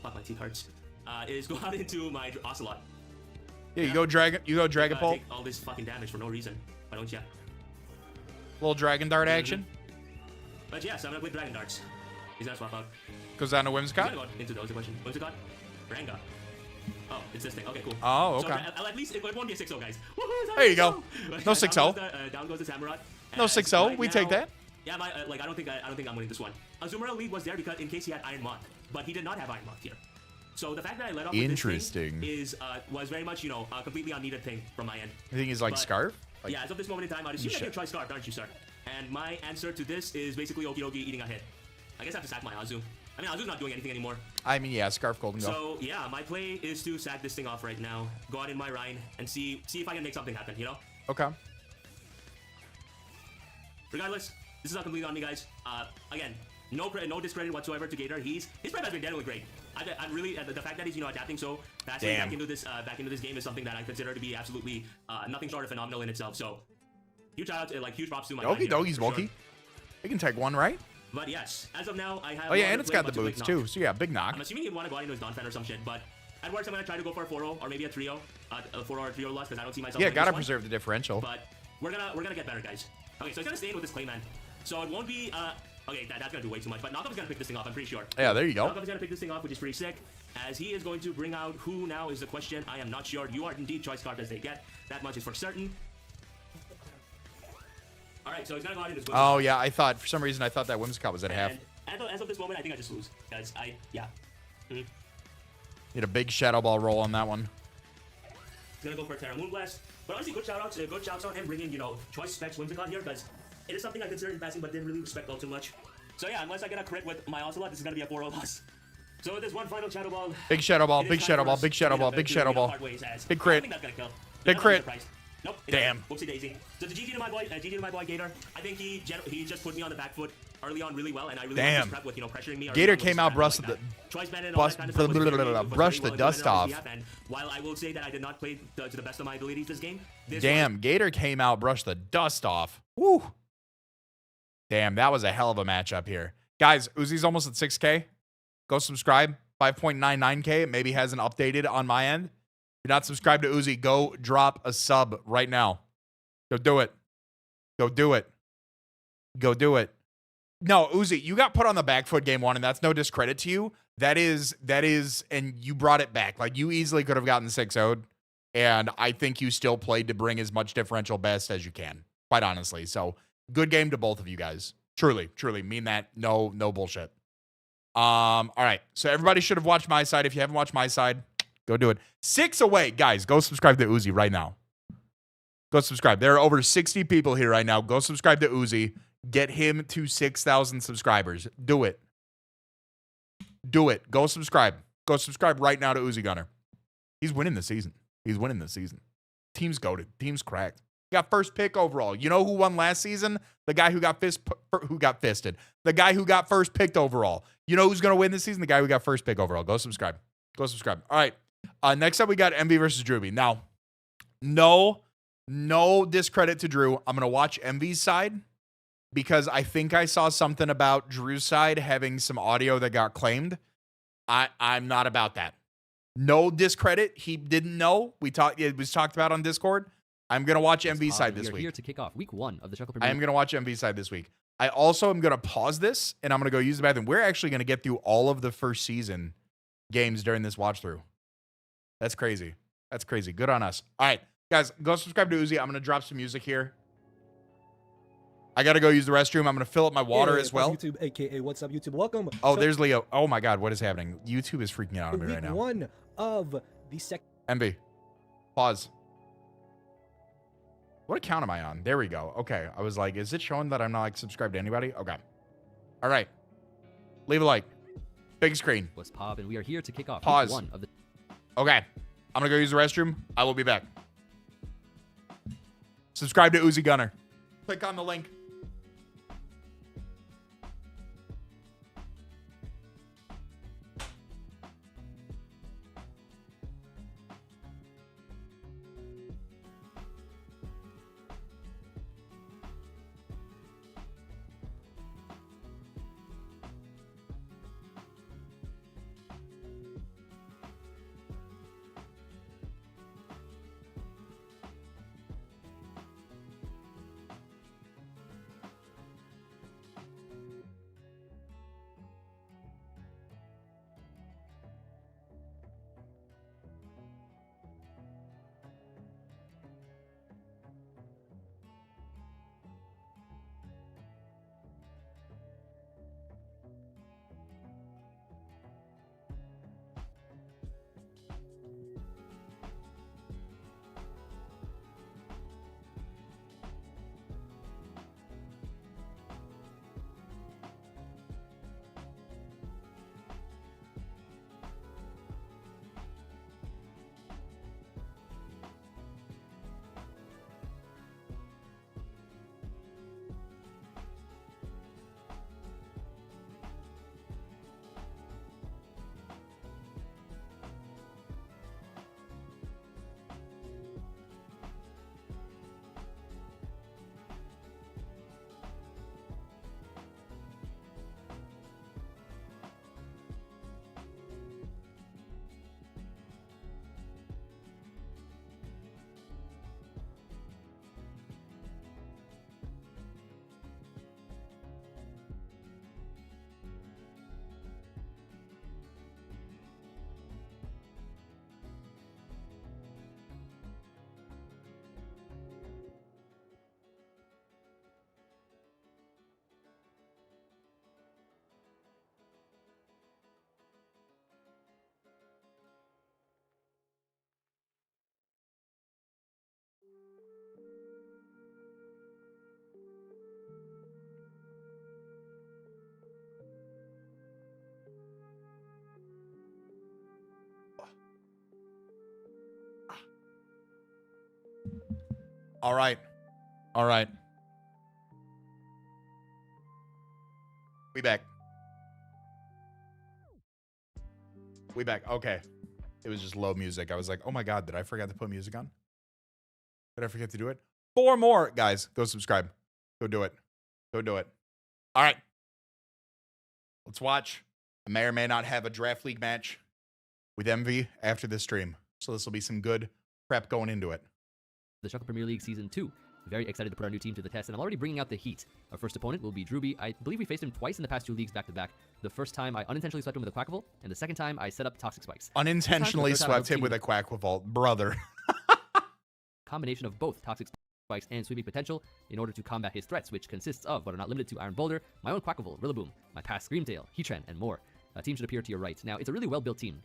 fuck, my teeth hurts, is go out into my Ocelot. Yeah, you go Dragon Pulse. Take all this fucking damage for no reason. Why don't ya? Little Dragon Dart action. But yes, I'm gonna play Dragon Darts. He's gonna swap out. Goes down to He's Whimsicott. gonna go into those. Question. Whimsicott? Ranga. Oh, it's this thing. Okay, cool. Oh, okay. So, at least it won't be a 6-0, guys. Woohoo, There you go. No 6-0. Down goes the Samurott. No 6-0. We take that. Yeah, I don't think I'm winning this one. Azumarill lead was there because in case he had Iron Moth, but he did not have Iron Moth here. So the fact that I let off with this thing was very much, you know, a completely unneeded thing from my end. I think he's like Scarf. Like, yeah, as of this moment in time, I'd assume that you try Scarf, aren't you, sir? And my answer to this is basically Okie dokie eating a hit. I guess I have to sack my Azu. I mean, Azu's not doing anything anymore. I mean, yeah, Scarf Golden Go. So yeah, my play is to sack this thing off right now, go out in my Rhine, and see if I can make something happen, you know? Okay. Regardless, this is not completely on me, guys. Again, no discredit whatsoever to Gator. His prep has been generally great. I'm really the fact that he's, you know, adapting so fast back into this game is something that I consider to be absolutely nothing short of phenomenal in itself. So huge shout out, huge props to my Okie dokie, Smokey. He can take one, right? But yes, as of now, I have. Oh yeah, and it's got the boots too. So yeah, big knock. I'm assuming he'd want to go out into his non-fan or some shit, but at worst I'm gonna try to go for a 4-0 or maybe a 3-0, a 4-0 or 3-0 loss because I don't see myself. Yeah, gotta preserve the differential. But we're gonna get better, guys. Okay, so he's gonna stay in with this Clayman. So it won't be okay, that's gonna do way too much. But Knockup's gonna pick this thing off, I'm pretty sure. Yeah, there you go. Knockup's gonna pick this thing off, which is pretty sick. As he is going to bring out who now is the question. I am not sure. You are indeed choice card as they get. That much is for certain. Alright, so he's gonna go out in his Oh yeah, for some reason I thought that Whimsicott was at half. As of this moment, I think I just lose. Because Hit a big Shadow Ball roll on that one. He's gonna go for a Terra Moonblast. But honestly, good shouts on him bringing, you know, choice specs Whimsicott here, because it is something I considered in passing, but didn't really respect all too much. So yeah, unless I get a crit with my Ocelot, this is gonna be a 4-0 loss. So with this one final Shadow Ball. Big Shadow Ball, big Shadow Ball, big Shadow Ball, big Shadow Ball. Big crit. Big crit. Nope. Damn. Whoopsie daisy. So the GG to my boy Gator. I think he just put me on the back foot early on really well, and I really wanted to prep with, you know, pressuring me. Gator came out, brushed the dust off. And while I will say that I did not play to the best of my abilities this game. Damn, Gator came out, brushed the dust off. Woo. Damn, that was a hell of a matchup here. Guys, Uzi's almost at 6K. Go subscribe. 5.99K. It maybe hasn't updated on my end. If you're not subscribed to Uzi, go drop a sub right now. Go do it. Go do it. Go do it. No, Uzi, you got put on the back foot game one, and that's no discredit to you. That is, and you brought it back. Like, you easily could have gotten 6-0'd, and I think you still played to bring as much differential best as you can, quite honestly. So, good game to both of you guys. Truly, truly mean that. No bullshit. All right. So, everybody should have watched my side. If you haven't watched my side, go do it. 6 away. Guys, go subscribe to Uzi right now. Go subscribe. There are over 60 people here right now. Go subscribe to Uzi. Get him to 6,000 subscribers. Do it. Do it. Go subscribe. Go subscribe right now to Uzi Gunner. He's winning the season. He's winning the season. Team's goated. Team's cracked. He got first pick overall. You know who won last season? The guy who got fisted. The guy who got first picked overall. You know who's going to win this season? The guy who got first pick overall. Go subscribe. Go subscribe. All right. Next up, we got MV versus Drewby. Now, no discredit to Drew. I'm going to watch MV's side because I think I saw something about Drew's side having some audio that got claimed. I'm not about that. No discredit. He didn't know. It was talked about on Discord. I'm going to watch MV's side this week. Here to kick off week 1 of the Chuckle I am going to watch MV's side this week. I also am going to pause this, and I'm going to go use the bathroom. We're actually going to get through all of the first season games during this watch through. That's crazy. That's crazy. Good on us. All right, guys, go subscribe to Uzi. I'm going to drop some music here. I got to go use the restroom. I'm going to fill up my water as well. YouTube, aka what's up, YouTube? Welcome. Oh, there's Leo. Oh my God, what is happening? YouTube is freaking out on me right now. Week 1 of the second. MV, pause. What account am I on? There we go. Okay. I was like, is it showing that I'm not like subscribed to anybody? Okay. All right. Leave a like. Big screen. Was Pop, and we are here to kick off Pause. one of the. Okay. I'm going to go use the restroom. I will be back. Subscribe to Uzi Gunner. Click on the link. All right. All right. We back. We back. Okay. It was just low music. I was like, oh my God, did I forget to put music on? Did I forget to do it? 4 more. Guys, go subscribe. Go do it. Go do it. All right. Let's watch. I may or may not have a draft league match with Envy after this stream. So this will be some good prep going into it. The Shuckle Premier League Season 2. Very excited to put our new team to the test, and I'm already bringing out the heat. Our first opponent will be Drewby. I believe we faced him twice in the past 2 leagues back-to-back. The first time, I unintentionally swept him with a Quackable, and the second time, I set up Toxic Spikes. Unintentionally swept him with a Quackable. Brother. Combination of both Toxic Spikes and Sweeping Potential in order to combat his threats, which consists of, but are not limited to, Iron Boulder, my own Quackable, Rillaboom, my past Screamtail, Heatran, and more. A team should appear to your right. Now, it's a really well-built team,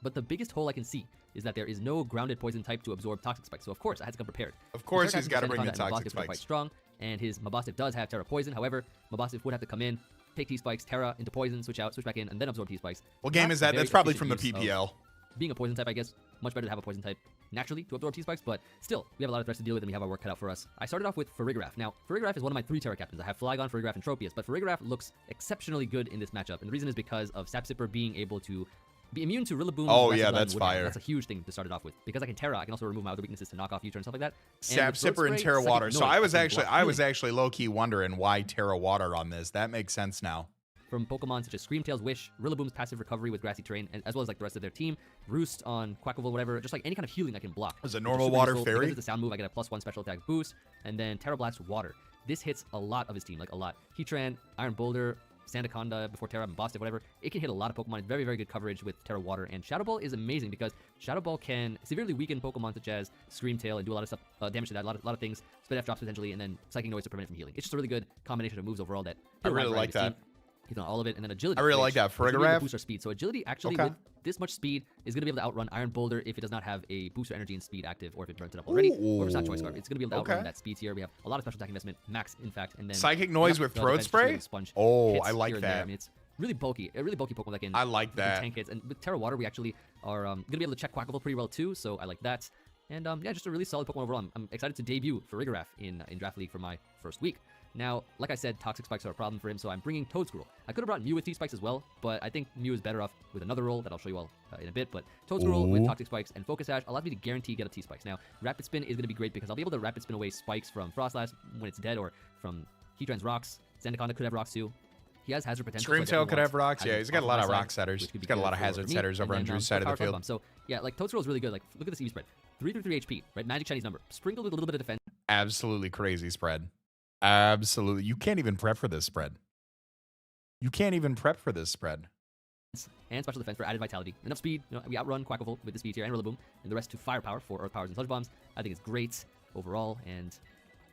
but the biggest hole I can see is that there is no grounded poison type to absorb Toxic Spikes, so of course I had to come prepared. Of course he's got to bring the Toxic Spikes. Quite strong, and his Mabosstiff does have Terra Poison. However, Mabosstiff would have to come in, take T-Spikes, Terra into Poison, switch out, switch back in, and then absorb T-Spikes. What game is that? That's probably from the PPL. Being a Poison type, I guess, much better to have a Poison type naturally to absorb T-Spikes, but still, we have a lot of threats to deal with, and we have our work cut out for us. I started off with Farigiraf. Now, Farigiraf is one of my 3 Terra captains. I have Flygon, Farigiraf, and Tropius, but Farigiraf looks exceptionally good in this matchup, and the reason is because of Sap Sipper being able to be immune to Rillaboom. Oh yeah, that's fire. That's a huge thing to start it off with. Because I can Terra, I can also remove my other weaknesses to knock off U-turn and stuff like that. Sap Sipper and Terra Water. So I was actually low-key wondering why Terra Water on this. That makes sense now. From Pokemon such as Screamtail's Wish, Rillaboom's passive recovery with grassy terrain, and as well as like the rest of their team, Roost on Quackable, whatever, just like any kind of healing I can block. As a normal water fairy? Because it's a sound move, I get a +1 special attack boost, and then Terra Blast Water. This hits a lot of his team, like a lot. Heatran, Iron Boulder, Sandaconda before Terra, Mabosstiff, whatever. It can hit a lot of Pokemon. It's very, very good coverage with Terra Water. And Shadow Ball is amazing because Shadow Ball can severely weaken Pokemon such as Screamtail and do a lot of stuff, damage to that, a lot of things. Spit F drops potentially, and then Psychic Noise to prevent it from healing. It's just a really good combination of moves overall that I really like that. He's on all of it, and then agility. I really like that. For Farigiraf? boost our speed. So agility actually with this much speed is going to be able to outrun Iron Boulder if it does not have a booster energy and speed active, or if it burns it up already, or if it's not Choice Scarf. It's going to be able to outrun that speed tier. We have a lot of special attack investment, max in fact, and then Psychic Noise with Throat Spray. Oh, I like that. I mean, it's really bulky, a really bulky Pokemon that can. I like that. Tank hits, and with Terra Water, we actually are going to be able to check Quackable pretty well too. So I like that. And yeah, just a really solid Pokemon overall. I'm excited to debut Farigiraf in Draft League for my first week. Now, like I said, Toxic Spikes are a problem for him, so I'm bringing Toadscruel. I could have brought Mew with T-Spikes as well, but I think Mew is better off with another role that I'll show you all in a bit. But Toadscruel with Toxic Spikes and Focus Sash allows me to guarantee get a T-Spikes. Now, Rapid Spin is going to be great because I'll be able to Rapid Spin away Spikes from Frostlass when it's dead, or from Heatran's Rocks. Zendikanda could have Rocks too. He has hazard potential. Screamtail could have rocks. Yeah, he's got a lot of rock setters. He's got a lot of hazard setters over on Drew's side of the field. So yeah, like Toadscruel is really good. Like look at this EV spread, 333 HP, right? Magic Chinese number, sprinkled with a little bit of defense. Absolutely crazy spread. Absolutely, you can't even prep for this spread. You can't even prep for this spread. And special defense for added vitality. Enough speed. You know, we outrun Quackable with the speed tier and Rillaboom, and the rest to firepower for Earth Powers and Sludge Bombs. I think it's great overall, and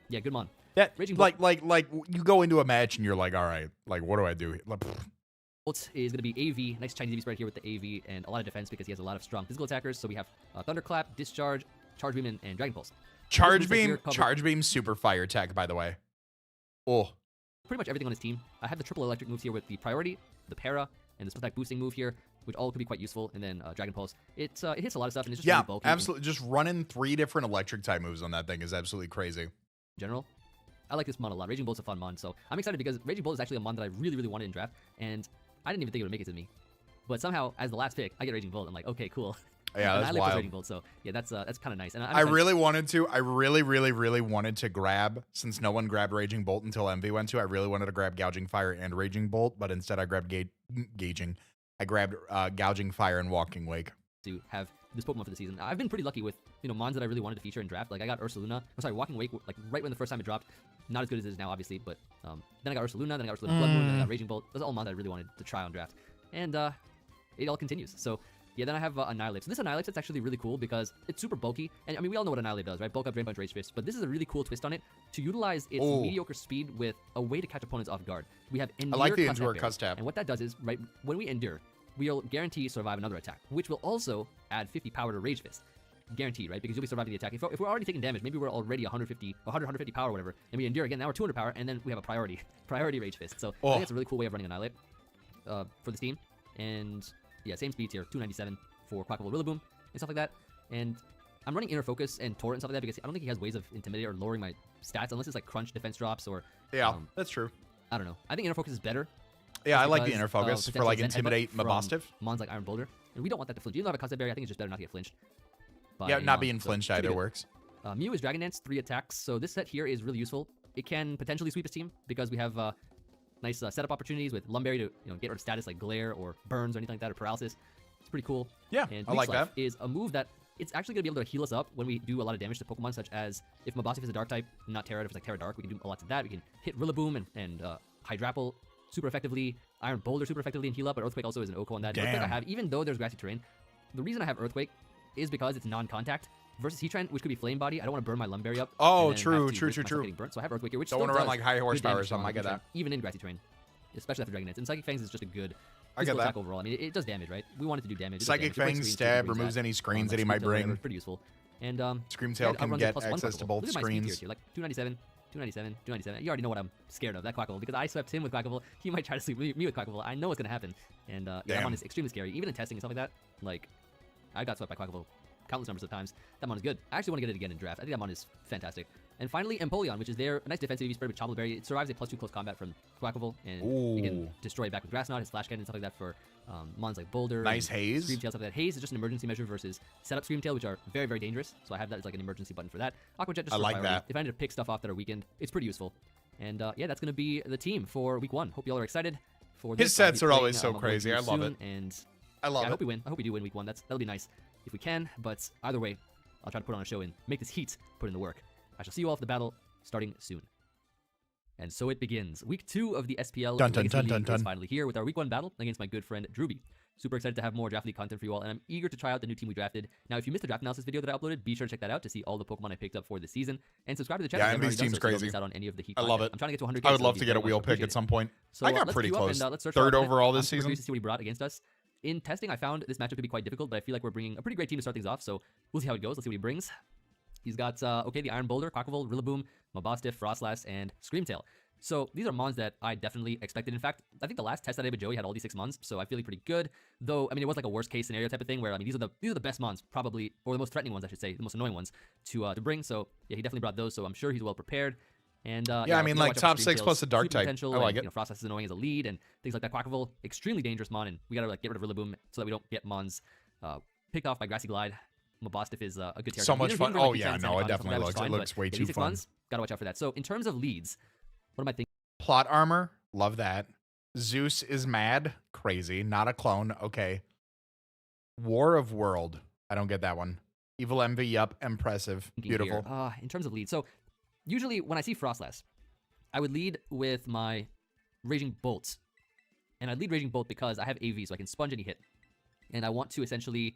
yeah, good mon. Yeah, like you go into a match and you're like, all right, like what do I do? Bolt is going to be AV, nice Chinese AV spread here with the AV, and a lot of defense because he has a lot of strong physical attackers. So we have Thunderclap, Discharge, Charge Beam, and Dragon Pulse. Charge Beam, super fire tech, by the way. Oh, pretty much everything on his team. I have the triple electric moves here with the Priority, the Para, and the Spell Attack boosting move here, which all could be quite useful. And then Dragon Pulse. It hits a lot of stuff, and it's just really bulky. Absolutely. Just running 3 different electric type moves on that thing is absolutely crazy. In general, I like this mon a lot. Raging Bolt's a fun mon, so I'm excited because Raging Bolt is actually a mon that I really, really wanted in draft, and I didn't even think it would make it to me. But somehow, as the last pick, I get Raging Bolt. I'm like, okay, cool. Yeah, that's wild. Raging Bolt, so yeah, that's kind of nice. And I really wanted to. I really wanted to grab, since no one grabbed Raging Bolt until MV went to. I really wanted to grab Gouging Fire and Raging Bolt, but instead I grabbed I grabbed Gouging Fire and Walking Wake. To have this Pokemon for the season, I've been pretty lucky with mons that I really wanted to feature in draft. Like I got Ursaluna. I'm sorry, Walking Wake. Like right when the first time it dropped, not as good as it is now, obviously. But then I got Ursaluna, then I got Ursaluna Blood Moon, then I got Raging Bolt. Those are all mons that I really wanted to try on draft, and it all continues. So. Yeah, then I have Annihilate. So this Annihilate set's actually really cool because it's super bulky. And I mean, we all know what Annihilate does, right? Bulk up, Drain Punch, Rage Fist. But this is a really cool twist on it to utilize its mediocre speed with a way to catch opponents off guard. We have Endure. I like the Endure Cuss Tap. And what that does is, right, when we Endure, we'll guarantee survive another attack, which will also add 50 power to Rage Fist. Guaranteed, right? Because you'll be surviving the attack. If we're already taking damage, maybe we're already 150 power or whatever, and we Endure again, now we're 200 power, and then we have a priority Rage Fist. So I think it's a really cool way of running Annihilate for this team. And yeah, same speed tier, 297. For Quackable Rillaboom and stuff like that. And I'm running Inner Focus and Torrent and stuff like that because I don't think he has ways of Intimidate or lowering my stats unless it's like crunch defense drops or... Yeah, that's true. I don't know. I think Inner Focus is better. Yeah, I like the Inner Focus for like Intimidate Mabostive. Mons like Iron Boulder. And we don't want that to flinch. Even though I have a Concept Berry, I think it's just better not to get flinched. Yeah, not being flinched either works. Mew is Dragon Dance, 3 attacks. So this set here is really useful. It can potentially sweep his team because we have nice setup opportunities with Lumberry to get rid of status like Glare or Burns or anything like that, or Paralysis. It's pretty cool. Yeah, and I like that. Is a move that it's actually going to be able to heal us up when we do a lot of damage to Pokemon, such as if Mabosif is a Dark type, not Terra, if it's like Terra Dark, we can do a lot to that. We can hit Rillaboom and Hydrapple super effectively, Iron Boulder super effectively and heal up, but Earthquake also is an OHKO on that. Earthquake I have, even though there's grassy terrain, the reason I have Earthquake is because it's non-contact versus Heatran, which could be Flame Body. I don't want to burn my Lumberry up. Oh, true. Burnt, so I have Earthquake here, which don't want to run like high horsepower or something. I get that. Even in grassy terrain, especially after Dragon Dance. And Psychic Fangs is just a good attack overall. I mean, it does damage, right? We want it to do damage. Psychic Fangs stab removes any screens that he might bring. Pretty useful. And Screamtail can get access to both screens. Like 297, 297, 297. You already know what I'm scared of, that Quackable, because I swept him with Quackable. He might try to sweep me with Quackable. I know what's going to happen. And yeah, that one is extremely scary. Even in testing and stuff like that, like, I got swept by Quackable countless numbers of times. That mon is good. I actually want to get it again in draft. I think that mon is fantastic. And finally, Empoleon, which is their nice defensive EV spread with Chocolate Berry. It survives a +2 close combat from Quackable, and you can destroy it back with Grass Knot, his Slash Cannon, and stuff like that for mons like Boulder. Nice Haze. Screamtail, stuff like that. Haze is just an emergency measure versus Setup Screamtail, which are very, very dangerous. So I have that as like an emergency button for that. Aqua Jet just I like priority. that. If I need to pick stuff off that are weakened, it's pretty useful. And yeah, that's going to be the team for week 1. Hope y'all are excited for this. His sets are always so crazy. I love it. And I love it. I hope we win. I hope we do win week 1. That'll be nice if we can. But either way, I'll try to put on a show and make this heat put in the work. I shall see you all for the battle starting soon. And so it begins. Week 2 of the SPL is finally here with our week 1 battle against my good friend Drewby. Super excited to have more Draft League content for you all, and I'm eager to try out the new team we drafted. Now, if you missed the draft analysis video that I uploaded, be sure to check that out to see all the Pokemon I picked up for this season. And subscribe to the channel. Yeah, and these teams crazy. Out on any of the Heat I love content. it. I'm trying to get to 100. I would love to get a wheel pick at some point. So, I got let's pretty queue up close. And, let's search Third for overall this I'm season. curious to see what he brought against us. In testing, I found this matchup to be quite difficult, but I feel like we're bringing a pretty great team to start things off. So we'll see how it goes. Let's see what he brings. He's got the Iron Boulder, Quacklevolt, Rillaboom, Mabostiff, Frostlass, and Screamtail. So these are mons that I definitely expected. In fact, I think the last test that I did with Joey had all these 6 mons, so I feel pretty good. Though, I mean, it was like a worst case scenario type of thing where, I mean, these are the best mons, probably, or the most threatening ones, I should say, the most annoying ones to bring. So yeah, he definitely brought those, so I'm sure he's well prepared. And yeah, I mean, like top 6 plus a dark type. I like it. Frostlass is annoying as a lead, and things like that. Quacklevolt, extremely dangerous mon, and we gotta like get rid of Rillaboom so that we don't get mons picked off by Grassy Glide. Mabostiff is a good territory. So much fun. Oh yeah, no, it definitely looks. It looks way too fun. Gotta watch out for that. So in terms of leads, what am I thinking? Plot armor, love that. Zeus is mad, crazy, not a clone. Okay. War of World, I don't get that one. Evil Envy, yup, impressive, beautiful. In terms of leads, so usually when I see Frostlass, I would lead with my Raging Bolt, and I'd lead Raging Bolt because I have AV, so I can sponge any hit, and I want to essentially.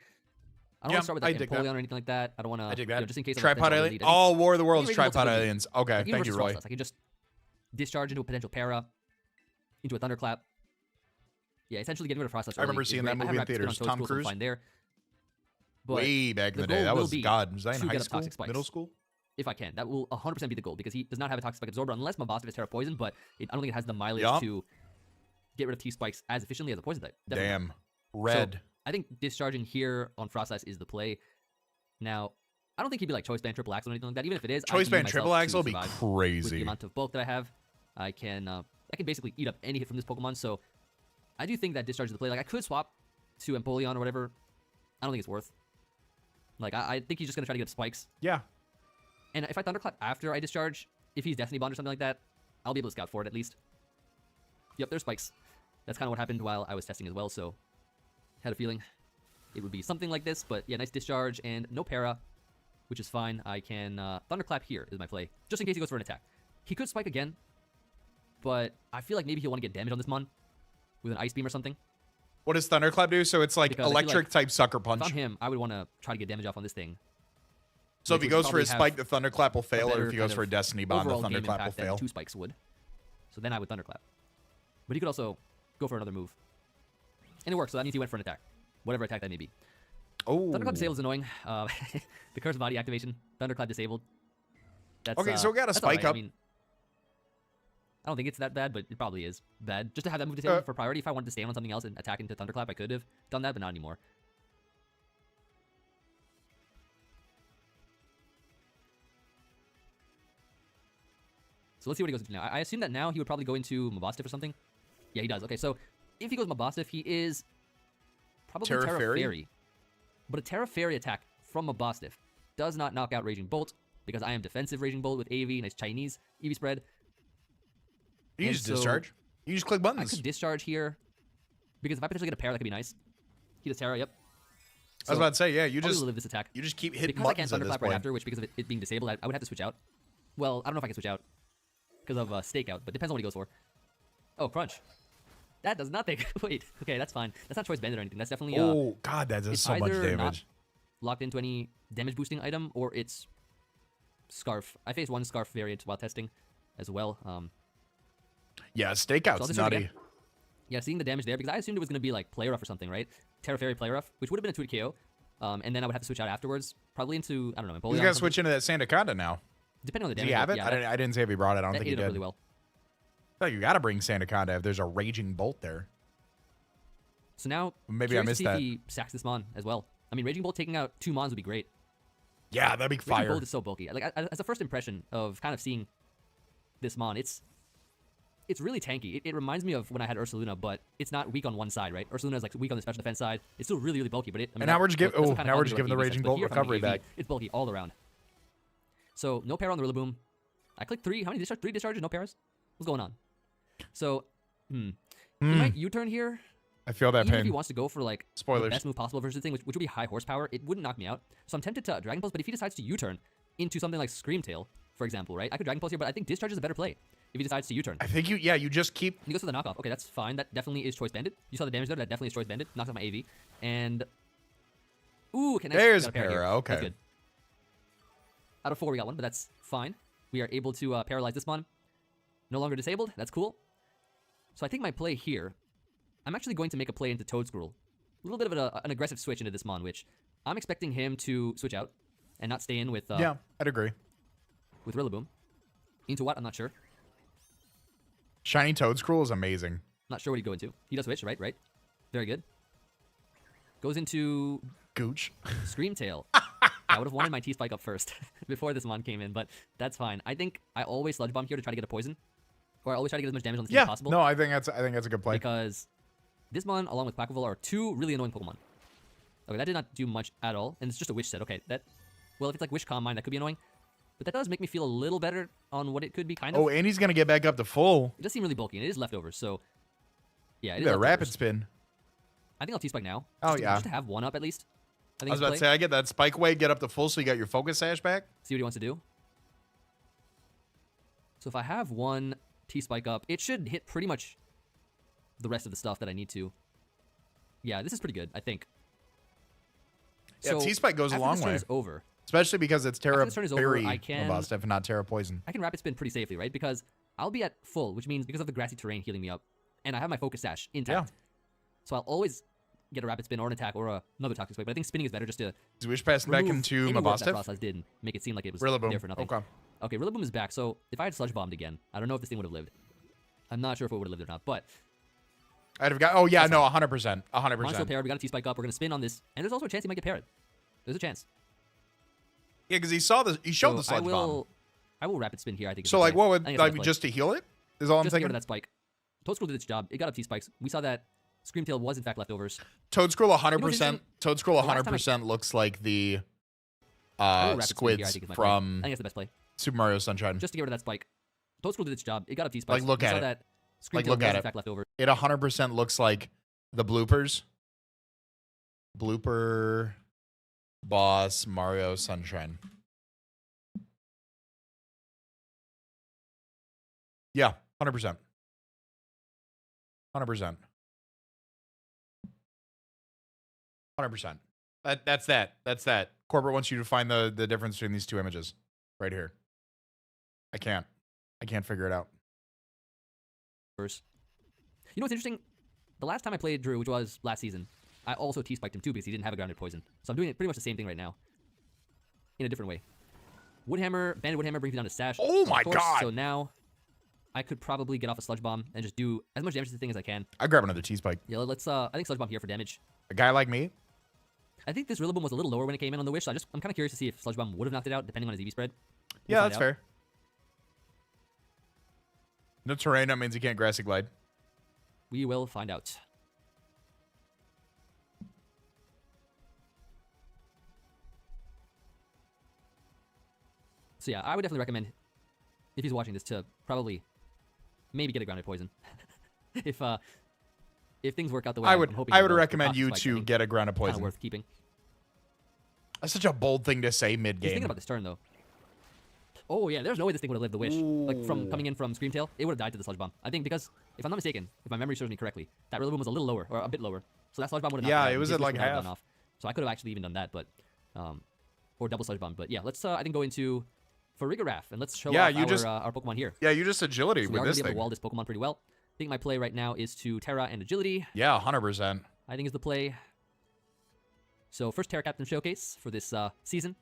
I don't want to start with like Empoleon or anything like that. I don't want to. I dig that. Just in case. Tripod Alien. Oh, War of the Worlds, Tripod Aliens. Okay, thank you, Roy. I can just discharge into a potential para, into a Thunderclap. Yeah, essentially getting rid of Frostlass. I remember seeing that movie in theaters. Tom Cruise. There. Way back in the day. That was God. Was that in high school? Middle school? If I can, that will 100% be the goal because he does not have a Toxic Spike Absorber unless Mabostiff is Terra Poison, but I don't think it has the mileage to get rid of T-Spikes as efficiently as a Poison type. Definitely. Damn. Red. So, I think discharging here on Frostlass is the play. Now, I don't think he'd be like Choice Band, Triple Axle, or anything like that. Even if it is, Choice Band, Triple Axle will be crazy. With the amount of bulk that I have, I can basically eat up any hit from this Pokemon. So, I do think that discharge is the play. Like, I could swap to Empoleon or whatever. I don't think it's worth. Like, I think he's just gonna try to get up spikes. Yeah. And if I Thunderclap after I discharge, if he's Destiny Bond or something like that, I'll be able to scout for it at least. Yep, there's spikes. That's kind of what happened while I was testing as well. So, had a feeling it would be something like this, but yeah, nice discharge and no para, which is fine. I can Thunderclap here is my play, just in case he goes for an attack. He could spike again, but I feel like maybe he'll want to get damage on this mon with an Ice Beam or something. What does Thunderclap do? So it's like because electric type Sucker Punch. If I'm him, I would want to try to get damage off on this thing. So if he goes for his spike, the Thunderclap will fail, or if he goes for a Destiny Bond, the Thunderclap will fail. 2 spikes would. So then I would Thunderclap. But he could also go for another move. And it works, so that means he went for an attack. Whatever attack that may be. Oh. Thunderclap disabled is annoying. The Curse Body activation. Thunderclap disabled. That's, okay, so we got a spike up. I mean, I don't think it's that bad, but it probably is bad. Just to have that move disabled for priority. If I wanted to stand on something else and attack into Thunderclap, I could have done that, but not anymore. So let's see what he goes into now. I assume that now he would probably go into Mabostiff or something. Yeah, he does. Okay, so if he goes Mabostiff, he is probably Terra Fairy. But a Terra Fairy attack from Mabostiff does not knock out Raging Bolt because I am defensive Raging Bolt with AV, nice Chinese EV spread. You just discharge. You just click buttons. I could discharge here because if I potentially get a pair, that could be nice. He does Terra, yep. So I was about to say, yeah, you just live this attack. You just keep hitting because buttons I can't Thunderclap right after, which because of it being disabled, I would have to switch out. Well, I don't know if I can switch out because of Stakeout, but depends on what he goes for. Oh, Crunch. That does nothing. Wait, okay, that's fine. That's not Choice Bandit or anything. That's definitely oh god, that does so much damage. Not locked into any damage boosting item, or it's Scarf. I faced one Scarf variant while testing as well. Yeah, Stakeout's nutty. Yeah, seeing the damage there because I assumed it was going to be like Play Rough or something, right? Terra Fairy Play Rough, which would have been a 2 KO, and then I would have to switch out afterwards, probably into I don't know. He's got to switch into that Sandaconda now. Depending on the damage. Do you have it? Yeah, I didn't say if he brought it. I don't think he did. Really well. I thought you got to bring Sandaconda if there's a Raging Bolt there. So now, maybe I missed that. If he sacks this mon as well. I mean, Raging Bolt taking out 2 mons would be great. Yeah, that'd be fire. Raging Bolt is so bulky. Like as a first impression of kind of seeing this mon, it's really tanky. It reminds me of when I had Ursaluna, but it's not weak on one side, right? Ursaluna is like weak on the special defense side. It's still really, really bulky, but and now we're just giving the Raging Bolt recovery back. It's bulky all around. So no para on the Rillaboom. I clicked 3. How many discharges? 3 discharges, no paras? What's going on? So, he might U-turn here. I feel that Even pain. if he wants to go for like spoilers, the best move possible versus the thing, which would be high horsepower, it wouldn't knock me out. So I'm tempted to Dragon Pulse, but if he decides to U-turn into something like Screamtail, for example, right? I could Dragon Pulse here, but I think Discharge is a better play. if he decides to U-turn. I think you just keep. He goes for the knockoff. Okay, that's fine. That definitely is choice banded. You saw the damage there. That definitely is choice banded. Knocks out my AV. And ooh, okay, nice. There's Got a pair here. para. Okay. That's good. Out of 4, we got one, but that's fine. We are able to paralyze this mon. No longer disabled. That's cool. So I think my play here, I'm actually going to make a play into Toadscruel. A little bit of an aggressive switch into this mon, which I'm expecting him to switch out and not stay in with. Yeah, I'd agree. With Rillaboom. Into what? I'm not sure. Shiny Toadscruel is amazing. Not sure what he'd go into. He does switch, right? Right. Very good. Goes into Gooch. Screamtail. I would have wanted my T-Spike up first before this mon came in, but that's fine. I think I always Sludge Bomb here to try to get a poison. Or I always try to get as much damage on the team as possible. No, I think that's a good play. Because this mon, along with Quackleval, are 2 really annoying Pokemon. Okay, that did not do much at all. And it's just a Wish set. Okay, that... Well, if it's like Wish Calm Mind, that could be annoying. But that does make me feel a little better on what it could be, kind of. Oh, and he's going to get back up to full. It does seem really bulky, and it is leftovers, so... Yeah, it is a rapid spin. I think I'll T-Spike now. Just to have one up, at least. I was about to say, I get that Spike Way, get up to full, so you got your Focus Sash back. See what he wants to do. So if I have one T-Spike up, it should hit pretty much the rest of the stuff that I need to. Yeah, this is pretty good, I think. Yeah, so T-Spike goes a long way. Turn is over. Especially because it's Terra Berry can robust, if not Terra Poison. I can Rapid Spin pretty safely, right? Because I'll be at full, which means because of the grassy terrain healing me up, and I have my Focus Sash intact. Yeah. So I'll always get a Rapid Spin or an attack or another Toxic Spike, but I think spinning is better just to... Is Wish passing back into Mabosstiff? That process did make it seem like it was Rillaboom. there for nothing. Okay, Rillaboom is back, so if I had Sludge Bombed again, I don't know if this thing would have lived. I'm not sure if it would have lived or not, but... I'd have got... Oh, yeah, no, 100%. 100%. Monster Parrot, we got a T-Spike up, we're going to spin on this, and there's also a chance he might get Parrot. There's a chance. Yeah, because he showed the Sludge Bomb. I will Rapid Spin here, I think. So, like, what would... Like, just to heal it? Is all I'm thinking? Just to get rid of that Spike. Toadscruel did its job. It got up T-Spikes. We saw that Screamtail was, in fact, leftovers. Toadscruel 100%. Toadscruel 100% looks like the squids from I think that's the best play. Super Mario Sunshine. Just to get rid of that Spike. Toadscruel did its job. It got up T-Spikes. Like, look at it. That Like, look at it. in fact, leftovers. It 100% looks like the bloopers. Blooper boss Mario Sunshine. Yeah, 100%. 100%. 100%. That's that. That's that. Corporate wants you to find the difference between these two images right here. I can't figure it out. You know what's interesting? The last time I played Drew, which was last season, I also T-spiked him too because he didn't have a grounded poison. So I'm doing pretty much the same thing right now. In a different way. Banded Woodhammer brings me down to Sash. Oh my god! So now I could probably get off a Sludge Bomb and just do as much damage to the thing as I can. I grab another T-spike. Yeah, let's I think Sludge Bomb here for damage. A guy like me? I think this Rillaboom was a little lower when it came in on the Wish, so I'm kind of curious to see if Sludge Bomb would have knocked it out depending on his EV spread. Yeah, that's fair. No terrain, that means he can't Grassy Glide. We will find out. So yeah, I would definitely recommend, if he's watching this, to probably maybe get a grounded poison. If things work out the way I would recommend you Spike, to get a grounded poison. Kind of worth keeping. That's such a bold thing to say mid-game. Just thinking about this turn though. Oh yeah, there's no way this thing would have lived the Wish. Like from coming in from Screamtail, it would have died to the Sludge Bomb. I think because, if I'm not mistaken, if my memory serves me correctly, that Rillaboom was a little lower, or a bit lower. So that Sludge Bomb would have knocked it was at like half. Off. So I could have actually even done that, but or double Sludge Bomb. But yeah, let's I think go into Farigiraf and let's show off our Pokemon here. Yeah, you just agility so with this thing. We are thing. Wall this Pokemon pretty well. I think my play right now is to Terra and Agility. Yeah, 100%. I think is the play. So first Terra Captain Showcase for this season.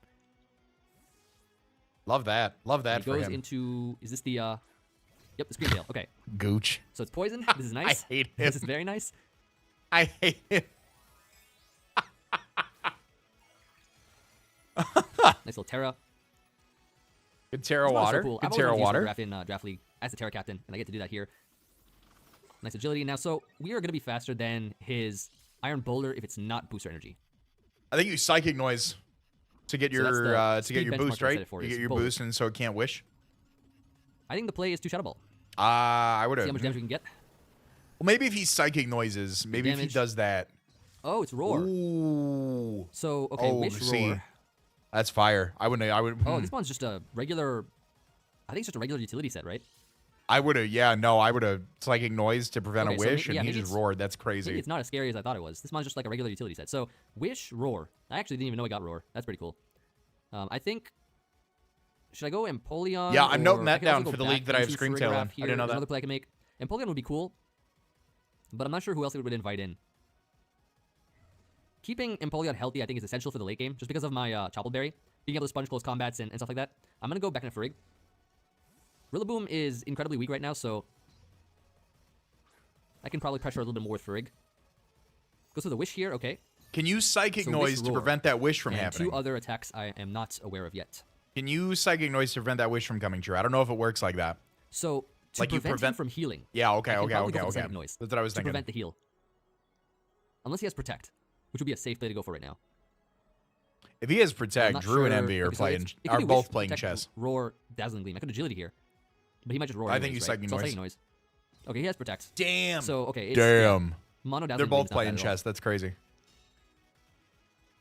Love that. Love that for him. It goes into... Is this the... Yep, the Screamtail. Okay. Gooch. So it's poison. This is nice. I hate him. This is very nice. I hate him. Nice little Terra. Good Terra water. So cool. Good Terra water. Draft in Draft League as the Terra Captain, and I get to do that here. Nice agility. Now, so we are going to be faster than his Iron Boulder if it's not Booster Energy. I think you Psychic Noise to get your boost, right? You get your boost, and so it can't Wish. I think the play is 2 Shadow Ball. I would have. See how much damage we can get. Well, maybe if he Psychic Noises, maybe if he does that. Oh, it's Roar. Ooh. So okay, Wish Roar. That's fire. I would. Oh, this one's just a regular. I think it's just a regular utility set, right? I would have, yeah, no, I would have Psychic Noise to prevent Okay, a so Wish, yeah, and he maybe just it's- roared. That's Maybe crazy. it's not as scary as I thought it was. This mon's just like a regular utility set. So, Wish, Roar. I actually didn't even know I got Roar. That's pretty cool. I think... Should I go Empoleon? Yeah, I'm noting or that I can also down go for the back league that I have into Scream Tail in. Farigiraf I here. didn't know There's that. another play I can make. Empoleon would be cool, but I'm not sure who else it would invite in. Keeping Empoleon healthy, I think, is essential for the late game, just because of my Choppleberry, being able to sponge close combats and stuff like that. I'm going to go back into Farig. Rillaboom is incredibly weak right now, so I can probably pressure a little bit more with Farig. Goes for the Wish here, okay. Can you Psychic So Noise Wish, to Roar. prevent that Wish from And happening? 2 other attacks I am not aware of yet. Can you Psychic Noise to prevent that Wish from coming true? I don't know if it works like that. So, to Like you prevent him prevent- from healing, Yeah, okay, I can okay, probably okay, go for okay. Psychic Noise That's what I was to thinking. prevent the heal. Unless he has Protect, which would be a safe play to go for right now. If he has I'm Protect, not Drew and sure- Envy are okay, so playing, it could are be both Wish, playing Protect, chess. Roar, Dazzling Gleam. I could Agility here, but he might just roar. I think anyways, you right? Psychic So Noise. Psychic Noise. Okay, he has Protect. Damn. So okay, it's, Damn. Mono Dazzling They're both Gleam's not playing bad at all. chess. That's crazy.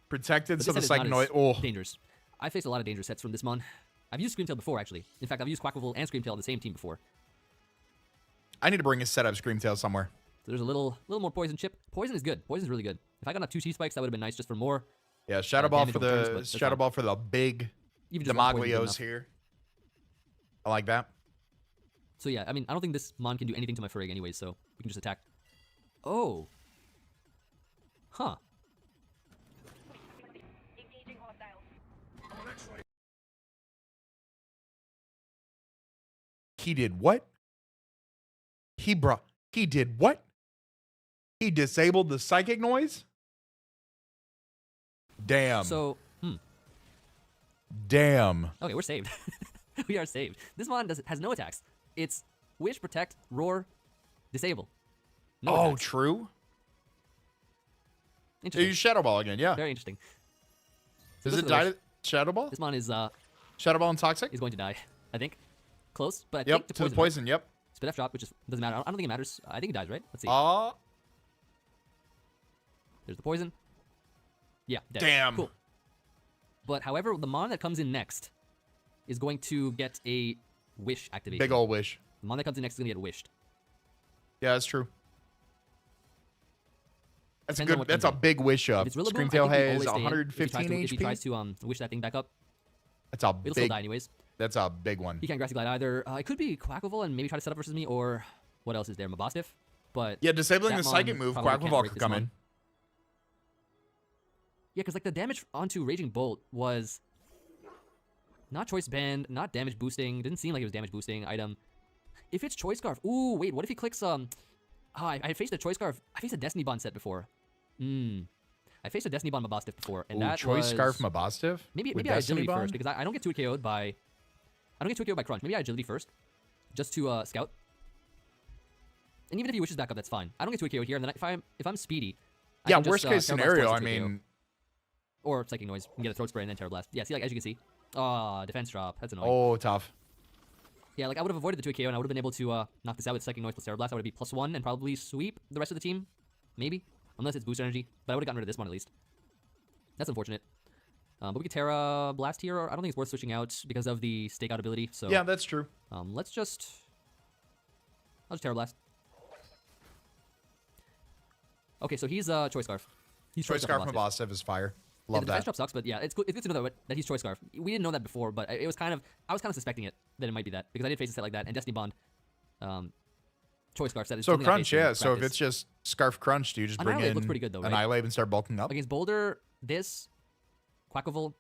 Protected, But so this the set is Psychic not Noise. as Oh, dangerous. I faced a lot of dangerous sets from this mon. I've used Screamtail before, actually. In fact, I've used Quacklevolt and Screamtail on the same team before. I need to bring a setup Screamtail somewhere. So there's a little more Poison chip. Poison is good. Poison's really good. If I got enough 2 T-Spikes, that would have been nice just for more. Yeah, Shadow Ball damage for on turns, the but that's Shadow fine. Ball for the big Even just one Poison's good Demaglios enough. here. I like that. So yeah, I mean, I don't think this mon can do anything to my Farig anyways, so we can just attack. Oh. Huh. He did what? He did what? He disabled the Psychic Noise? Damn. So, Damn. okay, we're saved. We are saved. This mon has no attacks. It's Wish, Protect, Roar, Disable. No Oh, attacks. true. Interesting. You Shadow Ball again, yeah. Very interesting. So Does this it is die the to Shadow Ball? This mon is Shadow Ball and Toxic? going to die. I think. Close, but I Yep, think to to the poison. poison, yep. Spit F drop, which doesn't matter. I don't think it matters. I think it dies, right? Let's see. There's the poison. Yeah, dead. Damn. Cool. But however, the mon that comes in next is going to get a Wish activation. Big ol' Wish. The mon that comes in next is going to get wished. Yeah, that's true. That's Depends on good. what That's comes a in. big wish up. If it's Rillaboom, I Screamtail think we has always stay in. 115 If he tries HP. to wish that thing back up, That's a it'll still big. die anyways. That's a big one. He can't Grassy Glide either. It could be Quacklevolt and maybe try to set up versus me, or what else is there? Mabostiff? But Yeah, disabling that the Psychic mon move, probably can't Quacklevolt break could this come mon. in. Yeah, because like the damage onto Raging Bolt was not choice band, not damage boosting. Didn't seem like it was damage boosting item. If it's Choice Scarf, ooh, wait, what if he clicks I faced a Choice Scarf. I faced a Destiny Bond set before. I faced a Destiny Bond Mabostiff before, and Ooh, that Choice was Scarf Mabostiff? maybe with I Destiny agility Bond? first because I don't get 2 KO'd by Crunch. Maybe I agility first, just to scout. And even if he wishes back up, that's fine. I don't get 2 KO'd here, and then if I'm speedy, I Yeah, can just, worst case Terror Blast scenario, twice I to 2 KO. mean, Or Psychic Noise. You can get a Throat Spray and then Terror Blast. Yeah, see, like, as you can see. Defense drop. That's annoying. oh, tough. Yeah, like, I would have avoided the 2 KO, and I would have been able to knock this out with Psychic Noise plus Terror Blast. I would be +1 and probably sweep the rest of the team. Maybe. Unless it's boost energy. But I would have gotten rid of this one at least. That's unfortunate. But we could Terra Blast here. Or I don't think it's worth switching out because of the stakeout ability. So Yeah, that's true. let's just... I'll just Terra Blast. Okay, so he's Choice Scarf. He's Choice Scarf Mabostiff. Mabostiff is fire. Yeah, Love the defense that. drop sucks, but yeah, it's good to know that he's Choice Scarf. We didn't know that before, but it was kind of I was kind of suspecting it that it might be that because I did face a set like that and Destiny Bond, Choice Scarf set. Is So something I Crunch, faced in yeah. So if practice. it's just Scarf Crunch, do you just bring Annihilate in looks pretty good, though, right? Annihilate and start bulking up? Against Boulder, this Quacklevolt,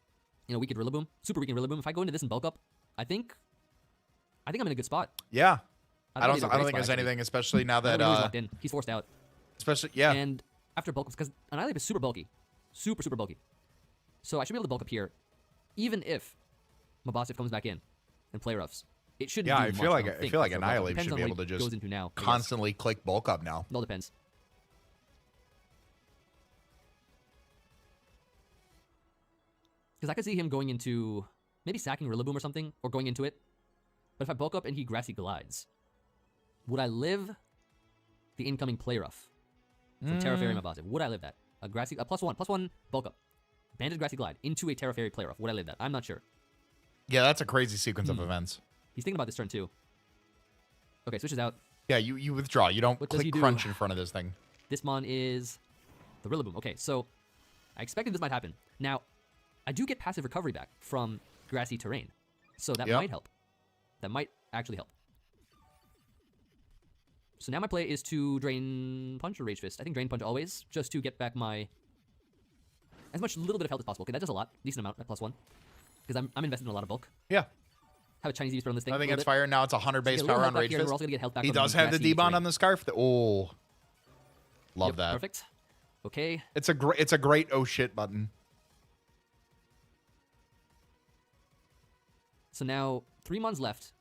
weakened Rillaboom, super weakened Rillaboom. If I go into this and bulk up, I think I'm in a good spot. Yeah. I I don't he's in a think great there's spot, actually. anything, especially now I that don't know he's locked in. He's forced out. especially yeah. And after bulk, because Annihilate is super bulky, super bulky. So I should be able to bulk up here, even if Mabostiff comes back in and play roughs. It shouldn't. Yeah, do I much, feel like don't I think, feel like for a bulk up. Annihilate Depends should on be what able to he just goes into now. I guess. constantly click bulk up now. It all depends. Because I could see him going into maybe sacking Rillaboom or something, or going into it. But if I bulk up and he Grassy Glides, would I live the incoming play rough from Terra Fairy Mabostiff? Would I live that? A +1 bulk up, Banded Grassy Glide into a Terra Fairy play rough. Would I live that? I'm not sure. Yeah, that's a crazy sequence of events. He's thinking about this turn too. Okay, switches out. Yeah, you withdraw. You don't What does click he do? crunch in front of this thing. This mon is the Rillaboom. Okay, so I expected this might happen. Now, I do get passive recovery back from grassy terrain, so that might help. That might actually help. So now my play is to Drain Punch or Rage Fist. I think Drain Punch always, just to get back my as much little bit of health as possible. Okay, that does a lot, decent amount at +1, because I'm invested in a lot of bulk. Yeah. Have a Chinese EV on this thing. I think it's fire. Now it's 100 base power on Rage Fist. We're also gonna get health back. He from does have the grassy D-Bond terrain. on the scarf. Oh, love that. Perfect. Okay. It's a great oh shit button. So now 3 mons left.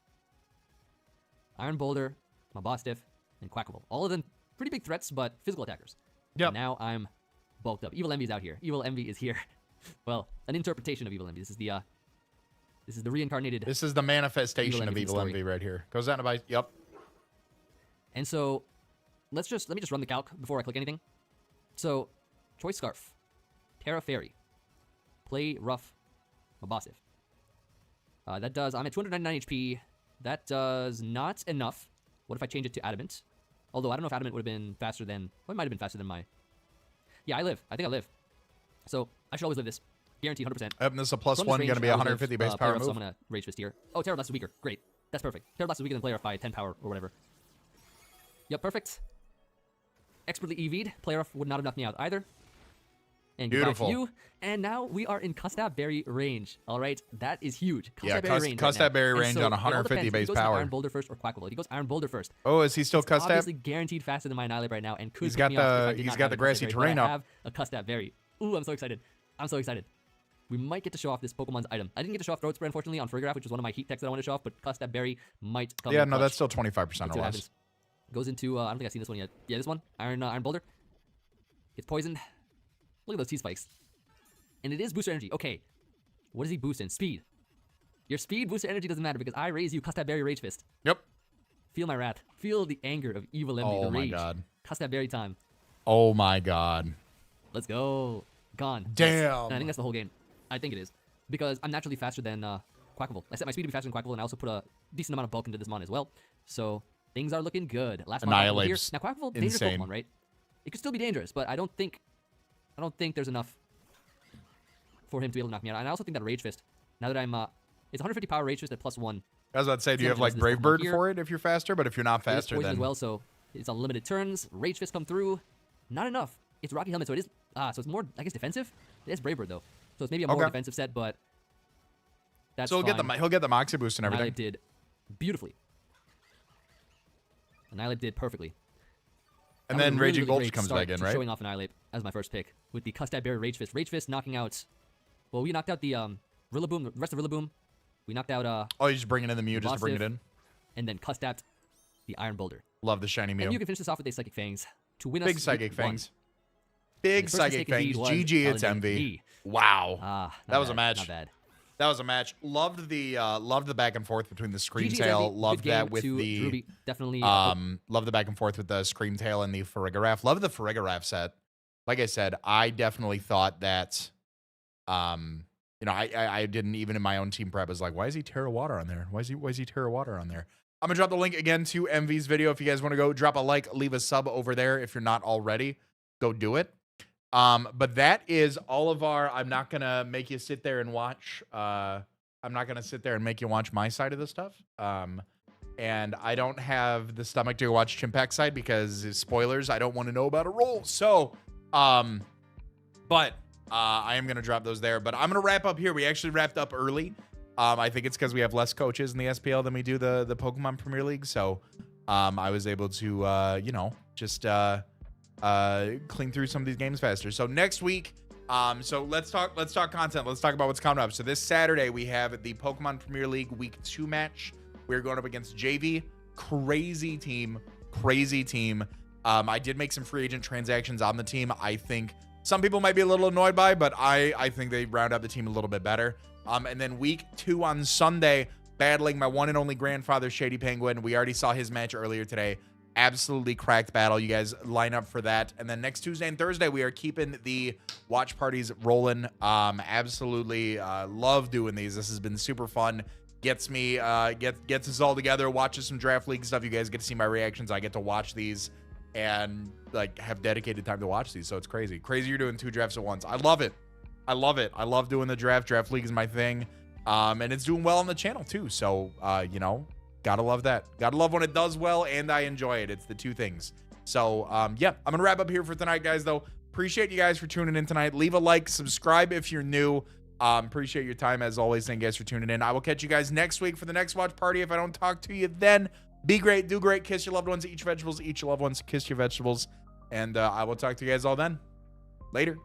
Iron Boulder, my Boss Stiff, and Quackable. All of them pretty big threats, but physical attackers. Yep. And now I'm bulked up. Evil Envy's out here. Evil Envy is here. Well, an interpretation of Evil Envy. This is the reincarnated. This is the manifestation of Evil story. Envy right here. Goes down to buy. Yep. And so let me just run the calc before I click anything. So Choice Scarf, Terra Fairy, play Rough, Mabossif. That does, I'm at 299 HP. That does not enough. What if I change it to Adamant? Although I don't know if Adamant would have been faster than, well, it might have been faster than my, yeah, I live. I think I live. So I should always live this. Guaranteed 100%. Yep, this is a +1, From this going to range, be I always 150 live, base Player power Rough, move. so I'm going to Rage Fist here. Oh, Terra Blast is weaker. Great. That's perfect. Terra Blast is weaker than Player Rough by 10 power or whatever. Yep, perfect. Expertly EV'd. Player Rough would not have knocked me out either. And goodbye Beautiful. to you. And now we are in Custab Berry range. All right, that is huge. Yeah, Berry range. Custab Berry And range so on it all 150 depends if base he goes for power. Iron Boulder first or Quackable. If he goes Iron Boulder first, Oh, is he still it's Custab? obviously guaranteed faster than my Annihilate right now, and could He's pick got me off if I the- did he's not got have the a grassy Custab terrain Berry, but up. I have a Custab Berry. Ooh, I'm so excited. I'm so excited. We might get to show off this Pokemon's item. I didn't get to show off Throat Spray, unfortunately, on Frigoraph, which was one of my heat techs that I wanted to show off, but Custab Berry might come Yeah, in no, clutch. that's still 25% Let's see or what less. happens. Goes into, I don't think I've seen this one yet. Yeah, this one. Iron Boulder. Gets poisoned. Look at those T-spikes. And it is booster energy. Okay. What does he boost in? Speed. Your speed booster energy doesn't matter because I raise you Custab Berry Rage Fist. Yep. Feel my wrath. Feel the anger of Evil Envy. Oh the my rage. God. Custab Berry time. Oh my God. Let's go. Gone. Damn. And I think that's the whole game. I think it is. Because I'm naturally faster than Quackable. I set my speed to be faster than Quackable, and I also put a decent amount of bulk into this mon as well. So things are looking good. Last mon Quackable here. Annihilate's Now Quackable, dangerous insane. Pokemon, right? It could still be dangerous, but I don't think there's enough for him to be able to knock me out. And I also think that Rage Fist, now that I'm it's 150 power Rage Fist at +1. I was about to say, do you have like Brave Bird for it if you're faster? But if you're not faster, poison then as well, so it's unlimited turns. Rage Fist come through. Not enough. It's Rocky Helmet, so it is so it's more, I guess, defensive. It is Brave Bird though, so it's maybe a more Okay. defensive set, but that's so fine. he'll get the Moxie boost and everything. Annihilate did beautifully. Annihilate did perfectly. And That was then a really, Raging really Gulch great comes start back in, to right? Showing off Annihilate as my first pick with the Custab Berry Rage Fist. Rage Fist knocking out. Well, we knocked out the Rillaboom, the rest of Rillaboom. We knocked out Oh, you're just bringing in the Mew just to bring it Bostiff, in. and then Custabbed the Iron Boulder. Love the shiny Mew. And you can finish this off with a Psychic Fangs to win us Big Psychic week one. Fangs. Big And the first Psychic mistake indeed Fangs. was GG, it's eliminating MV. me. Wow. Not that was a bad, match. Not bad. That was a match. Loved the back and forth between the Scream GG, Tail. Envy. Loved Good that game with to the Druby. Definitely. love the back and forth with the Scream Tail and the Farigiraf. Love the Farigiraf set. Like I said, I definitely thought that I didn't even in my own team prep was like, why is he Terra Water on there? Why is he Terra Water on there? I'm gonna drop the link again to MV's video. If you guys want to go drop a like, leave a sub over there. If you're not already, go do it. But that is all of our, I'm not gonna make you sit there and watch. I'm not gonna sit there and make you watch my side of the stuff. And I don't have the stomach to watch Chimpak's side because spoilers, I don't want to know about a roll. So, but I am gonna drop those there. But I'm gonna wrap up here. We actually wrapped up early. I think it's because we have less coaches in the SPL than we do the Pokemon Premier League. So, I was able to, just clean through some of these games faster. So next week, so let's talk content. Let's talk about what's coming up. So this Saturday we have the Pokemon Premier League Week 2 match. We're going up against JV. Crazy team. I did make some free agent transactions on the team. I think some people might be a little annoyed by, but I think they round out the team a little bit better. And then week 2 on Sunday, battling my one and only grandfather, Shady Penguin. We already saw his match earlier today. Absolutely cracked battle. You guys line up for that. And then next Tuesday and Thursday, we are keeping the watch parties rolling. Absolutely love doing these. This has been super fun. gets me, gets us all together, watches some draft league stuff. You guys get to see my reactions. I get to watch these and like have dedicated time to watch these. So it's crazy. Crazy you're doing 2 drafts at once. I love it. I love it. I love doing the draft. Draft league is my thing. And it's doing well on the channel too. So, you know, gotta love that. Gotta love when it does well and I enjoy it. It's the 2 things. So, yeah, I'm gonna wrap up here for tonight, guys, though. Appreciate you guys for tuning in tonight. Leave a like, subscribe if you're new. Appreciate your time as always. Thank you guys for tuning in. I will catch you guys next week for the next watch party. If I don't talk to you then, be great, do great, kiss your loved ones, eat your vegetables, eat your loved ones, kiss your vegetables. And I will talk to you guys all then. Later.